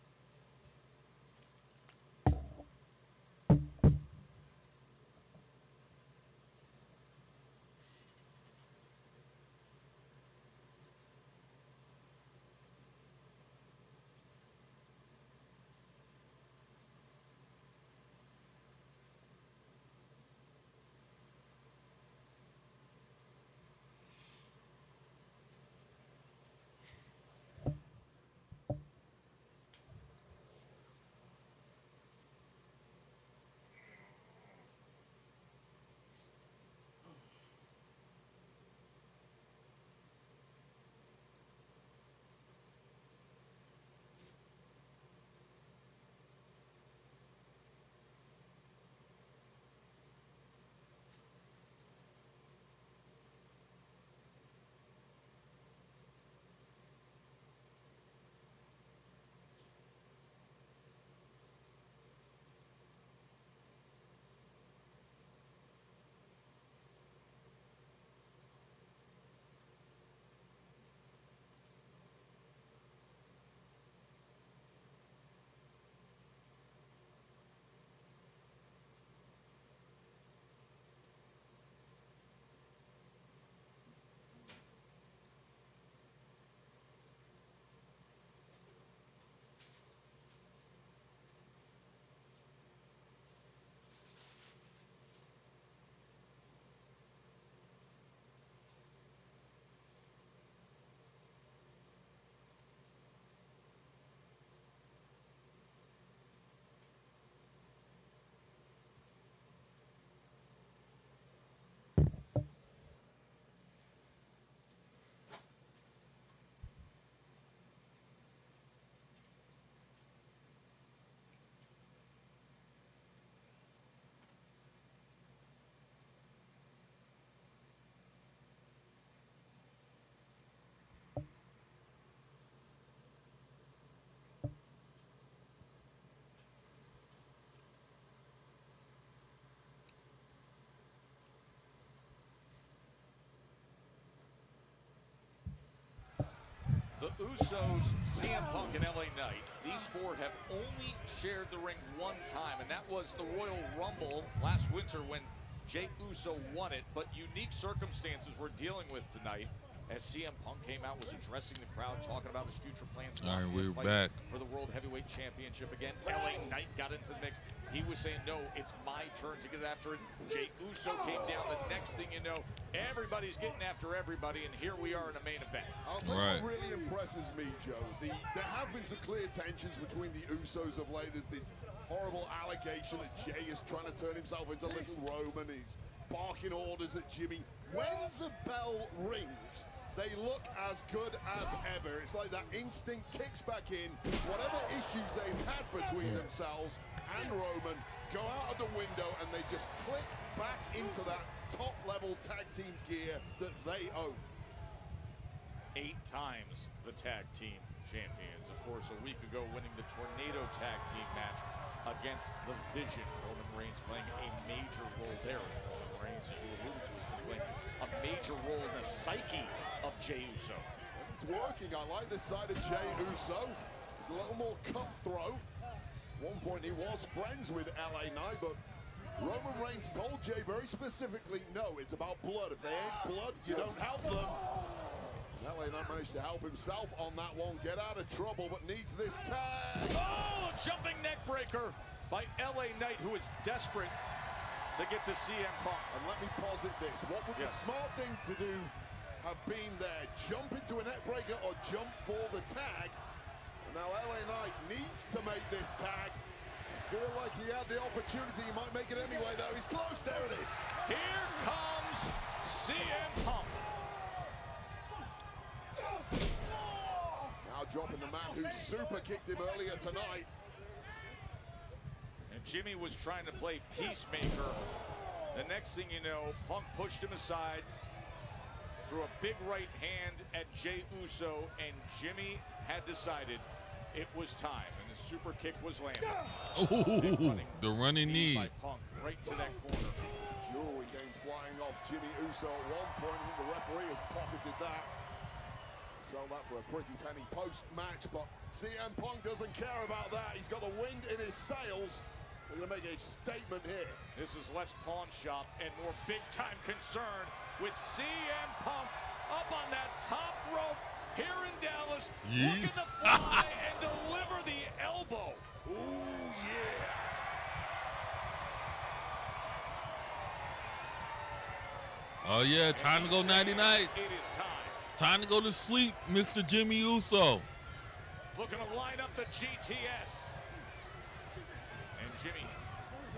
Usos, CM Punk, and LA Knight. These four have only shared the ring one time, and that was the Royal Rumble last winter when Jey Uso won it. But unique circumstances we're dealing with tonight, as CM Punk came out, was addressing the crowd, talking about his future plans. All right, we're back for the World Heavyweight Championship again. LA Knight got into the mix. He was saying, no, it's my turn to get after it. Jey Uso came down. The next thing you know, everybody's getting after everybody, and here we are in a main event. I'll tell you what really impresses me, Joe. There have been some clear tensions between the Usos of late. There's this horrible allegation that Jey is trying to turn himself into Little Roman. He's barking orders at Jimmy. When the bell rings, they look as good as ever. It's like that instinct kicks back in. Whatever issues they've had between themselves and Roman go out of the window, and they just click back into that top-level tag team gear that they own. 8 times the tag team champions. Of course, a week ago winning the Tornado tag team match against the Vision. Roman Reigns playing a major role there. Roman Reigns, as you alluded to, has been playing a major role in the psyche of Jey Uso. It's working. I like this side of Jey Uso. He's a little more cutthroat. At one point he was friends with LA Knight, but Roman Reigns told Jey very specifically, no, it's about blood. If they ain't blood, you don't help them. LA Knight managed to help himself on that one, get out of trouble, but needs this tag. Oh, jumping neck breaker by LA Knight, who is desperate to get to CM Punk. And let me posit this. What would the smart thing to do have been there? Jump into a neck breaker or jump for the tag? Now LA Knight needs to make this tag. I feel like he had the opportunity. He might make it anyway, though. He's close. There it is. Here comes CM Punk. Now dropping the man who super kicked him earlier tonight. And Jimmy was trying to play peacemaker. The next thing you know, Punk pushed him aside, threw a big right hand at Jey Uso, and Jimmy had decided it was time, and the super kick was landed. Oh, the running knee. By Punk right to that corner. Jewelry came flying off Jimmy Uso at one point. I think the referee has pocketed that. Sell that for a pretty penny post-match, but CM Punk doesn't care about that. He's got the wind in his sails. We're going to make a statement here. This is less pawn shop and more big-time concern with CM Punk up on that top rope here in Dallas, looking to fly and deliver the elbow. Ooh, yeah. Oh, yeah, time to go nighty-night. It is time. Time to go to sleep, Mr. Jimmy Uso. Looking to line up the GTS. And Jimmy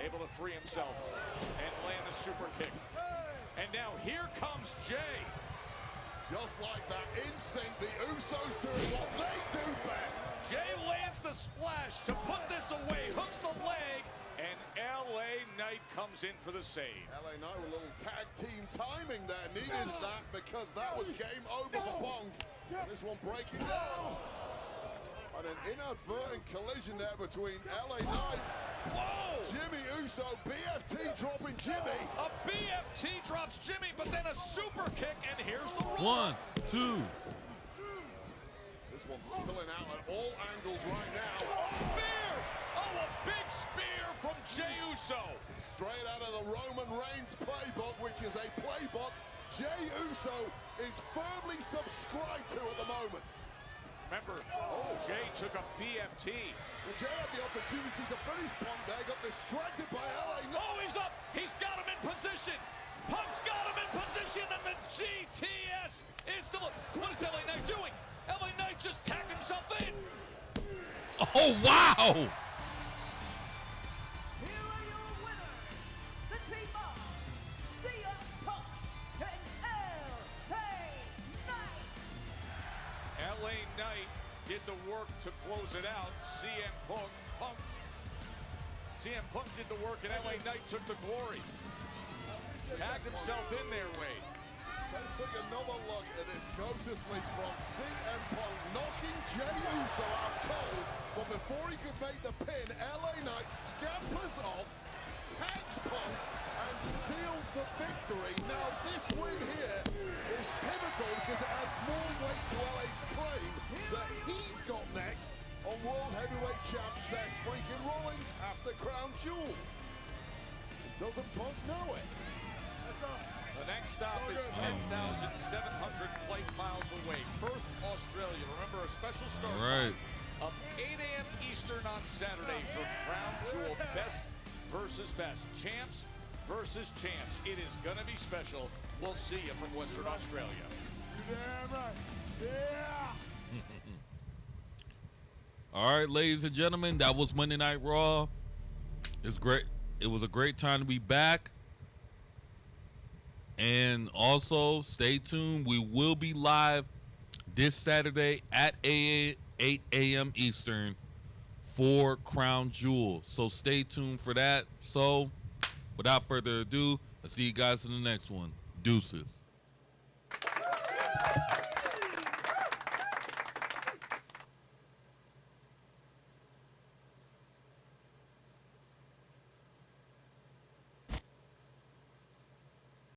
able to free himself and land the super kick. And now here comes Jey. Just like that, in sync, the Usos doing what they do best. Jey lands the splash to put this away, hooks the leg, and LA Knight comes in for the save. LA Knight with a little tag team timing there. Needed that because that was game over for Punk. And this one breaking down. And an inadvertent collision there between LA Knight. Whoa! Jimmy Uso, BFT dropping Jimmy. A BFT drops Jimmy, but then a super kick, and here's the roll. 1, 2. This one's spilling out at all angles right now. Oh, spear! Oh, a big spear from Jey Uso. Straight out of the Roman Reigns playbook, which is a playbook Jey Uso is firmly subscribed to at the moment. Remember, Jey took a BFT. Well, Jey had the opportunity to finish Punk there, got distracted by LA Knight. Oh, he's up! He's got him in position! Punk's got him in position, and the GTS is still... What is LA Knight doing? LA Knight just tacked himself in! Oh, wow! Here are your winners, the team of CM Punk and LA Knight. LA Knight did the work to close it out. CM Punk did the work, and LA Knight took the glory. Tagged himself in there, Wade. Let's take another look at this go to sleep from CM Punk, knocking Jey Uso out cold. But before he could make the pin, LA Knight scampers off, tags Punk, and steals the victory. Now this win here is pivotal because it adds more weight to LA's claim Seth freaking Rollins after Crown Jewel. Doesn't Punk know it? The next stop is 10,700 flight miles away. Perth, Australia. Remember, a special start time of 8 a.m. Eastern on Saturday for Crown Jewel. Best versus best. Champs versus champs. It is going to be special. We'll see you from Western Australia. Damn right. Yeah. All right, ladies and gentlemen, that was Monday Night Raw. It's great. It was a great time to be back. And also, stay tuned. We will be live this Saturday at 8 a.m. Eastern for Crown Jewel. So stay tuned for that. So, without further ado, I'll see you guys in the next one. Deuces.